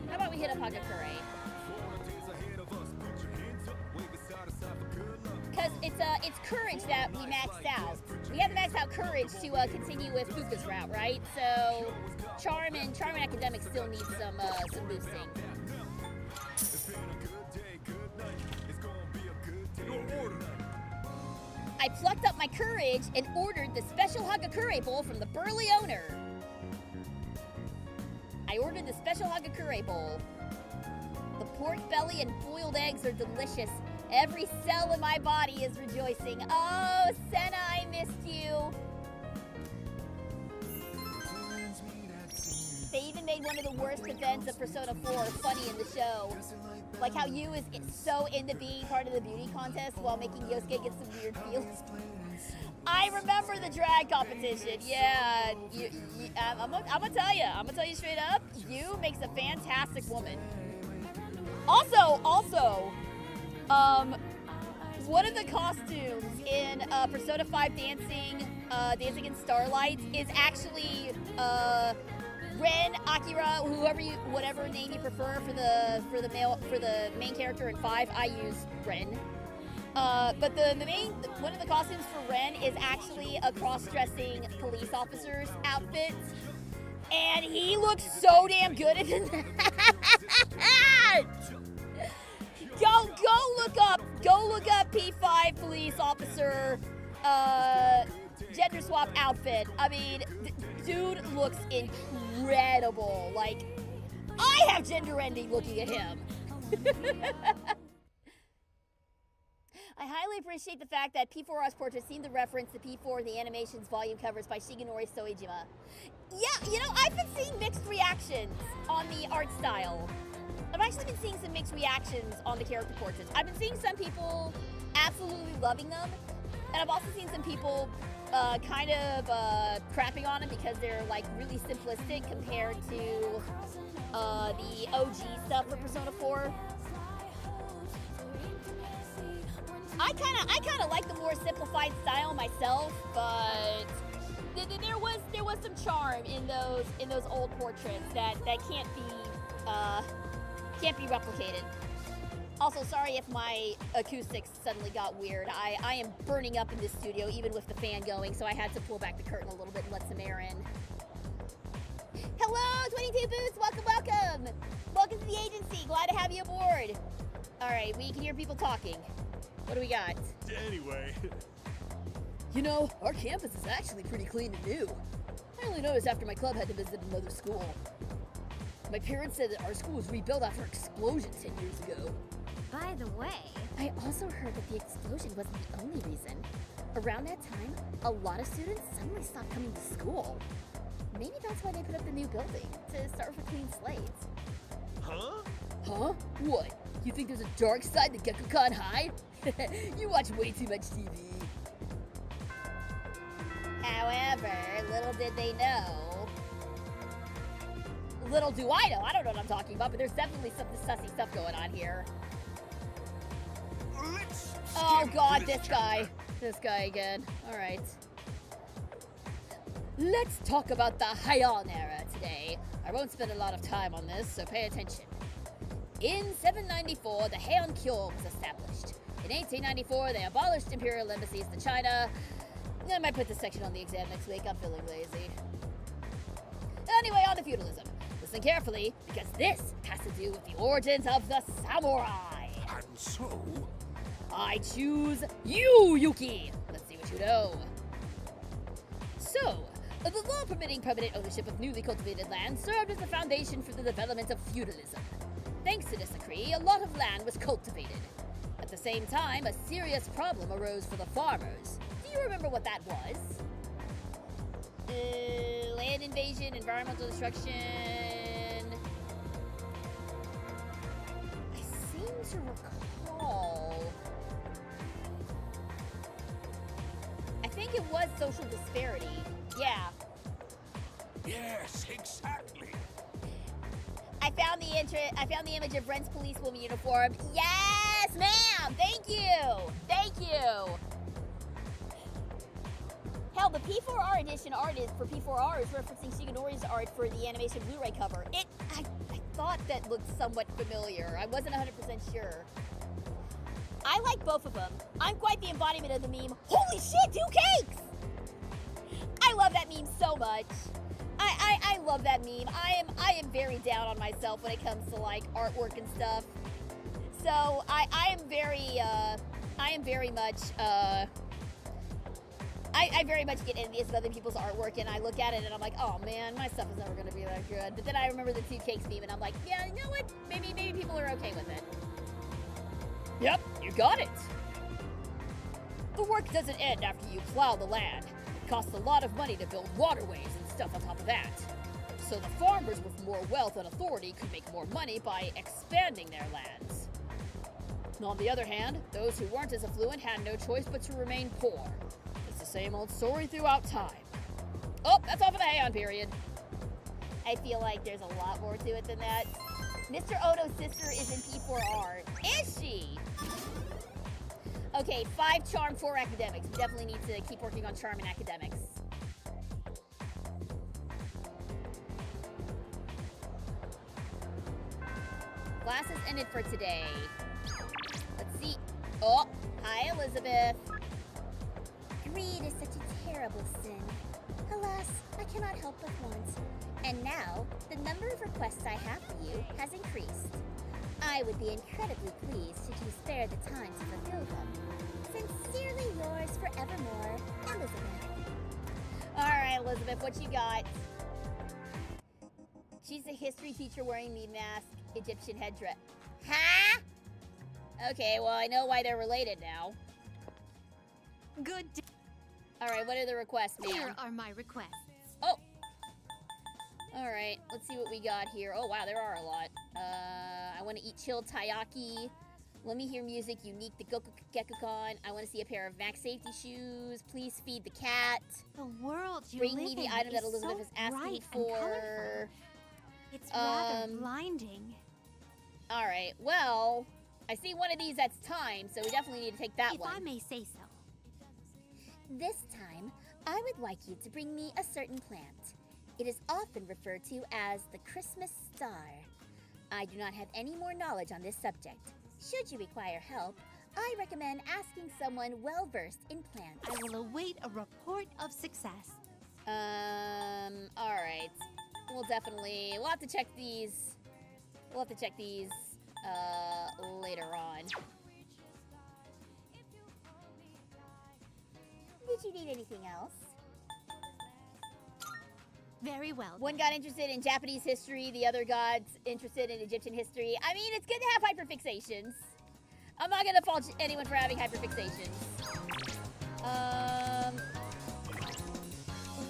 How about we hit up Hagakure? Because it's courage that we maxed out. We have to max out courage to continue with Fuka's route, right? So charm and academics still need some boosting. I plucked up my courage and ordered the special Hagakure bowl from the burly owner. I ordered the special Hagakure bowl. The pork belly and boiled eggs are delicious. Every cell in my body is rejoicing. Oh, Senna, I missed you. They even made one of the worst events of Persona 4 funny in the show. Like how Yu is so into being part of the beauty contest while making Yosuke get some weird feels. I remember the drag competition. Yeah, I'm gonna tell you straight up, Yu makes a fantastic woman. Also, one of the costumes in Persona 5 Dancing in Starlight is actually Ren, Akira, whatever name you prefer for the main character in 5, I use Ren. But one of the costumes for Ren is actually a cross-dressing police officer's outfit, and he looks so damn good in that. Go look up P5 police officer gender swap outfit. I mean, dude looks incredible. Like, I have gender ending looking at him. I highly appreciate the fact that P4R's portraits seem to reference the P4 in the animation's volume covers by Shigenori Soejima. Yeah, you know, I've been seeing mixed reactions on the art style. I've actually been seeing some mixed reactions on the character portraits. I've been seeing some people absolutely loving them, and I've also seen some people kind of crapping on them because they're like really simplistic compared to the OG stuff for Persona 4. I kind of like the more simplified style myself, but there was some charm in those old portraits that can't be replicated. Also, sorry if my acoustics suddenly got weird. I am burning up in this studio even with the fan going, so I had to pull back the curtain a little bit and let some air in. Hello, 22 Boots, welcome! Welcome to the agency, glad to have you aboard. All right, we can hear people talking. What do we got? Anyway. You know, our campus is actually pretty clean and new. I only noticed after my club had to visit another school. My parents said that our school was rebuilt after an explosion 10 years ago. By the way, I also heard that the explosion wasn't the only reason. Around that time, a lot of students suddenly stopped coming to school. Maybe that's why they put up the new building, to start with a clean slate. Huh? Huh? What? You think there's a dark side to Gekko-kan High? You watch way too much TV. However, little did they know. Little do I know. I don't know what I'm talking about, but there's definitely some sussy stuff going on here. Oh god, this guy. This guy again. Alright. Let's talk about the Heian era today. I won't spend a lot of time on this, so pay attention. In 794, the Heian Kyo was established. In 1894, they abolished imperial embassies to China. I might put this section on the exam next week. I'm feeling lazy. Anyway, on to feudalism. Listen carefully, because this has to do with the origins of the samurai. And so? I choose you, Yuki. Let's see what you know. So, the law permitting permanent ownership of newly cultivated land served as the foundation for the development of feudalism. Thanks to this decree, a lot of land was cultivated. At the same time, a serious problem arose for the farmers. Do you remember what that was? Land invasion, environmental destruction. I seem to recall. I think it was social disparity. Yeah. Yes, exactly. I found the image of Ren's policewoman uniform. Yes, ma'am. Thank you. Thank you. Hell, the P4R edition art is for P4R is referencing Shigenori's art for the animation Blu-ray cover. I thought that looked somewhat familiar. I wasn't 100% sure. I like both of them. I'm quite the embodiment of the meme. Holy shit, 2 cakes! I love that meme so much. I love that meme. I am very down on myself when it comes to like artwork and stuff. So I am very much I very much get envious of other people's artwork, and I look at it and I'm like, oh man, my stuff is never gonna be that good. But then I remember the 2 cakes meme and I'm like, yeah, you know what? Maybe people are okay with it. Yep, you got it. The work doesn't end after you plow the land. It costs a lot of money to build waterways and stuff on top of that. So the farmers with more wealth and authority could make more money by expanding their lands. On the other hand, those who weren't as affluent had no choice but to remain poor. It's the same old story throughout time. Oh, that's all for the Heian period. I feel like there's a lot more to it than that. Mr. Oto's sister is in P4R. Is she? Okay, 5 charm, 4 academics. We definitely need to keep working on charm and academics. end it for today. Let's see. Oh, hi, Elizabeth. Greed is such a terrible sin. Alas, I cannot help but want. And now, the number of requests I have for you has increased. I would be incredibly pleased should you spare the time to fulfill them. Sincerely yours forevermore, Elizabeth. Alright, Elizabeth, what you got? She's a history teacher wearing meat mask, Egyptian headdress. Huh? Okay, well, I know why they're related now. Good day. Alright, what are the requests, ma'am? Here are my requests. Oh! Alright, let's see what we got here. Oh, wow, there are a lot. I want to eat chilled taiyaki. Let me hear music unique to Gekukon. I want to see a pair of Max safety shoes. Please feed the cat. The world you Bring live me the in item that is Elizabeth so is asking bright and for. colorful. It's rather blinding. Alright, well, I see one of these that's time, so we definitely need to take that one. If I may say so. This time, I would like you to bring me a certain plant. It is often referred to as the Christmas star. I do not have any more knowledge on this subject. Should you require help, I recommend asking someone well-versed in plants. I will await a report of success. Alright. We'll have to check these. We'll have to check these, later on. Did you need anything else? Very well. One got interested in Japanese history, the other got interested in Egyptian history. I mean, it's good to have hyperfixations. I'm not gonna fault anyone for having hyperfixations.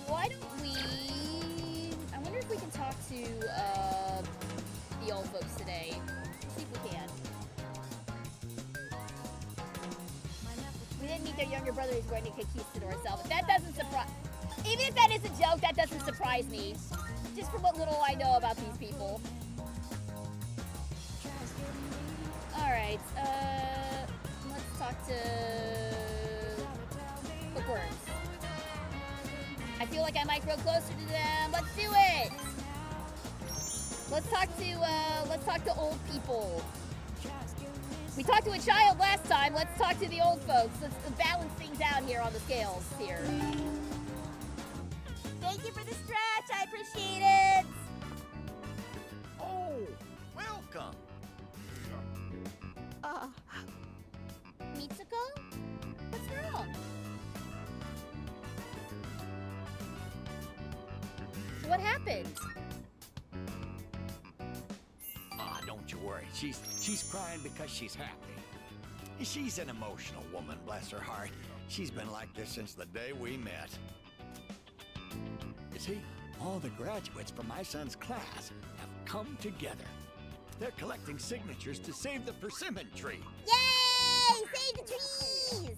Why don't we... I wonder if we can talk to, the old folks today. See if we can. We didn't meet their younger brother who's going to conquistador self. That doesn't surprise... Even if that is a joke, that doesn't surprise me. Just from what little I know about these people. Alright, let's talk to... bookworms. I feel like I might grow closer to them. Let's do it! Let's talk to old people. We talked to a child last time. Let's talk to the old folks. Let's balance things out here on the scales here. Thank you for the stretch. I appreciate it. Oh, welcome. Mitsuko? What's wrong? What happened? Ah, don't you worry. She's crying because she's happy. She's an emotional woman, bless her heart. She's been like this since the day we met. You see, all the graduates from my son's class have come together. They're collecting signatures to save the persimmon tree. Yay! Save the trees!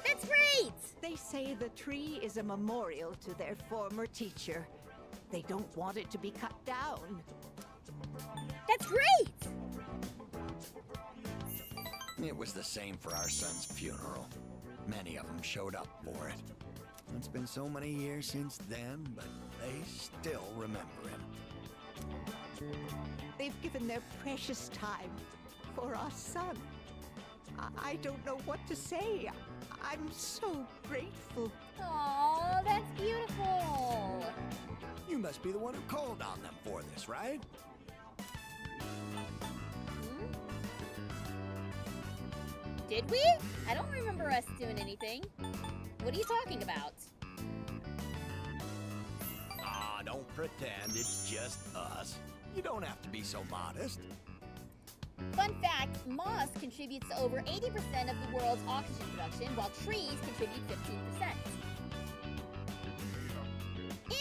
That's great! They say the tree is a memorial to their former teacher. They don't want it to be cut down. That's great! It was the same for our son's funeral. Many of them showed up for it. It's been so many years since then, but they still remember him. They've given their precious time for our son. I don't know what to say. I'm so grateful. Aw, that's beautiful. You must be the one who called on them for this, right? Did we? I don't remember us doing anything. What are you talking about? Ah, don't pretend it's just us. You don't have to be so modest. Fun fact, moss contributes to over 80% of the world's oxygen production, while trees contribute 15%.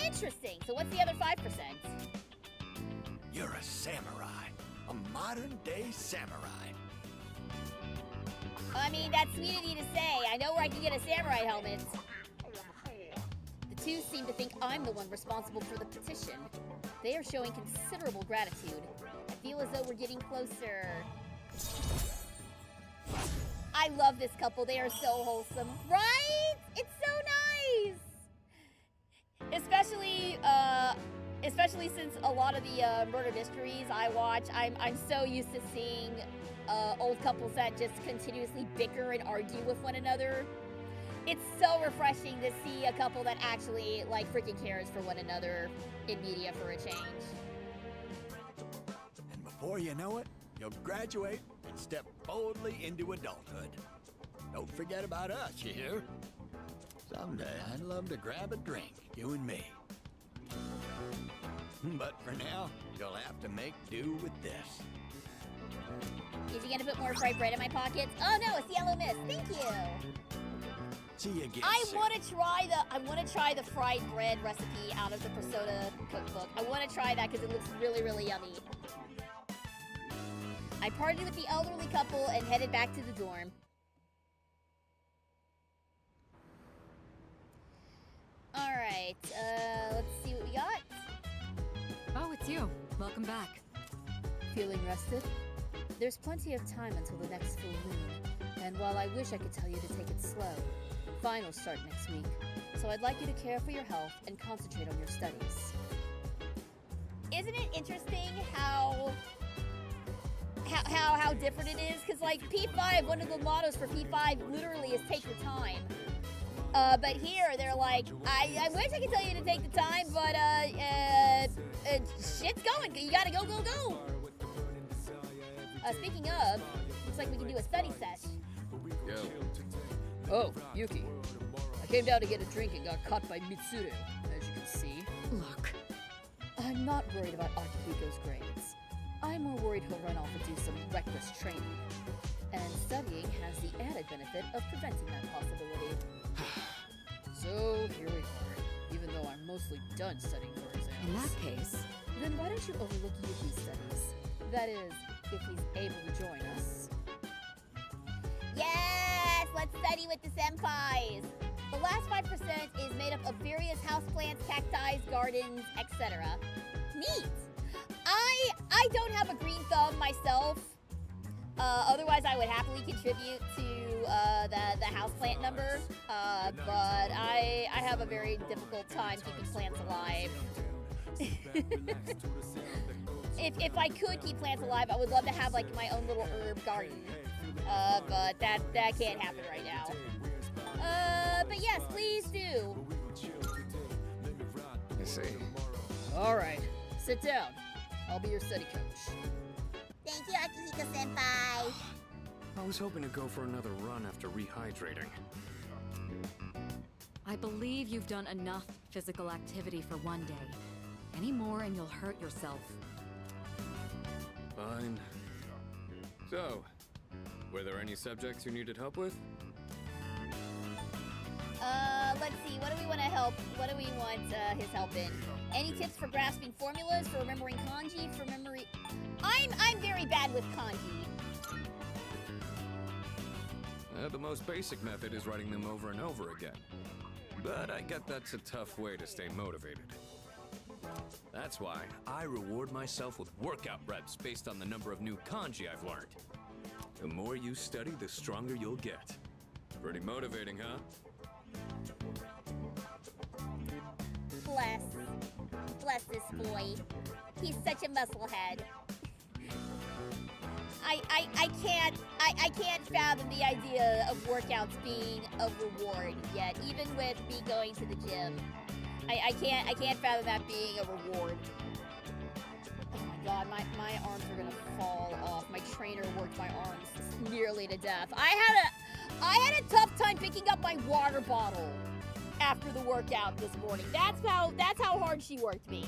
Interesting. So what's the other 5%? You're a samurai. A modern-day samurai. I mean, that's sweet of you to say. I know where I can get a samurai helmet. The two seem to think I'm the one responsible for the petition. They are showing considerable gratitude. I feel as though we're getting closer. I love this couple. They are so wholesome. Right? It's so nice! especially since a lot of the murder mysteries I watch, I'm so used to seeing old couples that just continuously bicker and argue with one another. It's so refreshing to see a couple that actually, like, freaking cares for one another in media for a change. And before you know it, you'll graduate and step boldly into adulthood. Don't forget about us, you hear? Someday I'd love to grab a drink, you and me. But for now, you'll have to make do with this. Is he gonna put more fried bread in my pockets? Oh no, it's yellow mist. Thank you. See you again. I want to try the fried bread recipe out of the Persona cookbook. I want to try that because it looks really, really yummy. I partied with the elderly couple and headed back to the dorm. All right, let's see what we got. Oh, it's you. Welcome back. Feeling rested? There's plenty of time until the next full moon, and while I wish I could tell you to take it slow, finals start next week, so I'd like you to care for your health and concentrate on your studies. Isn't it interesting how different it is? Because, like, P5, one of the mottos for P5 literally is take your time. But here, they're like, I wish I could tell you to take the time, but, shit's going. You gotta go, go, go. Speaking of, looks like we can do a study sesh. Yo. Oh, Yuki. I came down to get a drink and got caught by Mitsuru, as you can see. Look. I'm not worried about Akihiko's grades. I'm more worried he'll run off and do some reckless training. And studying has the added benefit of preventing that possibility. So, here we are, even though I'm mostly done studying for exams. In that case... Then why don't you overlook Yuki's studies? That is, if he's able to join us. Yes! Let's study with the senpais! The last 5% is made up of various houseplants, cacti, gardens, etc. Neat! I don't have a green thumb myself. Otherwise, I would happily contribute to the houseplant number. But I have a very difficult time keeping plants alive. If I could keep plants alive, I would love to have like my own little herb garden. But that can't happen right now. But yes, please do. I see. All right, sit down. I'll be your study coach. Thank you, Akihiko-senpai. I was hoping to go for another run after rehydrating. I believe you've done enough physical activity for one day. Any more and you'll hurt yourself. Fine. So, were there any subjects you needed help with? Let's see, what do we want to help? What do we want his help in? Any tips for grasping formulas, for remembering kanji, for memory? I'm very bad with kanji. The most basic method is writing them over and over again. But I get that's a tough way to stay motivated. That's why I reward myself with workout reps based on the number of new kanji I've learned. The more you study, the stronger you'll get. Pretty motivating, huh? Bless this boy. He's such a musclehead. I can't fathom the idea of workouts being a reward yet, even with me going to the gym. I can't fathom that being a reward. Oh my god, my arms are gonna fall off. My trainer worked my arms nearly to death. I had a tough time picking up my water bottle after the workout this morning. That's how hard she worked me.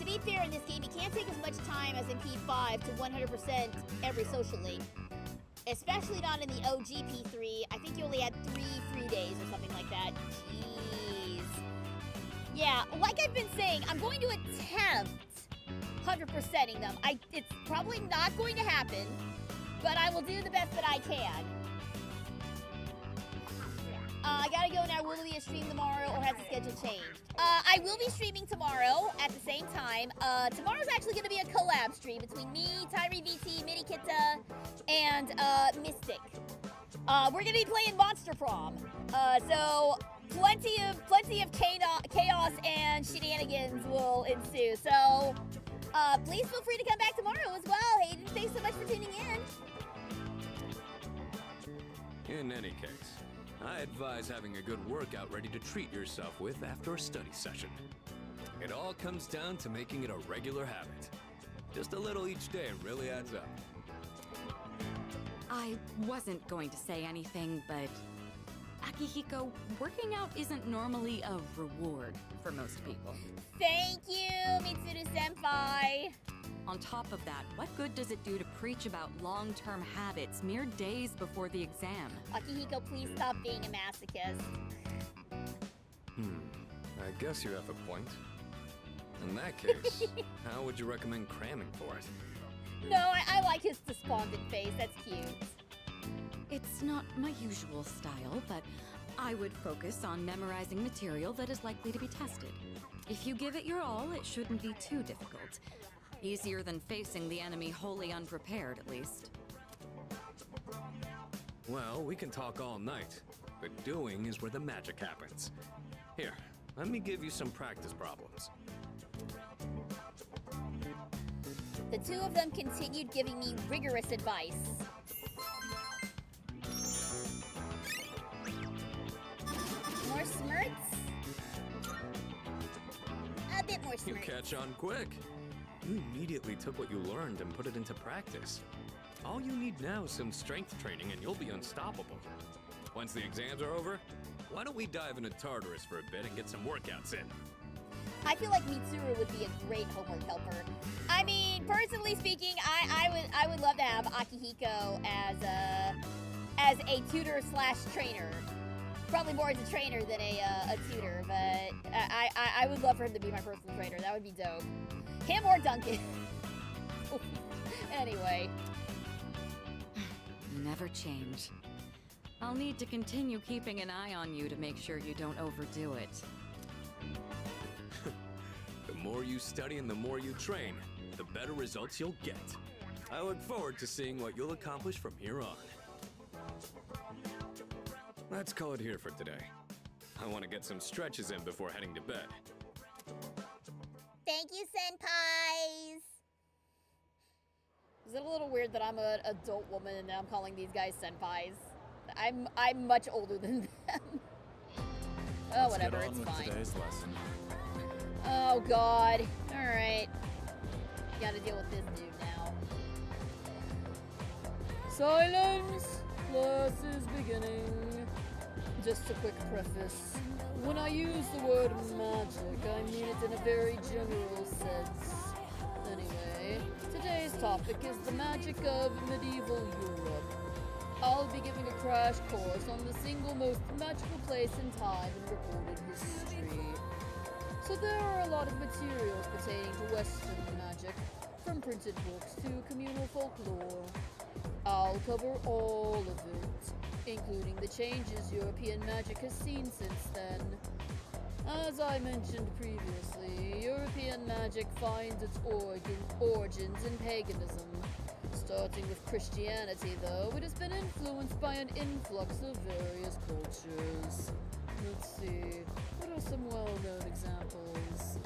To be fair, in this game, you can't take as much time as in P5 to 100% every social link. Especially not in the OG P3. I think you only had 3 free days or something like that. Jeez. Yeah, like I've been saying, I'm going to attempt 100%ing them. It's probably not going to happen, but I will do the best that I can. I gotta go now. Will be a stream tomorrow, or has the schedule changed? I will be streaming tomorrow at the same time. Tomorrow's actually gonna be a collab stream between me, Tyree VT, Mini Kita, and Mystic. We're gonna be playing Monster Prom. So plenty of chaos and shenanigans will ensue. So, please feel free to come back tomorrow as well. Hayden, thanks so much for tuning in. In any case, I advise having a good workout ready to treat yourself with after a study session. It all comes down to making it a regular habit. Just a little each day really adds up. I wasn't going to say anything, but Akihiko, working out isn't normally a reward for most people. Thank you, Mitsuru-senpai. On top of that, what good does it do to preach about long-term habits mere days before the exam? Akihiko, please stop being a masochist. I guess you have a point. In that case, how would you recommend cramming for it? No, I like his despondent face. That's cute. It's not my usual style, but I would focus on memorizing material that is likely to be tested. If you give it your all, it shouldn't be too difficult. Easier than facing the enemy wholly unprepared, at least. Well, we can talk all night, but doing is where the magic happens. Here, let me give you some practice problems. The two of them continued giving me rigorous advice. More smirts? A bit more You smirts. catch on quick. You immediately took what you learned and put it into practice. All you need now is some strength training and you'll be unstoppable. Once the exams are over, why don't we dive into Tartarus for a bit and get some workouts in? I feel like Mitsuru would be a great homework helper. I mean, personally speaking, I would love to have Akihiko as a tutor slash trainer. Probably more as a trainer than a tutor, but I would love for him to be my personal trainer. That would be dope. Him or Duncan. Anyway. Never change. I'll need to continue keeping an eye on you to make sure you don't overdo it. The more you study and the more you train, the better results you'll get. I look forward to seeing what you'll accomplish from here on. Let's call it here for today. I want to get some stretches in before heading to bed. Thank you, senpais. Is it a little weird that I'm an adult woman and now I'm calling these guys senpais? I'm much older than them. Oh, whatever, it's fine. Today's lesson. Oh god. Alright. Gotta deal with this dude now. Silence! Class is beginning. Just a quick preface. When I use the word magic, I mean it in a very general sense. Anyway, today's topic is the magic of medieval Europe. I'll be giving a crash course on the single most magical place in time in recorded history. So there are a lot of materials pertaining to Western magic, from printed books to communal folklore. I'll cover all of it, including the changes European magic has seen since then. As I mentioned previously, European magic finds its origins in paganism. Starting with Christianity, though, it has been influenced by an influx of various cultures. Let's see, what are some well-known examples?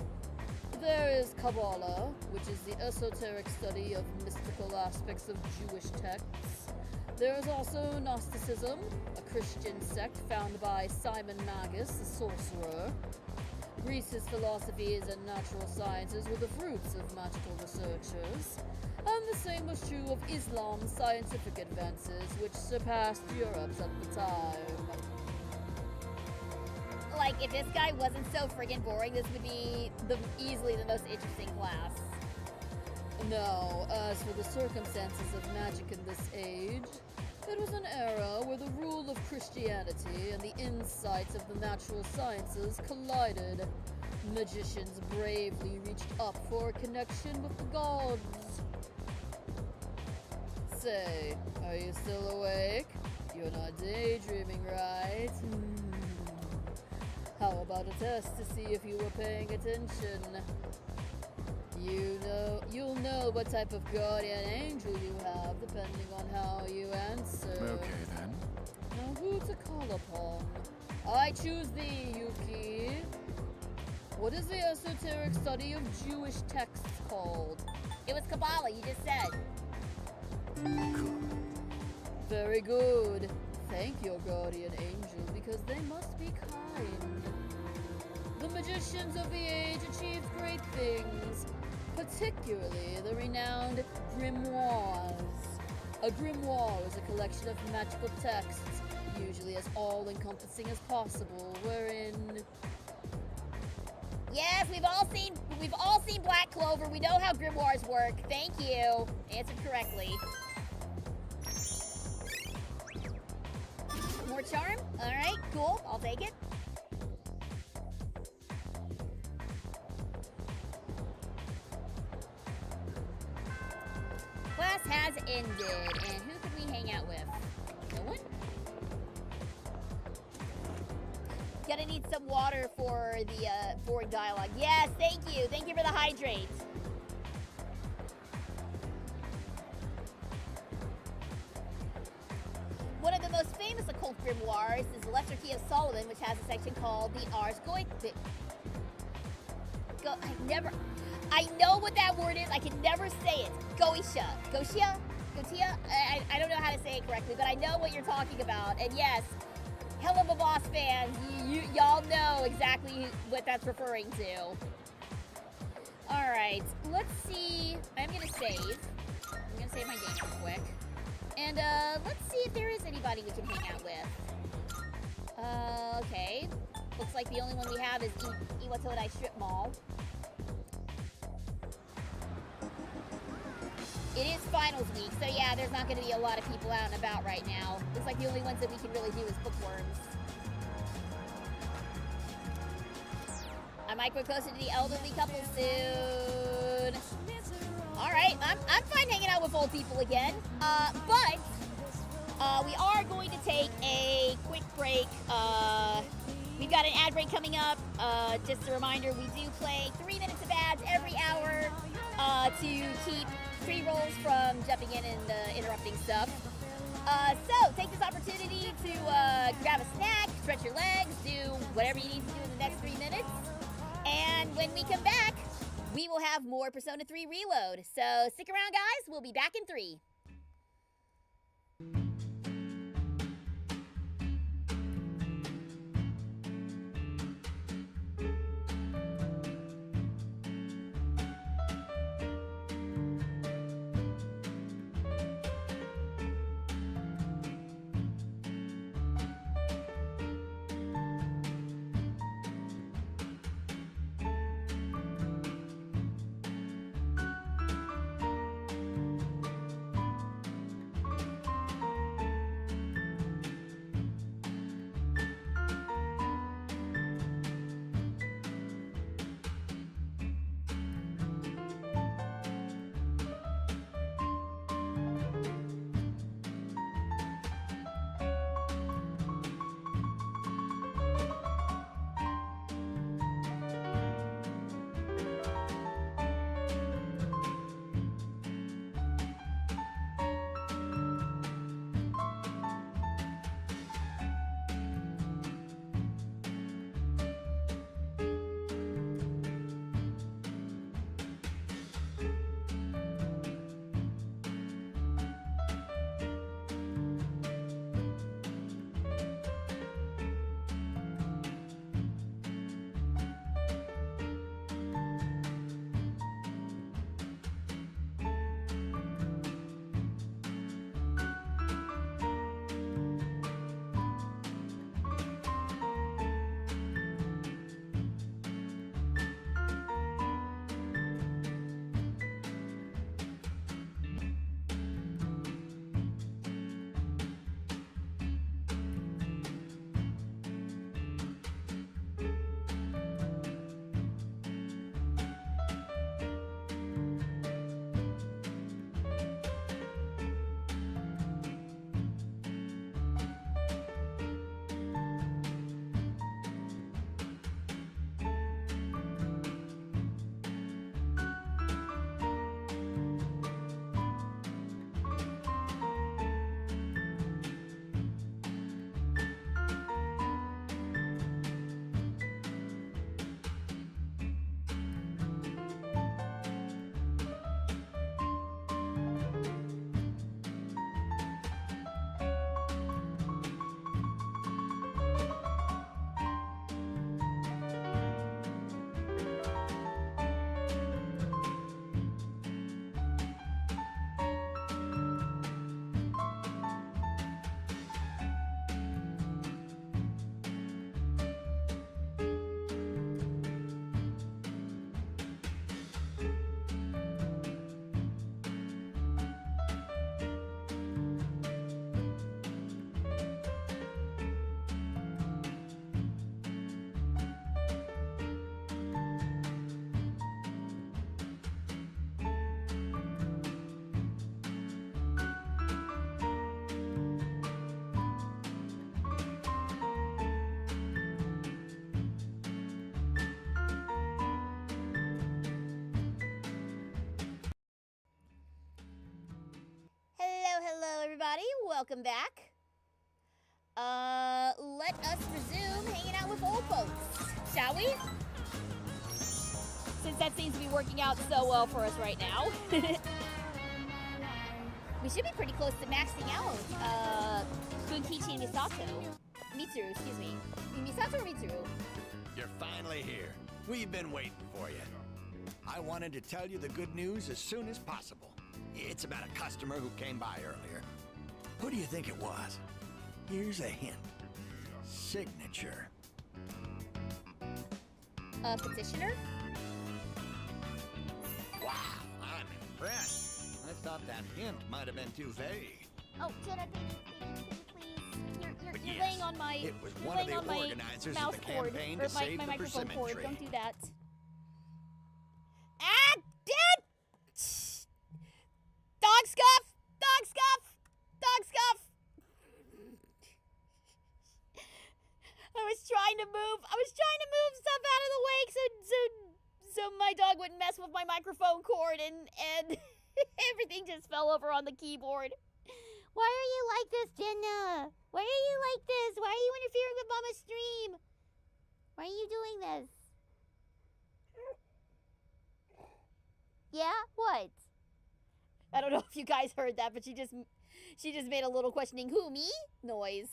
There is Kabbalah, which is the esoteric study of mystical aspects of Jewish texts. There is also Gnosticism, a Christian sect founded by Simon Magus, a sorcerer. Greece's philosophies and natural sciences were the fruits of magical researchers. And the same was true of Islam's scientific advances, which surpassed Europe's at the time. Like, if this guy wasn't so friggin' boring, this would be easily the most interesting class. No, as for the circumstances of magic in this age, it was an era where the rule of Christianity and the insights of the natural sciences collided. Magicians bravely reached up for a connection with the gods. Say, are you still awake? You're not daydreaming, right? How about a test to see if you were paying attention? You'll know what type of guardian angel you have depending on how you answer. Okay then. Now who to call upon? I choose thee, Yuki. What is the esoteric study of Jewish texts called? It was Kabbalah, you just said. Very good. Thank your guardian angel, because they must be kind. The magicians of the age achieved great things, particularly the renowned grimoires. A grimoire is a collection of magical texts, usually as all-encompassing as possible, wherein... Yes, we've all seen Black Clover. We know how grimoires work. Thank you. Answered correctly. More charm? Alright, cool. I'll take it. Class has ended. And who could we hang out with? No one? Gonna need some water for the boring dialogue. Yes, thank you. Thank you for the hydrate. One of the most famous occult grimoires is the Lesser Key of Solomon, which has a section called the Ars Goetia. I know what that word is. I can never say it. Goetia. Goetia? I don't know how to say it correctly, but I know what you're talking about. And yes, Hell of a Boss fans, y'all know exactly what that's referring to. Alright, let's see. I'm gonna save. I'm gonna save my game real quick. And let's see if there is anybody we can hang out with. Okay. Looks like the only one we have is Iwatodai Strip Mall. It is finals week, so yeah, there's not going to be a lot of people out and about right now. Looks like the only ones that we can really do is bookworms. I might go closer to the elderly couple soon. Alright, I'm fine hanging out with old people again. But we are going to take a quick break. We've got an ad break coming up. Just a reminder, we do play 3 minutes of ads every hour to keep pre-rolls from jumping in and interrupting stuff. So take this opportunity to grab a snack, stretch your legs, do whatever you need to do in the next 3 minutes. And when we come back, we will have more Persona 3 Reload. So stick around, guys. We'll be back in 3. everybody. Welcome back. Let us resume hanging out with old folks, shall we? Since that seems to be working out so well for us right now. We should be pretty close to maxing out Funkichi and Misato. Mitsuru, excuse me. Misato or Mitsuru? You're finally here. We've been waiting for you. I wanted to tell you the good news as soon as possible. It's about a customer who came by earlier. Who do you think it was? Here's a hint. Signature. A petitioner? Wow, I'm impressed. I thought that hint might have been too vague. Oh, Jenna, please. You're laying on my it was one of the organizers of the campaign to save the microphone persimmon cord. tree. Don't do that. Ah, dead! Dog scuff! Dog scuff! Dog scuff! I was trying to move stuff out of the way so my dog wouldn't mess with my microphone cord and everything just fell over on the keyboard. Why are you like this, Jenna? Why are you like this? Why are you interfering with Mama's stream? Why are you doing this? Yeah? What? I don't know if you guys heard that, but she just made a little questioning who, me? Noise.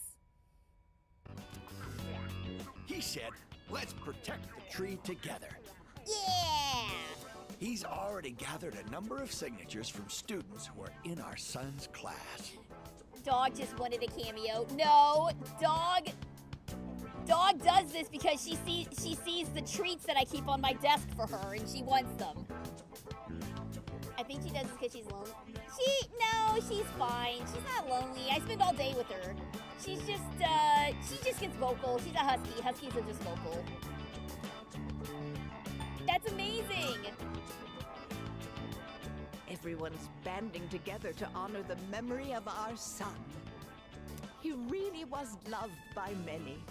He said, let's protect the tree together. Yeah! He's already gathered a number of signatures from students who are in our son's class. Dog just wanted a cameo. No, Dog does this because she sees the treats that I keep on my desk for her and she wants them. I think she does this because she's lonely. No, she's fine. She's not lonely. I spend all day with her. She's just, she just gets vocal. She's a husky. Huskies are just vocal. That's amazing. Everyone's banding together to honor the memory of our son. He really was loved by many.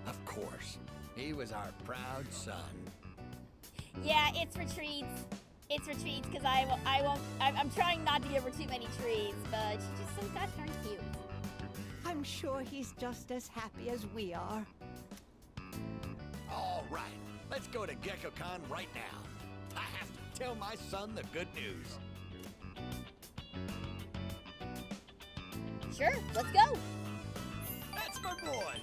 Of course. He was our proud son. Yeah, it's for treats. It's for treats because I'm trying not to give her too many treats, but she's just so gosh darn cute. I'm sure he's just as happy as we are. All right, let's go to GeckoCon right now. I have to tell my son the good news. Sure, let's go. That's my boy.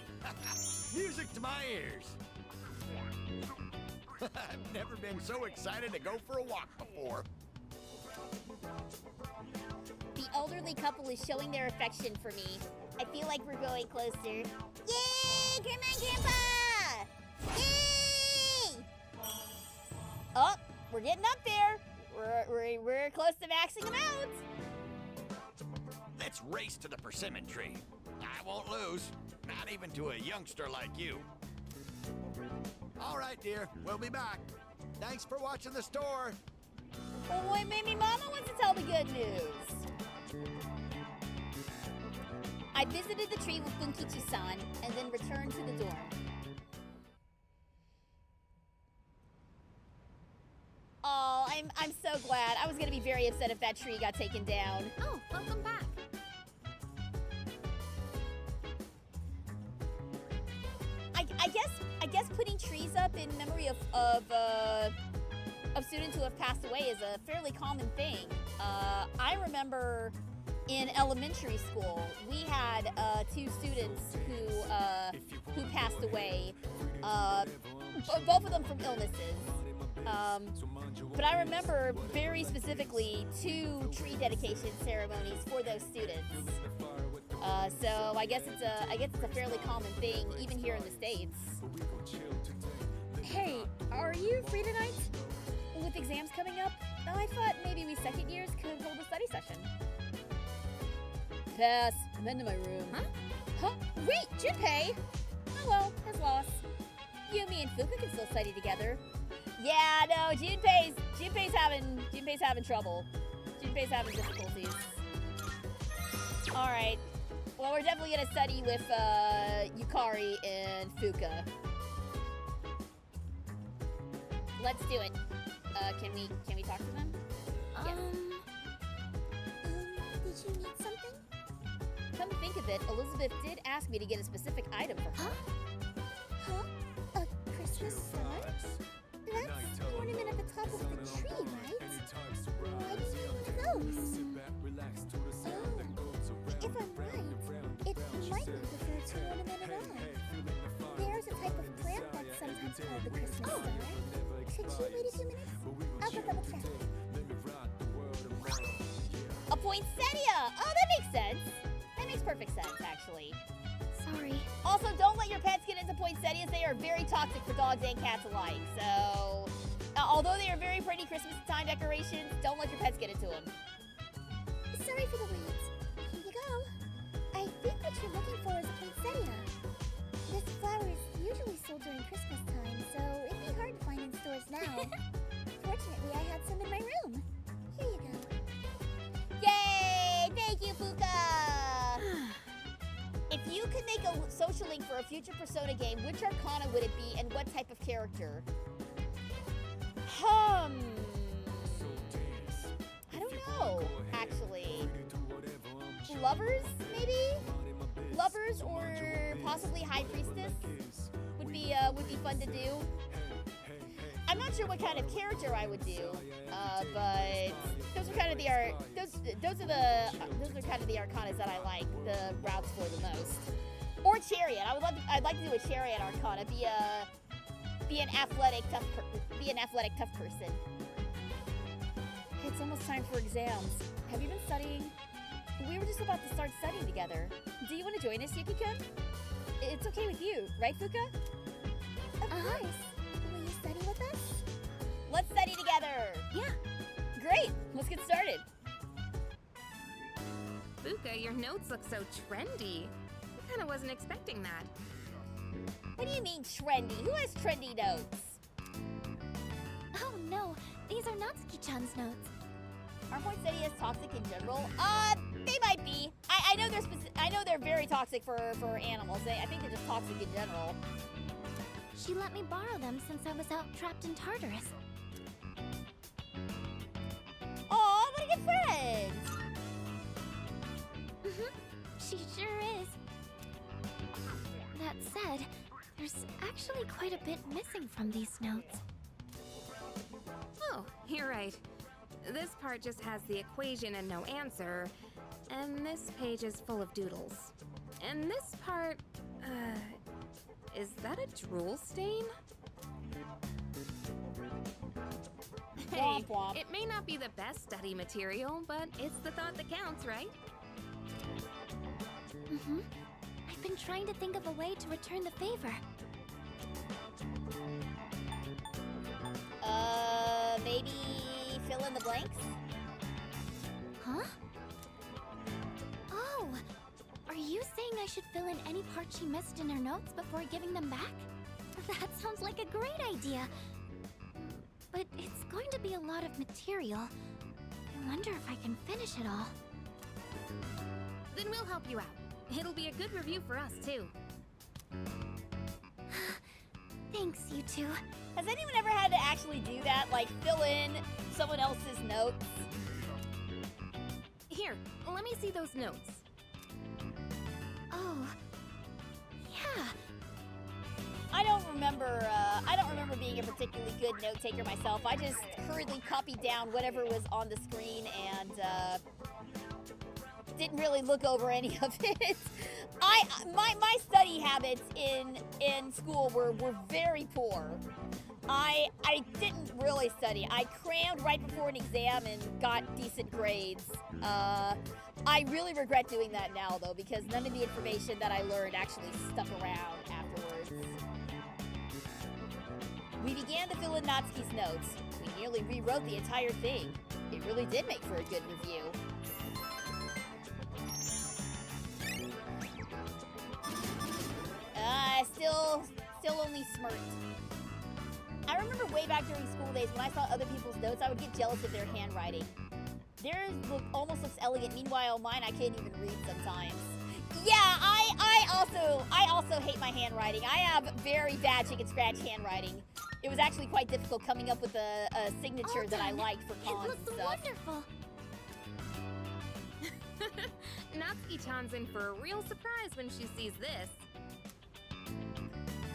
Music to my ears. I've never been so excited to go for a walk before. The elderly couple is showing their affection for me. I feel like we're going closer. Yay! Come on, Grandpa! Yay! Oh, we're getting up there. We're close to maxing them out. Let's race to the persimmon tree. I won't lose, not even to a youngster like you. All right, dear, we'll be back. Thanks for watching the store. Oh, boy, maybe Mama wants to tell the good news. I visited the tree with Bunkichi-san and then returned to the dorm. Oh, I'm so glad. I was gonna be very upset if that tree got taken down. Oh, welcome back. I guess putting trees up in memory of students who have passed away is a fairly common thing. I remember in elementary school we had 2 students who passed away. Both of them from illnesses. But I remember very specifically 2 tree dedication ceremonies for those students. So I guess it's a fairly common thing even here in the States. Hey, are you free tonight? With exams coming up, I thought maybe we second years could hold a study session. Pass. I'm into my room. Huh? Wait, Junpei! Oh well, his loss. You, me, and Fuka can still study together. Yeah, no, Junpei's having trouble. Junpei's having difficulties. Alright. Well, we're definitely gonna study with Yukari and Fuka. Let's do it. Can we talk to them? Did you come to think of it, Elizabeth did ask me to get a specific item for her. Huh? A Christmas sun? That's the ornament at the top of the tree, right? Why do you need one of those? Oh, if I'm right, it might not refer to an ornament at all. There's a type of plant that's sometimes called the Christmas star. Could you wait a few minutes? I'll go double check. A poinsettia! Oh, that makes sense. That makes perfect sense, actually. Sorry. Also, don't let your pets get into poinsettias. They are very toxic for dogs and cats alike. So, although they are very pretty Christmas time decorations, don't let your pets get into them. Sorry for the wait. Here you go. I think what you're looking for is a poinsettia. This flower is usually sold during Christmas time, so it'd be hard to find in stores now. Fortunately, I had some in my room. Here you go. Yay! Thank you, Fuka! If you could make a social link for a future Persona game, which Arcana would it be and what type of character? I don't know, actually. Lovers, maybe? Lovers or possibly High Priestess would be fun to do. I'm not sure what kind of character I would do, but those are kind of the those are kind of the Arcanas that I like the routes for the most. Or Chariot. I'd like to do a Chariot Arcana. Be an athletic tough person. It's almost time for exams. Have you been studying? We were just about to start studying together. Do you want to join us, Yuki-kun? It's okay with you, right, Fuka? Of course. Will you study with us? Let's study together! Yeah. Great! Let's get started. Fuka, your notes look so trendy. I kinda wasn't expecting that. What do you mean trendy? Who has trendy notes? Oh no, these are Natsuki-chan's notes. Are poinsettias toxic in general? They might be. I know they're very toxic for animals. I think they're just toxic in general. She let me borrow them since I was out trapped in Tartarus. Aw, what a good friend! She sure is. That said, there's actually quite a bit missing from these notes. Oh, you're right. This part just has the equation and no answer, and this page is full of doodles. And this part, is that a drool stain? Hey, Womp womp. it may not be the best study material, but it's the thought that counts, right? I've been trying to think of a way to return the favor. Maybe fill in the blanks? Huh? Oh, are you saying I should fill in any parts she missed in her notes before giving them back? That sounds like a great idea. But it's going to be a lot of material. I wonder if I can finish it all. Then we'll help you out. It'll be a good review for us, too. Thanks, you two. Has anyone ever had to actually do that? Like, fill in someone else's notes? Here, let me see those notes. Oh, yeah. I don't remember being a particularly good note taker myself. I just hurriedly copied down whatever was on the screen and didn't really look over any of it. My study habits in school were very poor. I didn't really study. I crammed right before an exam and got decent grades. I really regret doing that now, though, because none of the information that I learned actually stuck around afterwards. We began to fill in Natsuki's notes. We nearly rewrote the entire thing. It really did make for a good review. Still only smirked. I remember way back during school days when I saw other people's notes, I would get jealous of their handwriting. Theirs almost looks elegant, meanwhile mine I can't even read sometimes. Yeah, I also hate my handwriting. I have very bad chicken scratch handwriting. It was actually quite difficult coming up with a signature that I liked for cons and stuff. Wonderful. Natsuki-chan's in for a real surprise when she sees this.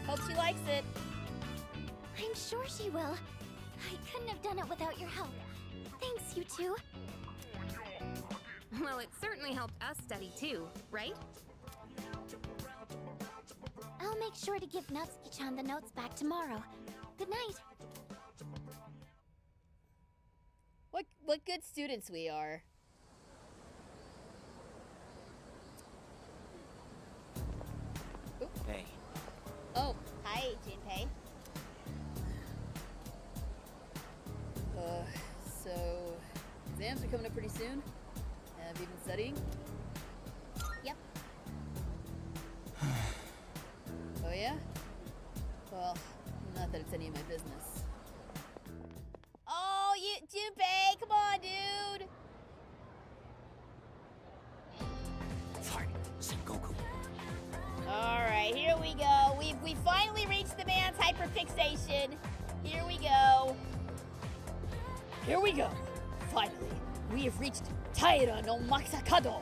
Hope she likes it. I'm sure she will. I couldn't have done it without your help. Thanks, you two. Well, it certainly helped us study too, right? I'll make sure to give Natsuki-chan the notes back tomorrow. Good night. What good students we are. Hey. Oh, hi, Jinpei. So exams are coming up pretty soon. Have you been studying? Yep. Oh yeah? Well, not that it's any of my business. Oh, Junpei, come on, dude! Fine, Sengoku. Alright, here we go. We finally reached the man's hyperfixation. Here we go. Here we go. Finally, we have reached Taira no Masakado.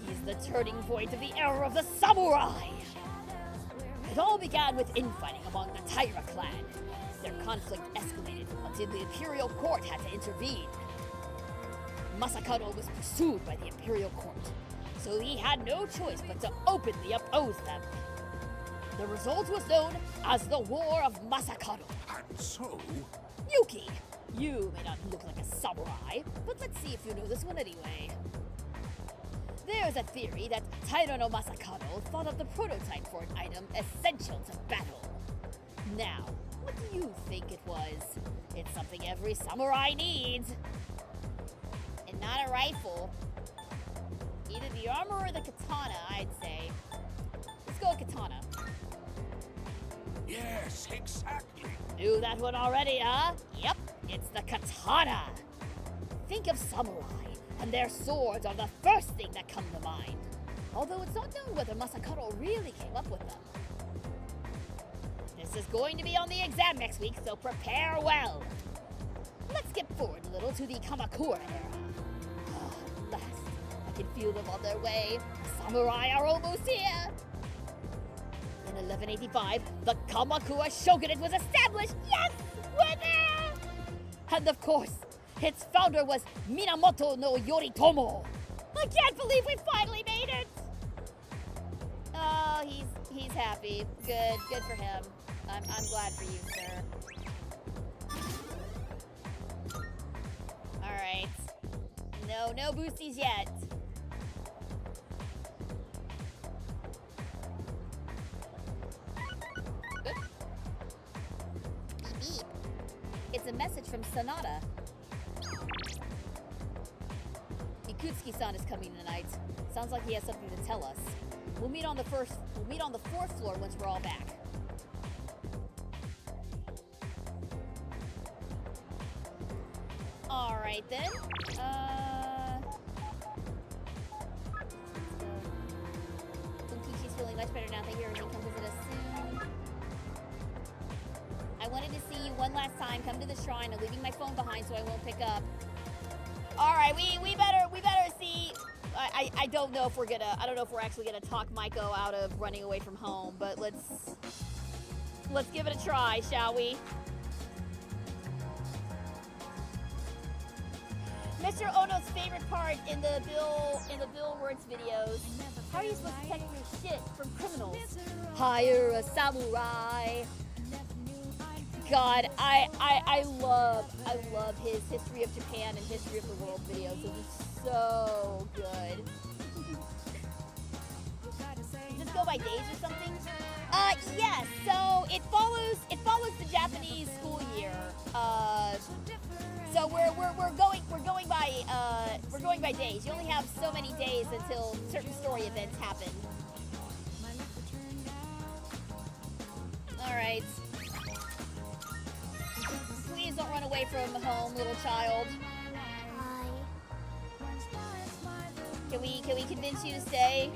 He's the turning point of the era of the samurai. It all began with infighting among the Taira clan. Their conflict escalated until the Imperial Court had to intervene. Masakado was pursued by the Imperial Court, so he had no choice but to openly oppose them. The result was known as the War of Masakado. And so? Yuki, you may not look like a samurai, but let's see if you know this one anyway. There's a theory that Taira no Masakado thought of the prototype for an item essential to battle. Now, what do you think it was? It's something every samurai needs. And not a rifle. Either the armor or the katana, I'd say. Let's go with katana. Yes, exactly. Knew that one already, huh? Yep, it's the katana. Think of samurai, and their swords are the first thing that come to mind. Although it's not known whether Masakado really came up with them. This is going to be on the exam next week, so prepare well. Let's skip forward a little to the Kamakura era. At last, I can feel them on their way. The samurai are almost here. In 1185, the Kamakura Shogunate was established. Yes, we're there! And of course, its founder was Minamoto no Yoritomo. I can't believe we finally made it! Oh, he's happy. Good for him. I'm glad for you, sir. Alright. No boosties yet. Beep beep. It's a message from Sonata. Ikutsuki-san is coming tonight. Sounds like he has something to tell us. We'll meet on the 4th floor once we're all back. Alright then. Funkichi's feeling much better now. Thank you, everything. Come visit us soon. I wanted to see you one last time. Come to the shrine. I'm leaving my phone behind so I won't pick up. Alright, we better see. I don't know if we're actually gonna talk Maiko out of running away from home, but let's give it a try, shall we? Mr. Ono's favorite part in the Bill Wirtz videos. How are you supposed to protect your shit from criminals? Hire a samurai. God, I love his History of Japan and History of the World videos. Those are so good. Just go by days or something? Yes. So it follows the Japanese school year. So we're going by days. You only have so many days until certain story events happen. All right. Please don't run away from home, little child. Can we convince you to stay?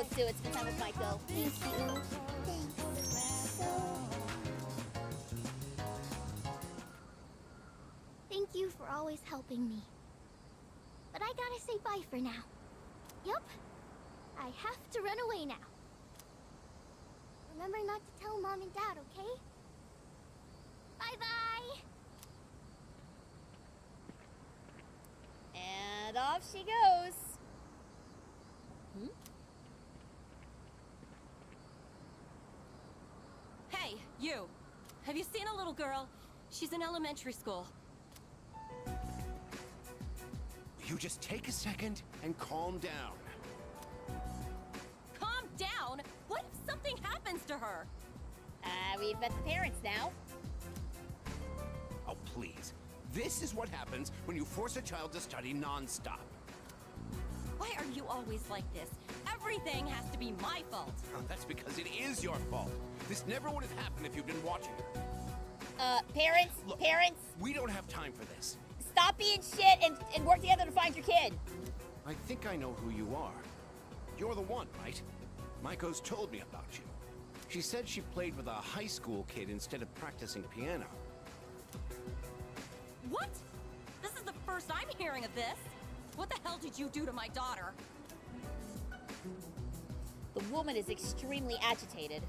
let's do it. Spend time with Maiko. Thank you. Thanks. So... Thank you for always helping me. But I gotta say bye for now. Yup. I have to run away now. Remember not to tell Mom and Dad, okay? Bye-bye! And off she goes. Hey, you. Have you seen a little girl? She's in elementary school. You just take a second and calm down. Calm down? What if something happens to her? We've met the parents now. Oh, please. This is what happens when you force a child to study non-stop. Why are you always like this? Everything has to be my fault. Oh, that's because it is your fault. This never would have happened if you'd been watching her. Parents, Look, parents, we don't have time for this. stop being shit and work together to find your kid. I think I know who you are. You're the one, right? Maiko's told me about you. She said she played with a high school kid instead of practicing piano. What? This is the first I'm hearing of this. What the hell did you do to my daughter? The woman is extremely agitated.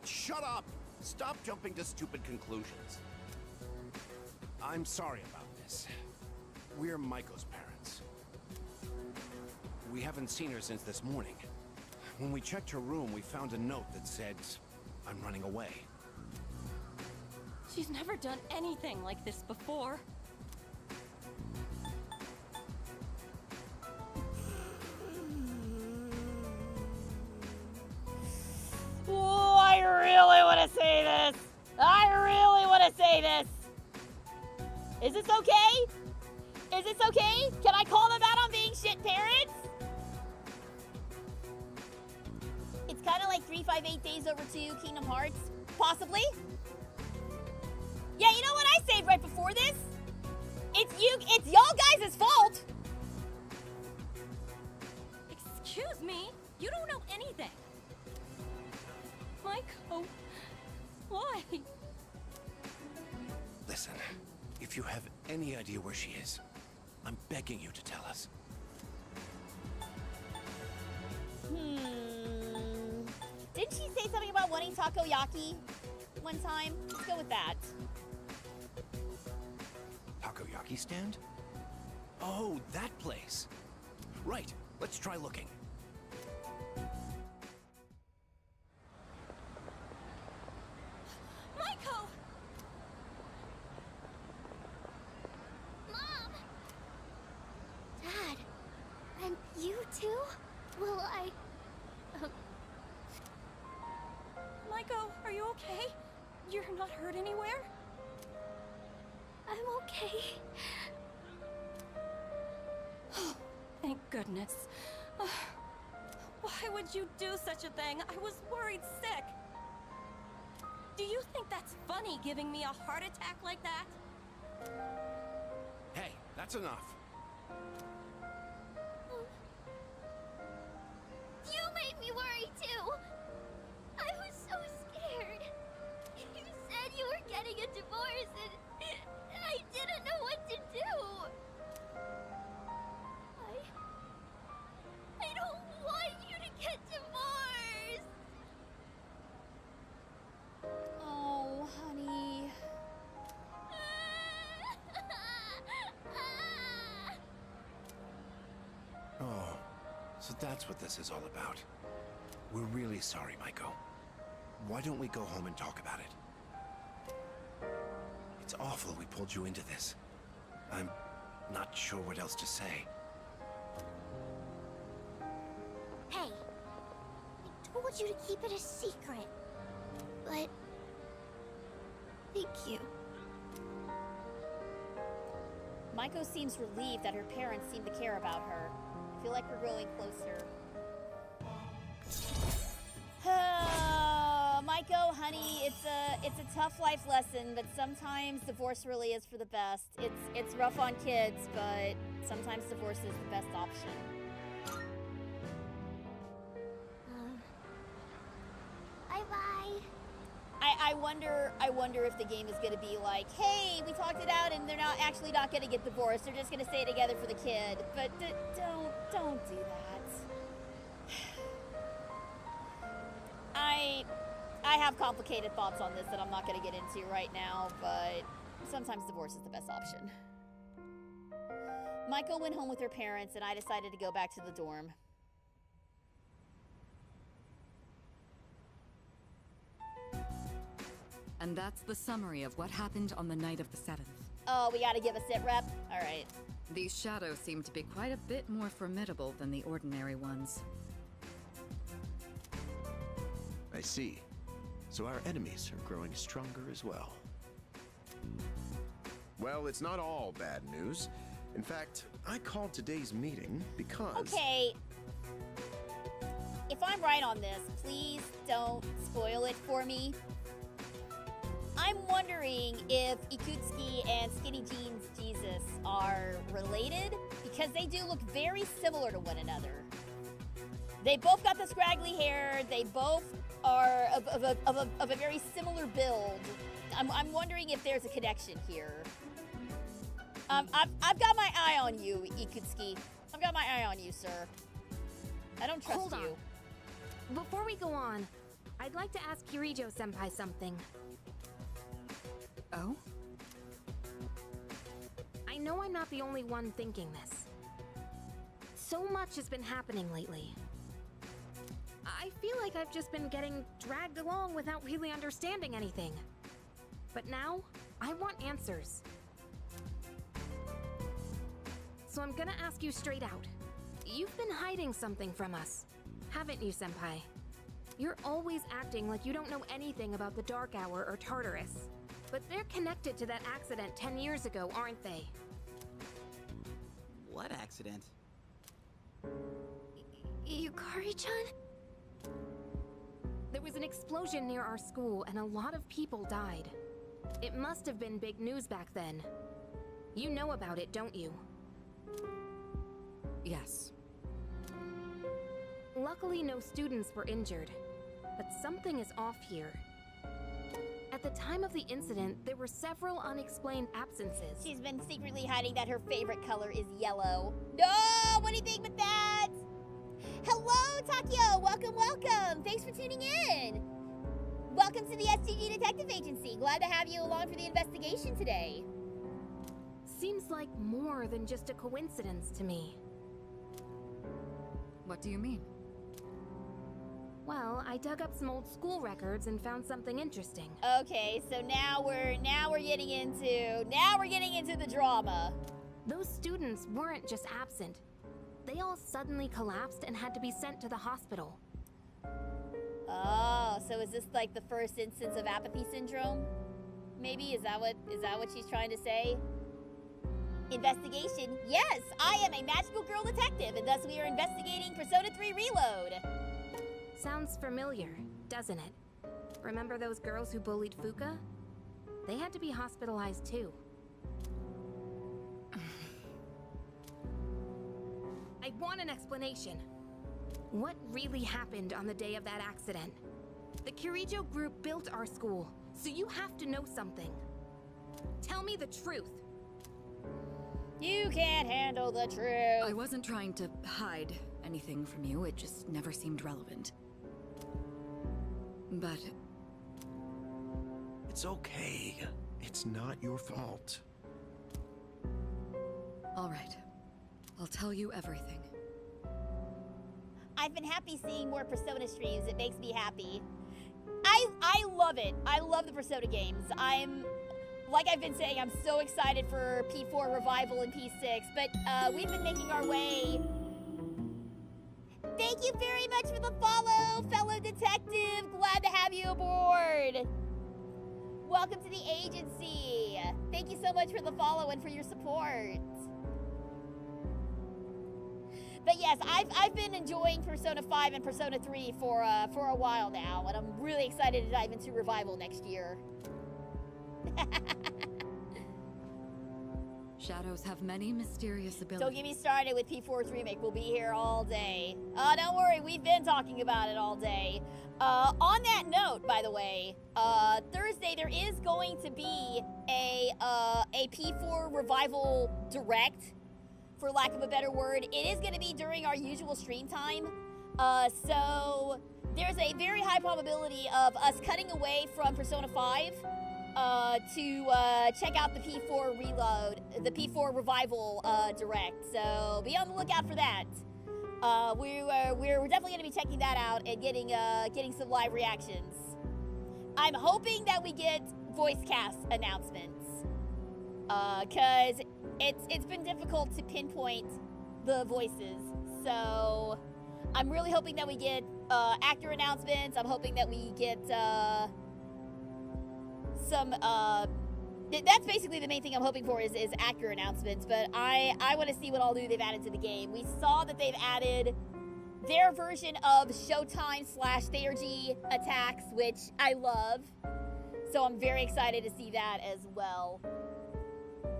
Shut up! Stop jumping to stupid conclusions. I'm sorry about this. We're Maiko's parents. We haven't seen her since this morning. When we checked her room, we found a note that said, "I'm running away." She's never done anything like this before. Oh, I really want to say this. I really want to say this. Is this okay? Is this okay? Can I call them out on being shit parents? It's kind of like 358 Days Over 2, Kingdom Hearts. Possibly. Yeah, you know what I saved right before this? It's y'all guys' fault. Excuse me? You don't know anything. Maiko, why? Listen, if you have any idea where she is, I'm begging you to tell us. Didn't she say something about wanting takoyaki one time? Let's go with that. Takoyaki stand? Oh, that place. Right, let's try looking. Maiko! Mom! Dad, and you too? Will I... Maiko, are you okay? You're not hurt anywhere? I'm okay. Thank goodness. Why would you do such a thing? I was worried sick. Do you think that's funny, giving me a heart attack like that? Hey, that's enough. You made me worry too. I was so scared. You said you were getting a divorce and I didn't know what to do. I don't want you to get divorced. Oh, honey. Oh, so that's what this is all about. We're really sorry, Maiko. Why don't we go home and talk about it? It's awful we pulled you into this. I'm not sure what else to say. Hey, I told you to keep it a secret. But... thank you. Maiko seems relieved that her parents seem to care about her. I feel like we're growing closer. Maiko, honey, it's a tough life lesson, but sometimes divorce really is for the best. It's rough on kids, but sometimes divorce is the best option. I wonder if the game is gonna be like, hey, we talked it out and they're actually not gonna get divorced. They're just gonna stay together for the kid. But don't do that. I have complicated thoughts on this that I'm not gonna get into right now, but sometimes divorce is the best option. Michael went home with her parents and I decided to go back to the dorm. And that's the summary of what happened on the night of the 7th. Oh, we gotta give a sit rep? Alright. These shadows seem to be quite a bit more formidable than the ordinary ones. I see. So our enemies are growing stronger as well. Well, it's not all bad news. In fact, I called today's meeting because... Okay. If I'm right on this, please don't spoil it for me. I'm wondering if Ikutsuki and Skinny Jeans Jesus are related, because they do look very similar to one another. They both got the scraggly hair, they both are of a very similar build. I'm wondering if there's a connection here. I've got my eye on you, Ikutsuki. I've got my eye on you, sir. I don't trust Hold on. you. Before we go on, I'd like to ask Kirijo-senpai something. Oh? I know I'm not the only one thinking this. So much has been happening lately. I feel like I've just been getting dragged along without really understanding anything. But now, I want answers. So I'm gonna ask you straight out. You've been hiding something from us, haven't you, Senpai? You're always acting like you don't know anything about the Dark Hour or Tartarus. But they're connected to that accident 10 years ago, aren't they? What accident? Yukari-chan? There was an explosion near our school and a lot of people died. It must have been big news back then. You know about it, don't you? Yes. Luckily, no students were injured. But something is off here. At the time of the incident, there were several unexplained absences. She's been secretly hiding that her favorite color is yellow. No! What do you think about that? Hello, Takio! Welcome, welcome! Thanks for tuning in! Welcome to the SGG Detective Agency. Glad to have you along for the investigation today. Seems like more than just a coincidence to me. What do you mean? Well, I dug up some old school records and found something interesting. Okay, so now we're getting into the drama. Those students weren't just absent. They all suddenly collapsed and had to be sent to the hospital. Oh, so is this like the first instance of apathy syndrome? Maybe is that what she's trying to say? Investigation? Yes, I am a magical girl detective, and thus we are investigating Persona 3 Reload. Sounds familiar, doesn't it? Remember those girls who bullied Fuka? They had to be hospitalized too. I want an explanation. What really happened on the day of that accident? The Kirijo group built our school, so you have to know something. Tell me the truth. You can't handle the truth. I wasn't trying to hide anything from you, it just never seemed relevant. But... It's okay. It's not your fault. all right. I'll tell you everything. I've been happy seeing more Persona streams. It makes me happy. I love it. I love the Persona games. Like I've been saying, I'm so excited for P4 Revival and P6, but we've been making our way. Thank you very much for the follow, fellow detective. Glad to have you aboard. Welcome to the agency. Thank you so much for the follow and for your support. But yes, I've been enjoying Persona 5 and Persona 3 for a while now, and I'm really excited to dive into Revival next year. Shadows have many mysterious abilities. Don't get me started with P4's remake. We'll be here all day. Don't worry, we've been talking about it all day. On that note, by the way, Thursday there is going to be a P4 revival direct, for lack of a better word. It is going to be during our usual stream time. So there's a very high probability of us cutting away from Persona 5 to check out the P4 reload, the P4 revival direct. So be on the lookout for that. We're definitely going to be checking that out and getting some live reactions. I'm hoping that we get voice cast announcements, cause it's been difficult to pinpoint the voices. So I'm really hoping that we get actor announcements. I'm hoping that we get some that's basically the main thing I'm hoping for is actor announcements, but I want to see what all new they've added to the game. We saw that they've added their version of Showtime / Theurgy attacks, which I love. So I'm very excited to see that as well.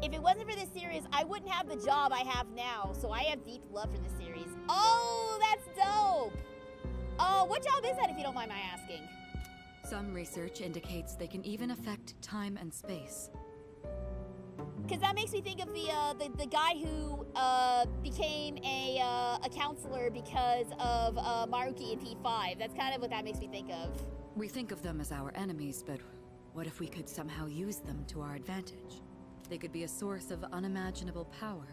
If it wasn't for this series, I wouldn't have the job I have now, so I have deep love for this series. Oh, that's dope! What job is that, if you don't mind my asking? Some research indicates they can even affect time and space. Because that makes me think of the guy who became a counselor because of Maruki in P5. That's kind of what that makes me think of. We think of them as our enemies, but what if we could somehow use them to our advantage? They could be a source of unimaginable power,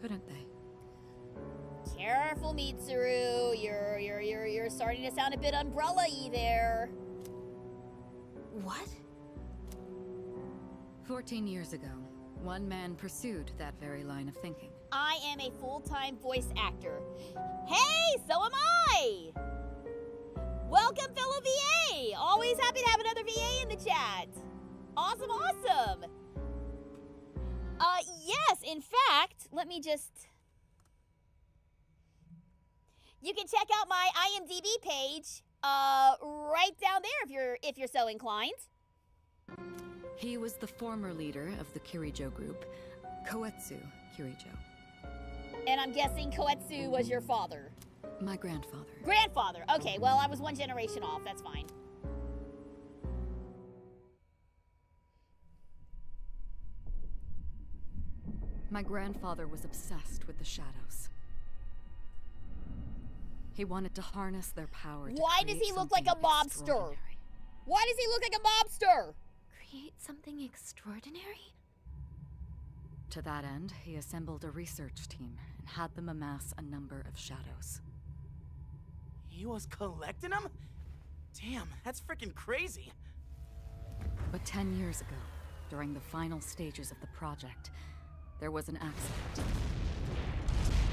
couldn't they? Careful, Mitsuru. You're starting to sound a bit umbrella-y there. What? 14 years ago, one man pursued that very line of thinking. I am a full-time voice actor. Hey, so am I! Welcome, fellow VA! Always happy to have another VA in the chat. Awesome, awesome! Yes, in fact, let me just... You can check out my IMDb page, right down there if you're so inclined. He was the former leader of the Kirijo group, Koetsu Kirijo. And I'm guessing Koetsu was your father. My grandfather. Grandfather. Okay, well, I was one generation off. That's fine. My grandfather was obsessed with the shadows. He wanted to harness their power to Why does he look like a mobster? Why does he look like a mobster? Create something extraordinary? To that end, he assembled a research team and had them amass a number of shadows. He was collecting them? Damn, that's freaking crazy. But 10 years ago, during the final stages of the project, there was an accident,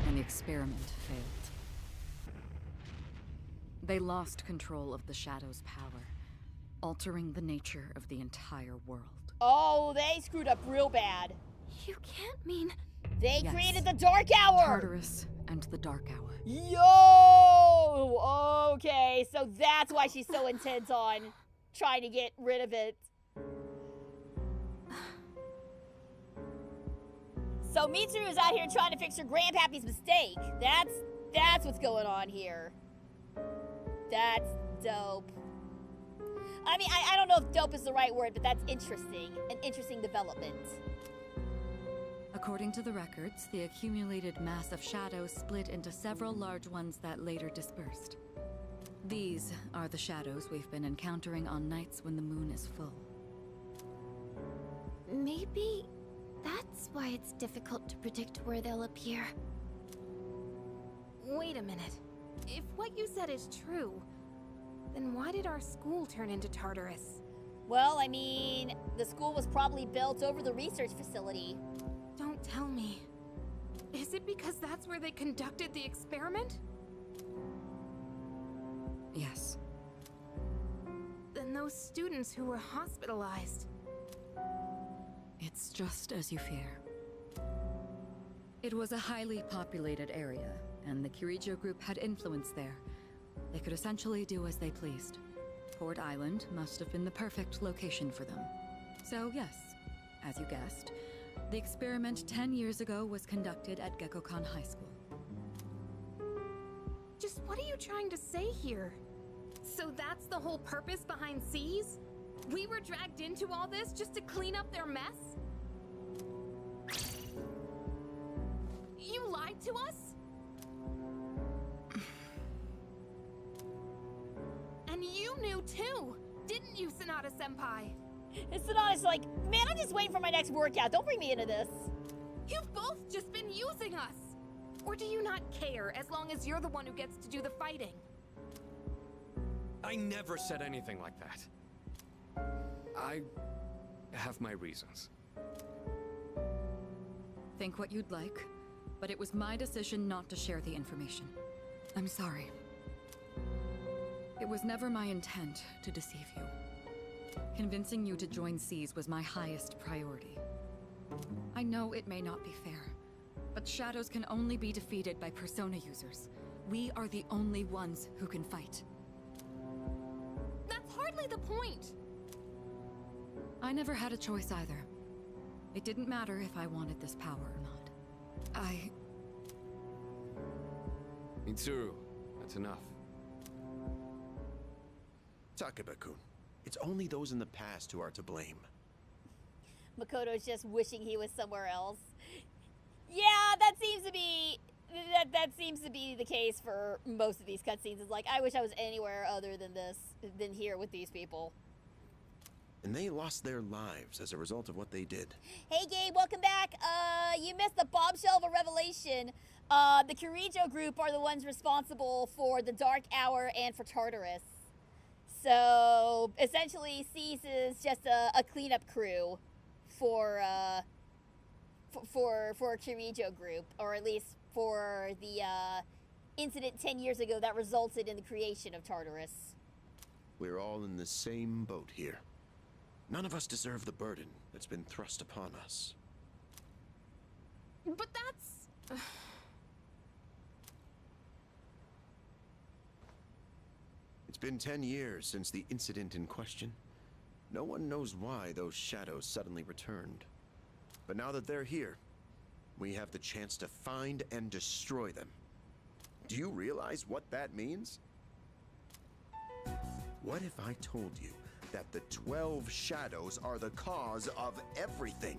and the experiment failed. They lost control of the Shadow's power, altering the nature of the entire world. Oh, they screwed up real bad. You can't mean... They created the Dark Hour! Tartarus and the Dark Hour. Yo! Okay, so that's why she's so intent on trying to get rid of it. So Mitsuru is out here trying to fix her grandpappy's mistake. That's what's going on here. That's dope. I mean, I don't know if dope is the right word, but that's interesting. An interesting development. According to the records, the accumulated mass of shadows split into several large ones that later dispersed. These are the shadows we've been encountering on nights when the moon is full. Maybe that's why it's difficult to predict where they'll appear. Wait a minute. If what you said is true, then why did our school turn into Tartarus? Well, I mean, the school was probably built over the research facility. Don't tell me. Is it because that's where they conducted the experiment? Yes. Then those students who were hospitalized... It's just as you fear. It was a highly populated area, and the Kirijo group had influence there. They could essentially do as they pleased. Port Island must have been the perfect location for them. So yes, as you guessed, The experiment 10 years ago was conducted at Gekkoukan High School. Just what are you trying to say here? So that's the whole purpose behind SEAS? We were dragged into all this just to clean up their mess? You lied to us? And you knew too, didn't you, Sonata-senpai? And Sonata's like, man, I'm just waiting for my next workout. Don't bring me into this. You've both just been using us! Or do you not care as long as you're the one who gets to do the fighting? I never said anything like that. I have my reasons. Think what you'd like, but it was my decision not to share the information. I'm sorry. It was never my intent to deceive you. Convincing you to join SEAS was my highest priority. I know it may not be fair, but shadows can only be defeated by persona users. We are the only ones who can fight. That's hardly the point! I never had a choice either. It didn't matter if I wanted this power or not. Mitsuru, that's enough. Takeba-kun, it's only those in the past who are to blame. Makoto's just wishing he was somewhere else. Yeah, that seems to be the case for most of these cutscenes. It's like, I wish I was anywhere other than than here with these people. And they lost their lives as a result of what they did. Hey Gabe, welcome back. You missed the bombshell of a revelation. The Kirijo group are the ones responsible for the Dark Hour and for Tartarus. So essentially, SEAS is just a cleanup crew for a Kirijo group, or at least for the incident 10 years ago that resulted in the creation of Tartarus. We're all in the same boat here. None of us deserve the burden that's been thrust upon us. But that's... It's been 10 years since the incident in question. No one knows why those shadows suddenly returned. But now that they're here, we have the chance to find and destroy them. Do you realize what that means? What if I told you that the 12 shadows are the cause of everything?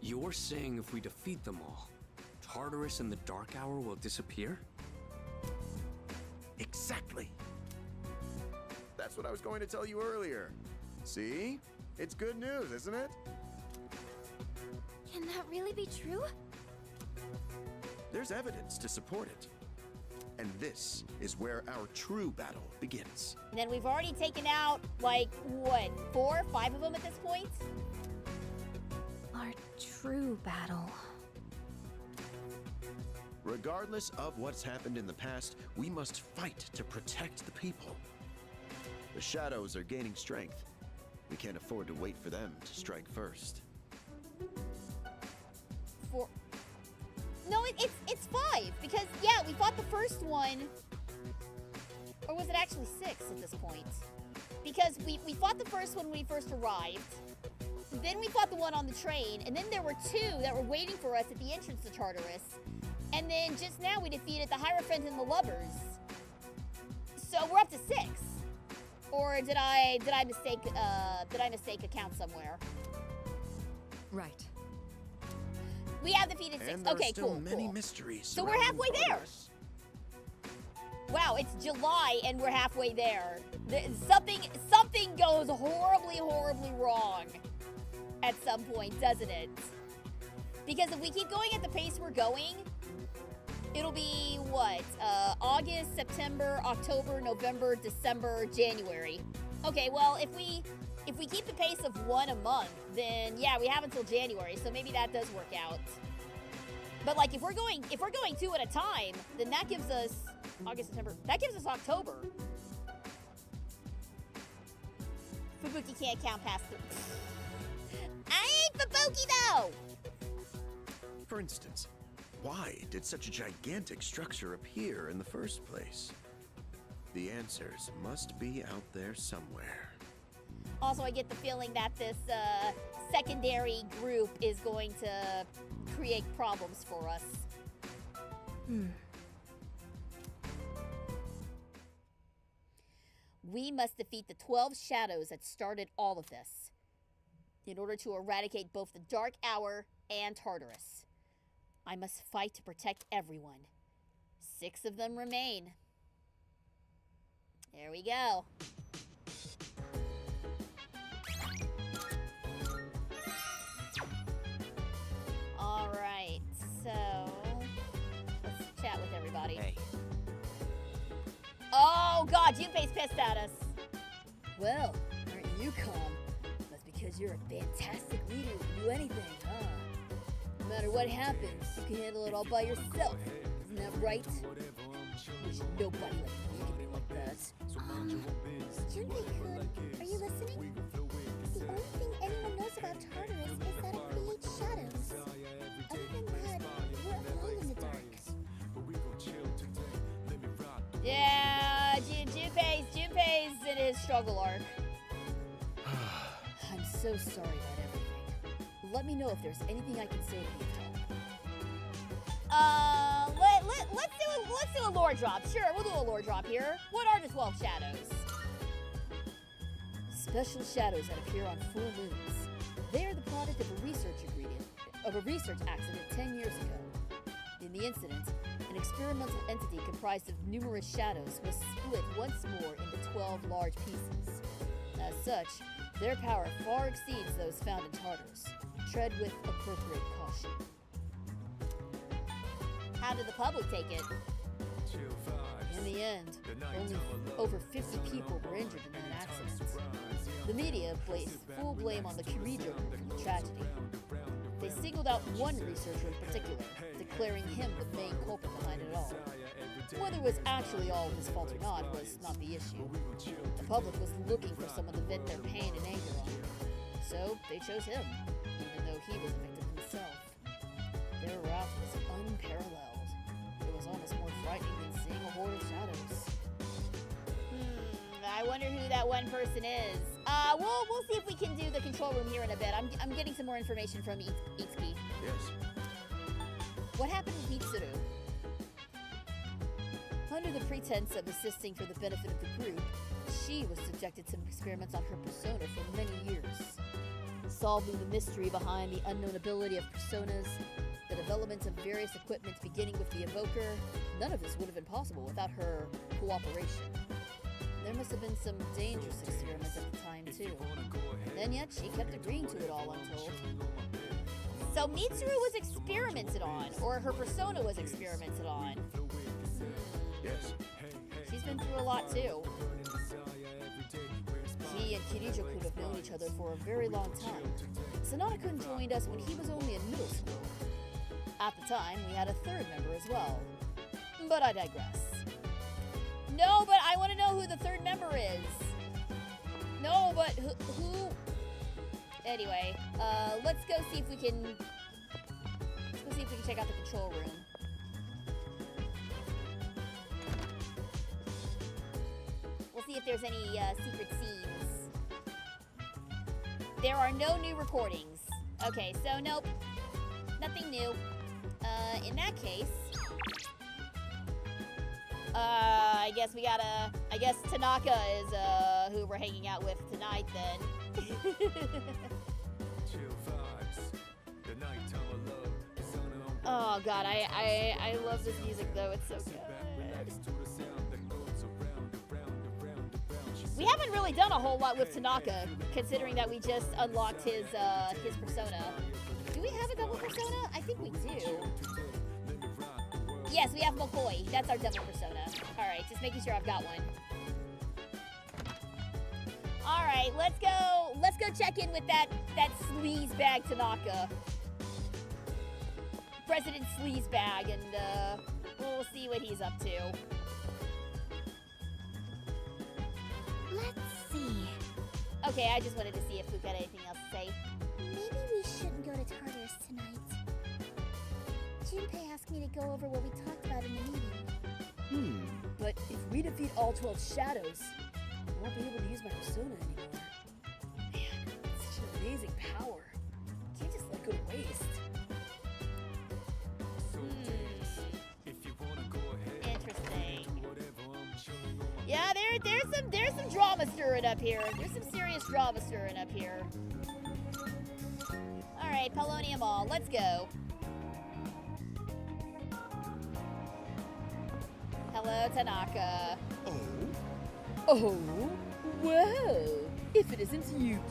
You're saying if we defeat them all, Tartarus and the Dark Hour will disappear? Exactly. That's what I was going to tell you earlier. See? It's good news, isn't it? Can that really be true? There's evidence to support it. And this is where our true battle begins. And then we've already taken out, like, what, 4 or 5 of them at this point? Our true battle. Regardless of what's happened in the past, we must fight to protect the people. The shadows are gaining strength. We can't afford to wait for them to strike first. No, it's 5, because, yeah, we fought the first one, or was it actually 6 at this point? Because we fought the first one when we first arrived, then we fought the one on the train, and then there were 2 that were waiting for us at the entrance to Tartarus, and then just now we defeated the Hierophant and the Lovers. So we're up to 6. Or did I mistake a count somewhere? Right. We have defeated 6. And there Okay, are still cool. many mysteries. So we're halfway there. Wow, it's July and we're halfway there. Something goes horribly, horribly wrong at some point, doesn't it? Because if we keep going at the pace we're going, it'll be what? August, September, October, November, December, January. Okay, well, if we keep the pace of 1 a month, then yeah, we have until January, so maybe that does work out. But like if we're going 2 at a time, then that gives us August, September. That gives us October. Fubuki can't count past 3. I ain't Fubuki though. For instance, why did such a gigantic structure appear in the first place? The answers must be out there somewhere. Also, I get the feeling that this secondary group is going to create problems for us. We must defeat the 12 shadows that started all of this in order to eradicate both the Dark Hour and Tartarus. I must fight to protect everyone. 6 of them remain. There we go. Alright, so let's chat with everybody. Hey. Oh god, Junpei's pissed at us. Well, aren't you calm? That's because you're a fantastic leader who can do anything, huh? No matter what happens, you can handle it all by yourself. Isn't that right? Wish nobody like me could be like that. Junpei-kun, are you listening? The only thing anyone knows about Tartarus is that it creates shadows. Other than that, we're all in the dark. Yeah, Junpei's in his struggle arc. I'm so sorry about everything. Let me know if there's anything I can say to you. Let's do a lore drop. Sure, we'll do a lore drop here. What are the 12 shadows? Special shadows that appear on full moons. They are the product of a research accident 10 years ago. In the incident, an experimental entity comprised of numerous shadows was split once more into 12 large pieces. As such, their power far exceeds those found in Tartarus. Tread with appropriate caution. How did the public take it? In the end, only over 50 people were injured in that accident. The media placed full blame on the Kirijo for the tragedy. They singled out one researcher in particular, declaring him the main culprit behind it all. Whether it was actually all his fault or not was not the issue. The public was looking for someone to vent their pain and anger on. So they chose him, even though he was a victim himself. Their wrath was unparalleled. It was almost more frightening than seeing a horde of shadows. I wonder who that one person is. We'll see if we can do the control room here in a bit. I'm getting some more information from Itsuki. Yes. What happened with Mitsuru? Under the pretense of assisting for the benefit of the group, she was subjected to experiments on her persona for many years. Solving the mystery behind the unknown ability of personas, the development of various equipment beginning with the evoker, none of this would have been possible without her cooperation. There must have been some dangerous experiments at the time, too. And yet, she kept agreeing to it all, I'm told. So Mitsuru was experimented on, or her persona was experimented on. Yes. She's been through a lot, too. He and Kirijo-kun have known each other for a very long time. Sanada-kun joined us when he was only in middle school. At the time, we had a third member as well. But I digress. No, but I want to know who the third member is. No, but who? Anyway, let's go see if we can. Let's go see if we can check out the control room. We'll see if there's any secret scenes. There are no new recordings. Okay, so nope, nothing new. In that case. I guess Tanaka is, who we're hanging out with tonight, then. Oh god, I love this music though, it's so good. We haven't really done a whole lot with Tanaka, considering that we just unlocked his persona. Do we have a double persona? I think we do. Yes, we have McCoy. That's our double persona. Alright, just making sure I've got one. Alright, let's go check in with that sleazebag Tanaka. President Sleazebag, and we'll see what he's up to. Let's see. Okay, I just wanted to see if we've got anything else to say. Maybe we shouldn't go to Tartarus tonight. Junpei asked me to go over what we talked about in the meeting. But if we defeat all 12 shadows, I won't be able to use my persona anymore. amazing power. Can't just let go to waste. Interesting. Yeah, there's some drama stirring up here. There's some serious drama stirring up here. All right, Polonium Mall, let's go. Hello, Tanaka. Oh, whoa! If it isn't Yuki,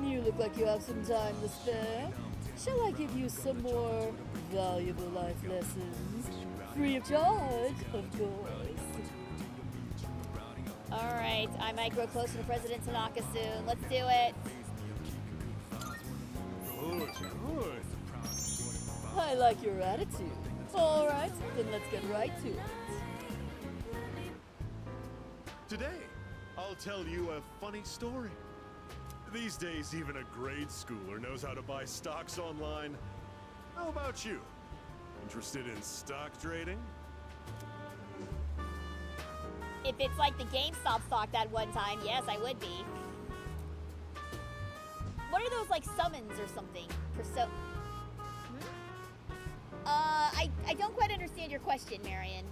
you look like you have some time to spare. Shall I give you some more valuable life lessons? Free of charge, of course. Alright, I might grow closer to President Tanaka soon. Let's do it. Good. I like your attitude. Alright, then let's get right to it. Today, I'll tell you a funny story. These days, even a grade schooler knows how to buy stocks online. How about you? Interested in stock trading? If it's like the GameStop stock that one time, yes, I would be. What are those, like, summons or something? I don't quite understand your question, Marion.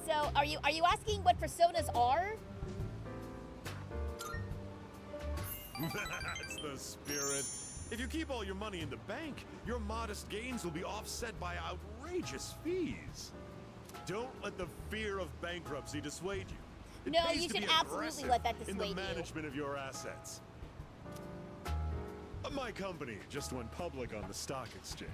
So are you asking what personas are? That's the spirit. If you keep all your money in the bank, your modest gains will be offset by outrageous fees. Don't let the fear of bankruptcy dissuade you. It No, pays you to should be absolutely aggressive let that in dissuade the you. management of your assets. My company just went public on the stock exchange.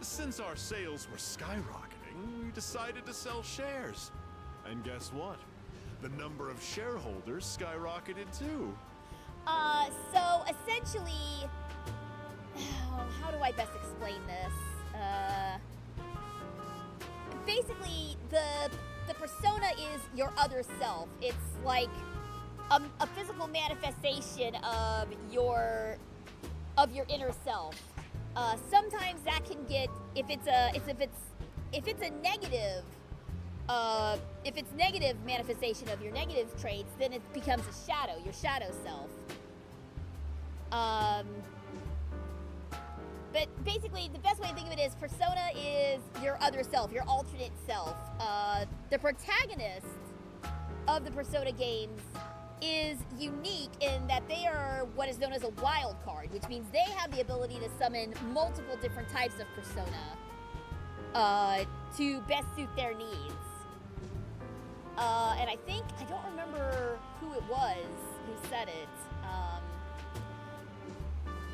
Since our sales were skyrocketing, we decided to sell shares. And guess what? The number of shareholders skyrocketed too. So essentially, how do I best explain this? Basically, the persona is your other self. It's like a physical manifestation of your inner self. Sometimes that can get, if it's a negative, if it's negative manifestation of your negative traits, then it becomes a shadow, your shadow self. But basically, the best way to think of it is persona is your other self, your alternate self. The protagonist of the Persona games is unique in that they are what is known as a wild card, which means they have the ability to summon multiple different types of persona to best suit their needs. And I don't remember who it was who said it,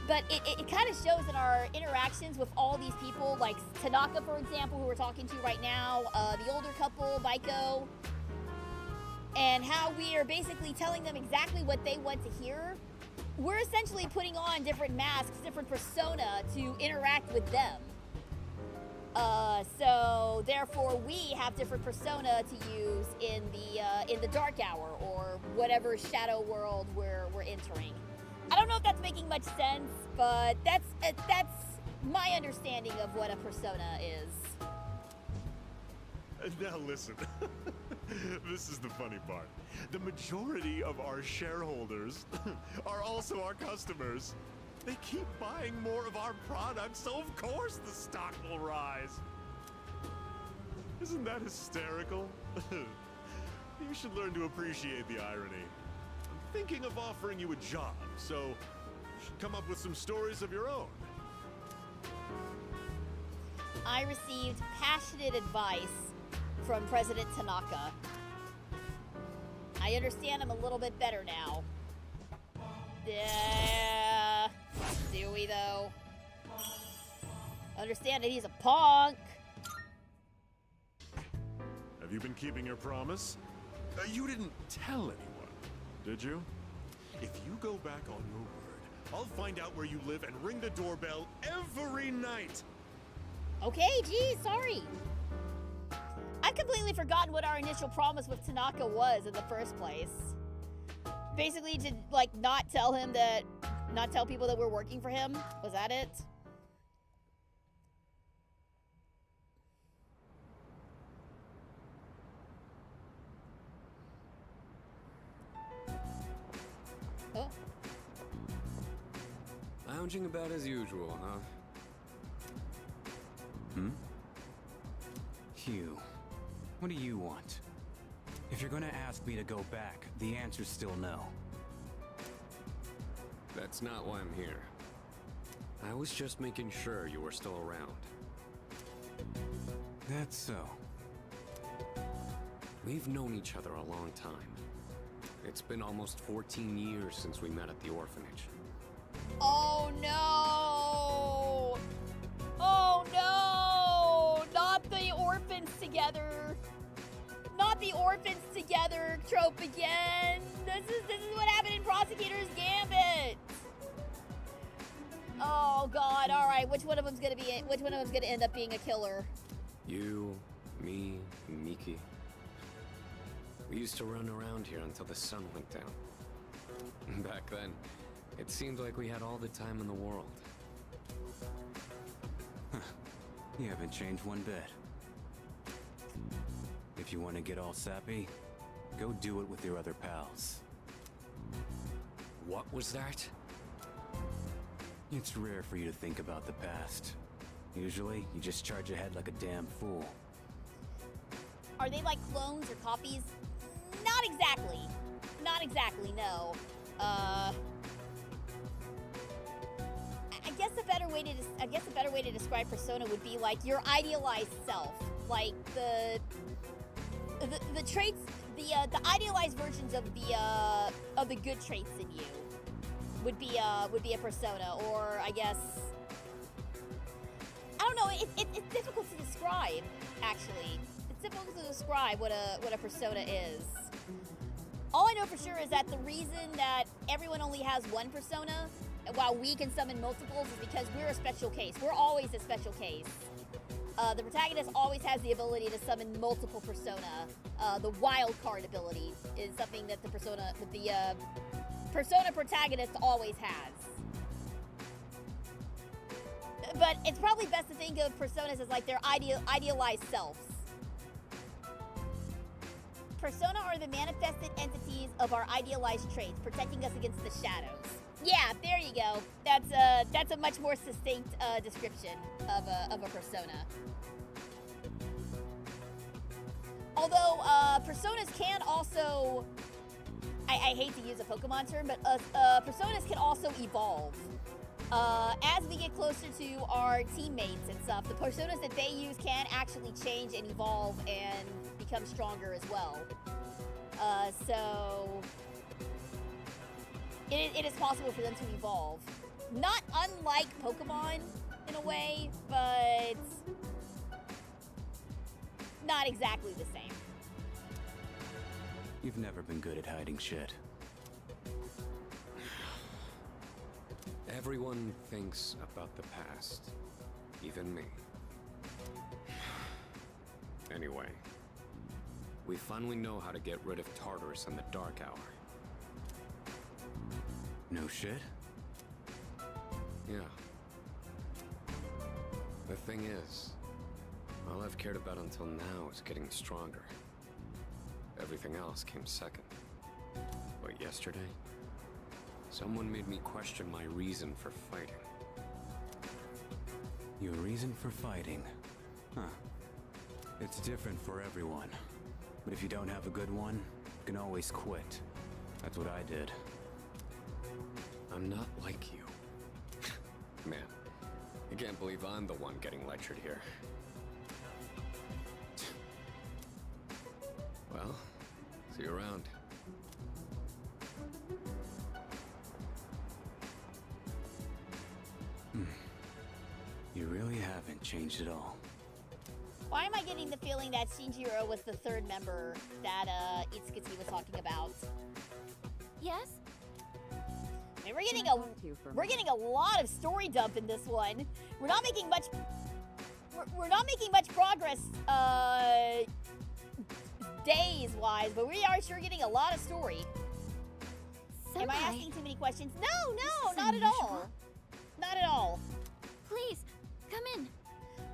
but it kind of shows in our interactions with all these people, like Tanaka, for example, who we're talking to right now, the older couple, Baiko, and how we are basically telling them exactly what they want to hear. We're essentially putting on different masks, different persona to interact with them. So therefore, we have different persona to use in the dark hour or whatever shadow world we're entering. I don't know if that's making much sense, but that's my understanding of what a persona is. Now listen, this is the funny part. The majority of our shareholders are also our customers. They keep buying more of our products, so of course the stock will rise. Isn't that hysterical? You should learn to appreciate the irony. I'm thinking of offering you a job, so you should come up with some stories of your own. I received passionate advice from President Tanaka. I understand him a little bit better now. Yeah. Do we, though? Understand that he's a punk. Have you been keeping your promise? You didn't tell anyone, did you? If you go back on your word, I'll find out where you live and ring the doorbell every night. Okay, geez, sorry. I've completely forgotten what our initial promise with Tanaka was in the first place. Basically to, like, not tell people that we're working for him. Was that it? lounging about as usual, huh? Hmm? Hugh, what do you want? If you're gonna ask me to go back, the answer's still no. That's not why I'm here. I was just making sure you were still around. That's so. We've known each other a long time. It's been almost 14 years since we met at the orphanage. Oh no! Oh no! Not the orphans together! Not the orphans together trope again! This is what happened in Prosecutor's Gambit! Oh god, alright, which one of them's gonna end up being a killer? You, me, and Miki. We used to run around here until the sun went down. Back then, it seemed like we had all the time in the world. You haven't changed one bit. If you want to get all sappy, go do it with your other pals. What was that? It's rare for you to think about the past. Usually, you just charge ahead like a damn fool. Are they like clones or copies? Not exactly. Not exactly, no. I guess a better way to describe Persona would be like your idealized self, like the traits, the idealized versions of the good traits in you would be a Persona, or I guess I don't know. It's difficult to describe, actually. It's difficult to describe what a Persona is. All I know for sure is that the reason that everyone only has one Persona, while we can summon multiples, is because we're a special case. We're always a special case. The protagonist always has the ability to summon multiple Persona. The wild card ability is something that the Persona protagonist always has. But it's probably best to think of Personas as like their idealized selves. Persona are the manifested entities of our idealized traits, protecting us against the shadows. Yeah, there you go. That's a much more succinct description of a persona. Although personas can also, I hate to use a Pokemon term, but personas can also evolve. As we get closer to our teammates and stuff, the personas that they use can actually change and evolve and become stronger as well. So it is possible for them to evolve. Not unlike Pokemon in a way, but not exactly the same. You've never been good at hiding shit. Everyone thinks about the past, even me. Anyway, we finally know how to get rid of Tartarus in the Dark Hour. No shit? Yeah. The thing is, all I've cared about until now is getting stronger. Everything else came second. But yesterday, someone made me question my reason for fighting. Your reason for fighting? Huh. It's different for everyone. But if you don't have a good one, you can always quit. That's what I did. I'm not like you. Man, I can't believe I'm the one getting lectured here. Well, see you around. You really haven't changed at all. Why am I getting the feeling that Shinjiro was the third member that Itsuki was talking about? Yes? I mean, we're getting a lot of story dump in this one. We're not making much progress days wise, but we are sure getting a lot of story. Am I asking too many questions? No, not at all. Not at all. Please, come in.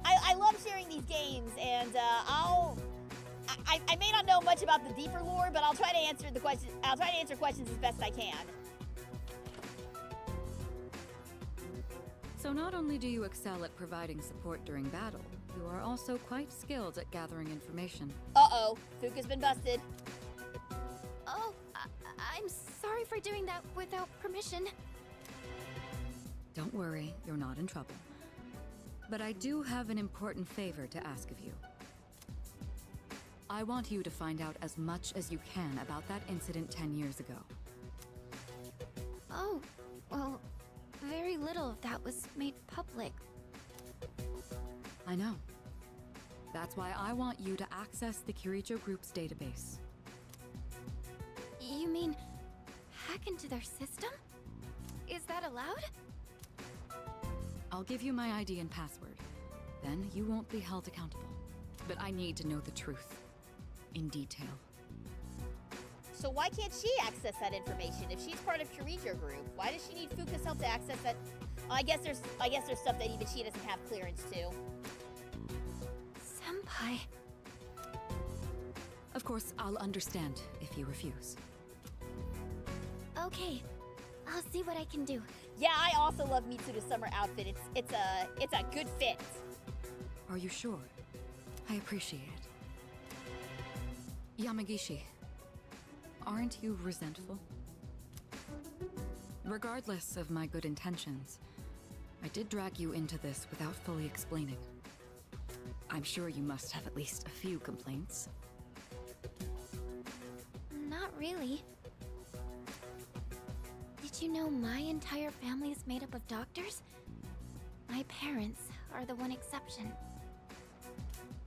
I love sharing these games, and I may not know much about the deeper lore, but I'll try to answer the question. I'll try to answer questions as best I can. So not only do you excel at providing support during battle, you are also quite skilled at gathering information. Uh-oh, Fuka's been busted. Oh, I'm sorry for doing that without permission. Don't worry, you're not in trouble. But I do have an important favor to ask of you. I want you to find out as much as you can about that incident 10 years ago. Oh, well, very little of that was made public. I know. That's why I want you to access the Kirijo Group's database. You mean hack into their system? Is that allowed? I'll give you my ID and password. Then you won't be held accountable. But I need to know the truth. In detail. So why can't she access that information if she's part of Kirijo Group? Why does she need Fuka's help to access that? Oh, I guess there's stuff that even she doesn't have clearance to. Senpai. Of course, I'll understand if you refuse. Okay, I'll see what I can do. Yeah, I also love Mitsuru's summer outfit. It's a good fit. Are you sure? I appreciate it. Yamagishi, aren't you resentful? Regardless of my good intentions, I did drag you into this without fully explaining. I'm sure you must have at least a few complaints. Not really. Did you know my entire family is made up of doctors? My parents are the one exception.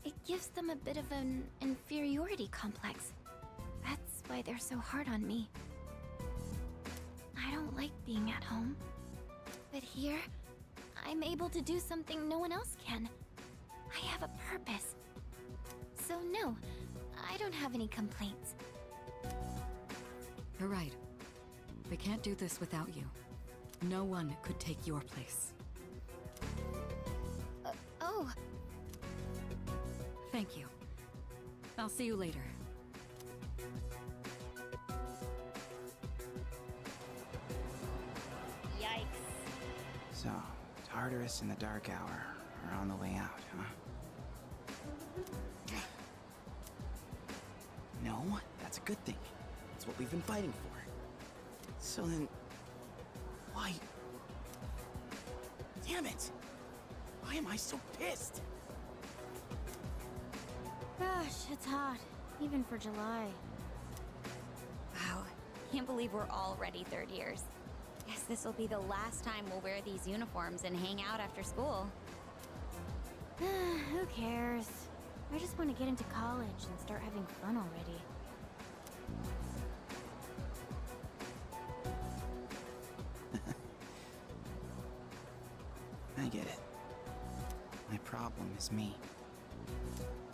It gives them a bit of an inferiority complex. That's why they're so hard on me. I don't like being at home. But here, I'm able to do something no one else can. I have a purpose. So no, I don't have any complaints. You're right. We can't do this without you. No one could take your place. Oh. Thank you. I'll see you later. Yikes. So, Tartarus and the Dark Hour are on the way out, huh? No, that's a good thing. That's what we've been fighting for. So then, why? Damn it! Why am I so pissed? Gosh, it's hot. Even for July. Wow. Can't believe we're already third years. Guess this will be the last time we'll wear these uniforms and hang out after school. Who cares? I just want to get into college and start having fun already. I get it. My problem is me.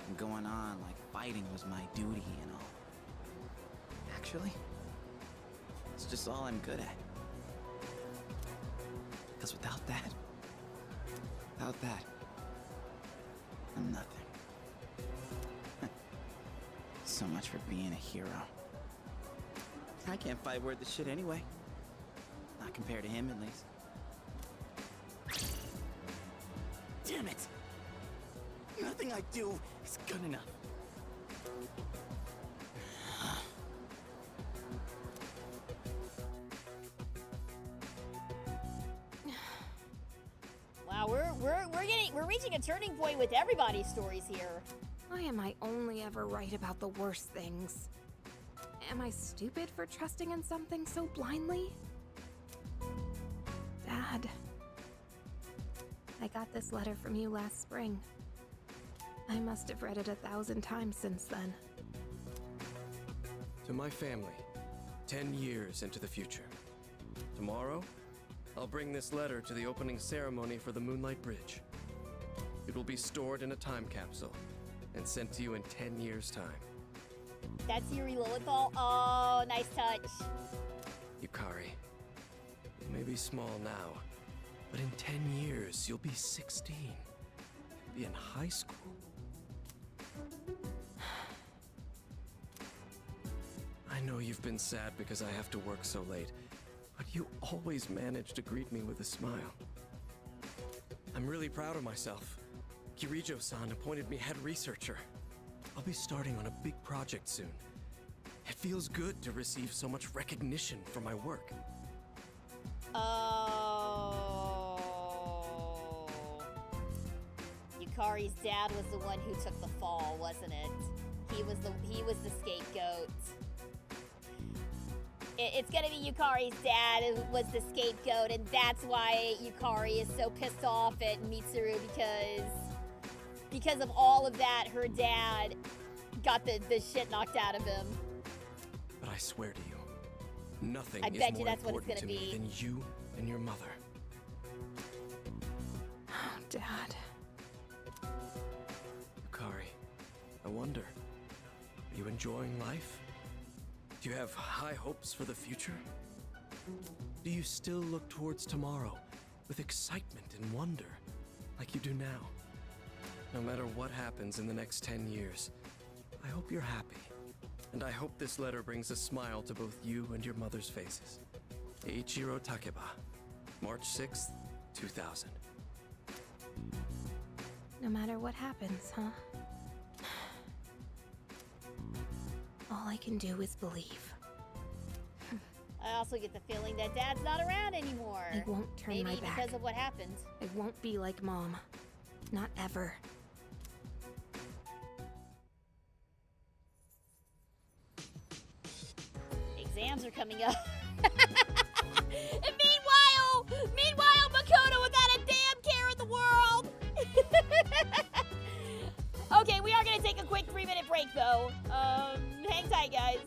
I'm going on like fighting was my duty and all. Actually, it's just all I'm good at. Because without that, I'm nothing. So much for being a hero. I can't fight worth the shit anyway. Not compared to him, at least. Damn it! Nothing I do is good enough. Wow, we're reaching a turning point with everybody's stories here. Why am I only ever right about the worst things? Am I stupid for trusting in something so blindly? Dad. I got this letter from you last spring. I must have read it 1,000 times since then. To my family, 10 years into the future. Tomorrow, I'll bring this letter to the opening ceremony for the Moonlight Bridge. It will be stored in a time capsule and sent to you in 10 years' time. That's Yuri Lilienthal. Oh, nice touch. Yukari, you may be small now, but in 10 years, you'll be 16. You'll be in high school. I know you've been sad because I have to work so late, but you always manage to greet me with a smile. I'm really proud of myself. Kirijo-san appointed me head researcher. I'll be starting on a big project soon. It feels good to receive so much recognition for my work. Oh. Yukari's dad was the one who took the fall, wasn't it? He was the scapegoat. It's gonna be Yukari's dad who was the scapegoat, and that's why Yukari is so pissed off at Mitsuru because of all of that, her dad got the shit knocked out of him. But I swear to you, nothing I is bet you more that's what it's important to gonna me be. than you and your mother. Oh, Dad. Yukari, I wonder, are you enjoying life? Do you have high hopes for the future? Do you still look towards tomorrow with excitement and wonder, like you do now? No matter what happens in the next 10 years, I hope you're happy. And I hope this letter brings a smile to both you and your mother's faces. Eiichiro Takeba, March 6th, 2000. No matter what happens, huh? All I can do is believe. I also get the feeling that Dad's not around anymore. I won't turn Maybe my back. because of what happened. I won't be like Mom. Not ever. Exams are coming up. And meanwhile, Makoto without a damn care in the world. Okay, we are gonna take a quick 3-minute break though. Hang tight, guys.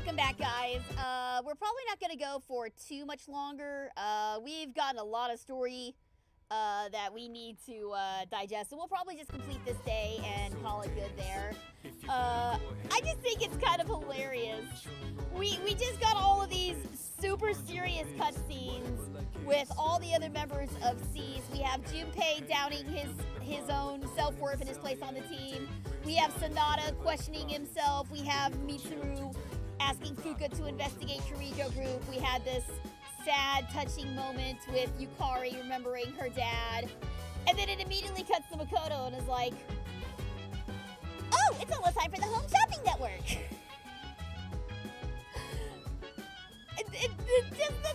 welcome back, guys. We're probably not going to go for too much longer. We've gotten a lot of story that we need to digest, so we'll probably just complete this day and call it good there. I just think it's kind of hilarious. We just got all of these super serious cutscenes with all the other members of SEAST. We have Junpei downing his own self-worth and his place on the team. We have Sonata questioning himself. We have Mitsuru asking Fuka to investigate Kirijo Group. We had this sad, touching moment with Yukari remembering her dad. And then it immediately cuts to Makoto and is like, oh, it's almost time for the Home Shopping Network.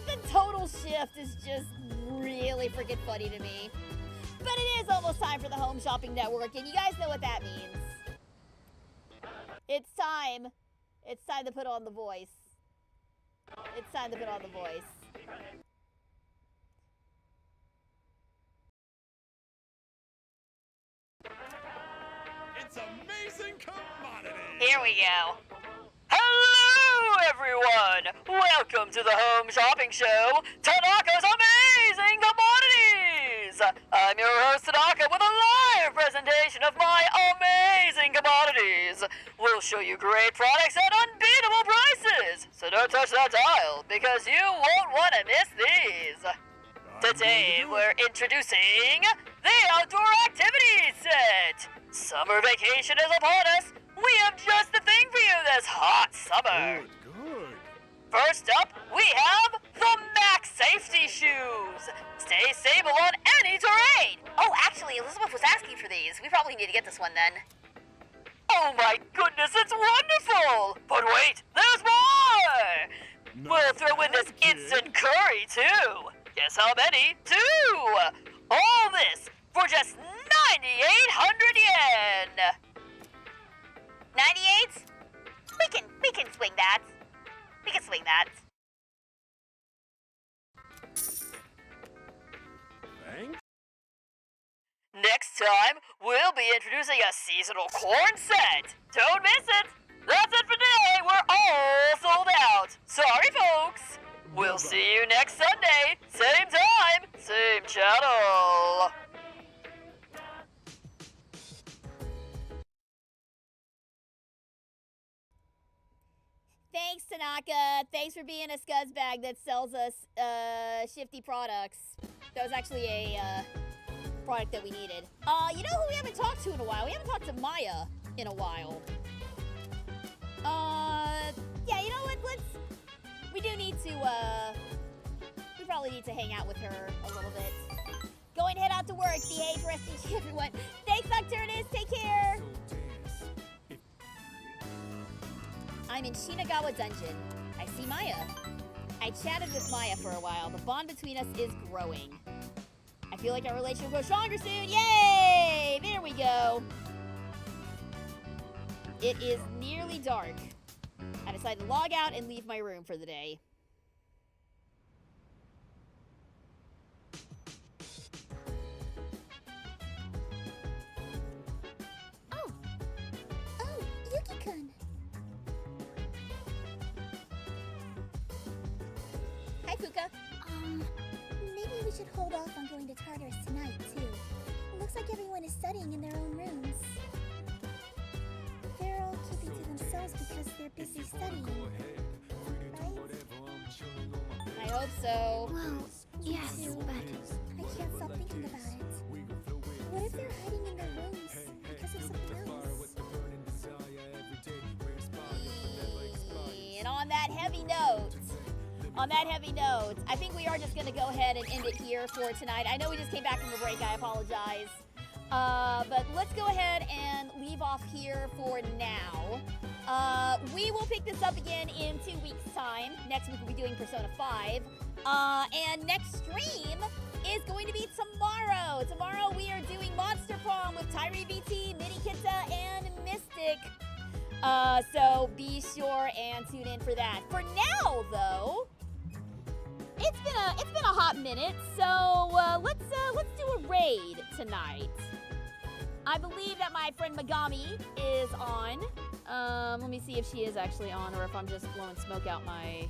The total shift is just really freaking funny to me. But it is almost time for the Home Shopping Network, and you guys know what that means. It's time. It's time to put on the voice. It's time to put on the voice. It's amazing commodity. Here we go. Hello, everyone! Welcome to the Home Shopping Show, Tanaka's Amazing Commodities! I'm your host, Tanaka, with a live presentation of my amazing commodities. We'll show you great products at unbeatable prices, so don't touch that dial, because you won't want to miss these. Today, we're introducing the Outdoor Activities Set. Summer vacation is upon us. We have just the thing for you this hot summer. Good. First up, we have the Max Safety Shoes. Stay stable on any terrain. Oh, actually, Elizabeth was asking for these. We probably need to get this one then. Oh my goodness, it's wonderful! But wait, there's more! We'll throw in this instant curry, too. Guess how many? 2! All this for just 9,800 yen! 98? We can swing that. We can swing that. Thanks. Next time, we'll be introducing a seasonal corn set. Don't miss it. That's it for today. We're all sold out. Sorry, folks. We'll see you next Sunday. Same time, same channel. Thanks, Tanaka. Thanks for being a scuzzbag that sells us shifty products. That was actually a product that we needed. You know who we haven't talked to in a while? We haven't talked to Maya in a while. Yeah, you know what? We do need to, we probably need to hang out with her a little bit. Go and head out to work. Behave for SGG, everyone. Thanks, Nocturnus. Take care. I'm in Shinagawa Dungeon. I see Maya. I chatted with Maya for a while. The bond between us is growing. I feel like our relationship will grow stronger soon. Yay! There we go. It is nearly dark. I decided to log out and leave my room for the day. Oh, Yuki-kun. Hi, Fuka. Maybe we should hold off on going to Tartarus tonight, too. It looks like everyone is studying in their own rooms. They're all keeping to themselves because they're busy studying, right? I hope so. Well, yes, but I can't stop thinking about it. What if they're hiding in their rooms because of something else? And on that heavy note, I think we are just going to go ahead and end it here for tonight. I know we just came back from the break. I apologize. But let's go ahead and leave off here for now. We will pick this up again in 2 weeks' time. Next week we'll be doing Persona 5. And next stream is going to be tomorrow. Tomorrow we are doing Monster Prom with Tyree VT, Minikita, and Mystic. So be sure and tune in for that. For now, though, it's been a hot minute. So let's do a raid tonight. I believe that my friend Megami is on. Let me see if she is actually on or if I'm just blowing smoke out my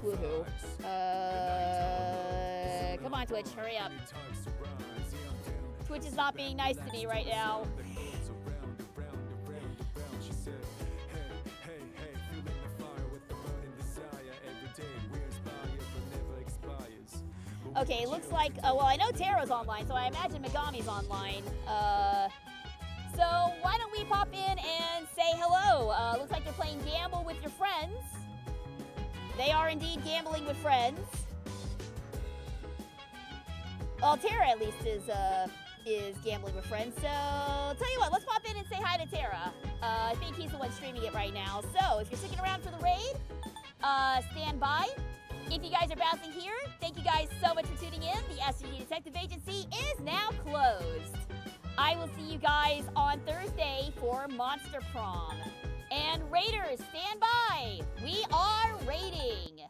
woohoo. Come on, Twitch, hurry up. Twitch is not being nice to me right now. Okay, looks like, well, I know Tara's online, so I imagine Megami's online. So why don't we pop in and say hello? Looks like they're playing Gamble with your friends. They are indeed gambling with friends. Well, Tara at least is gambling with friends. So tell you what, let's pop in and say hi to Tara. I think he's the one streaming it right now. So if you're sticking around for the raid, stand by. If you guys are bouncing here, thank you guys so much for tuning in. The SGG Detective Agency is now closed. I will see you guys on Thursday for Monster Prom. And Raiders, stand by. We are raiding.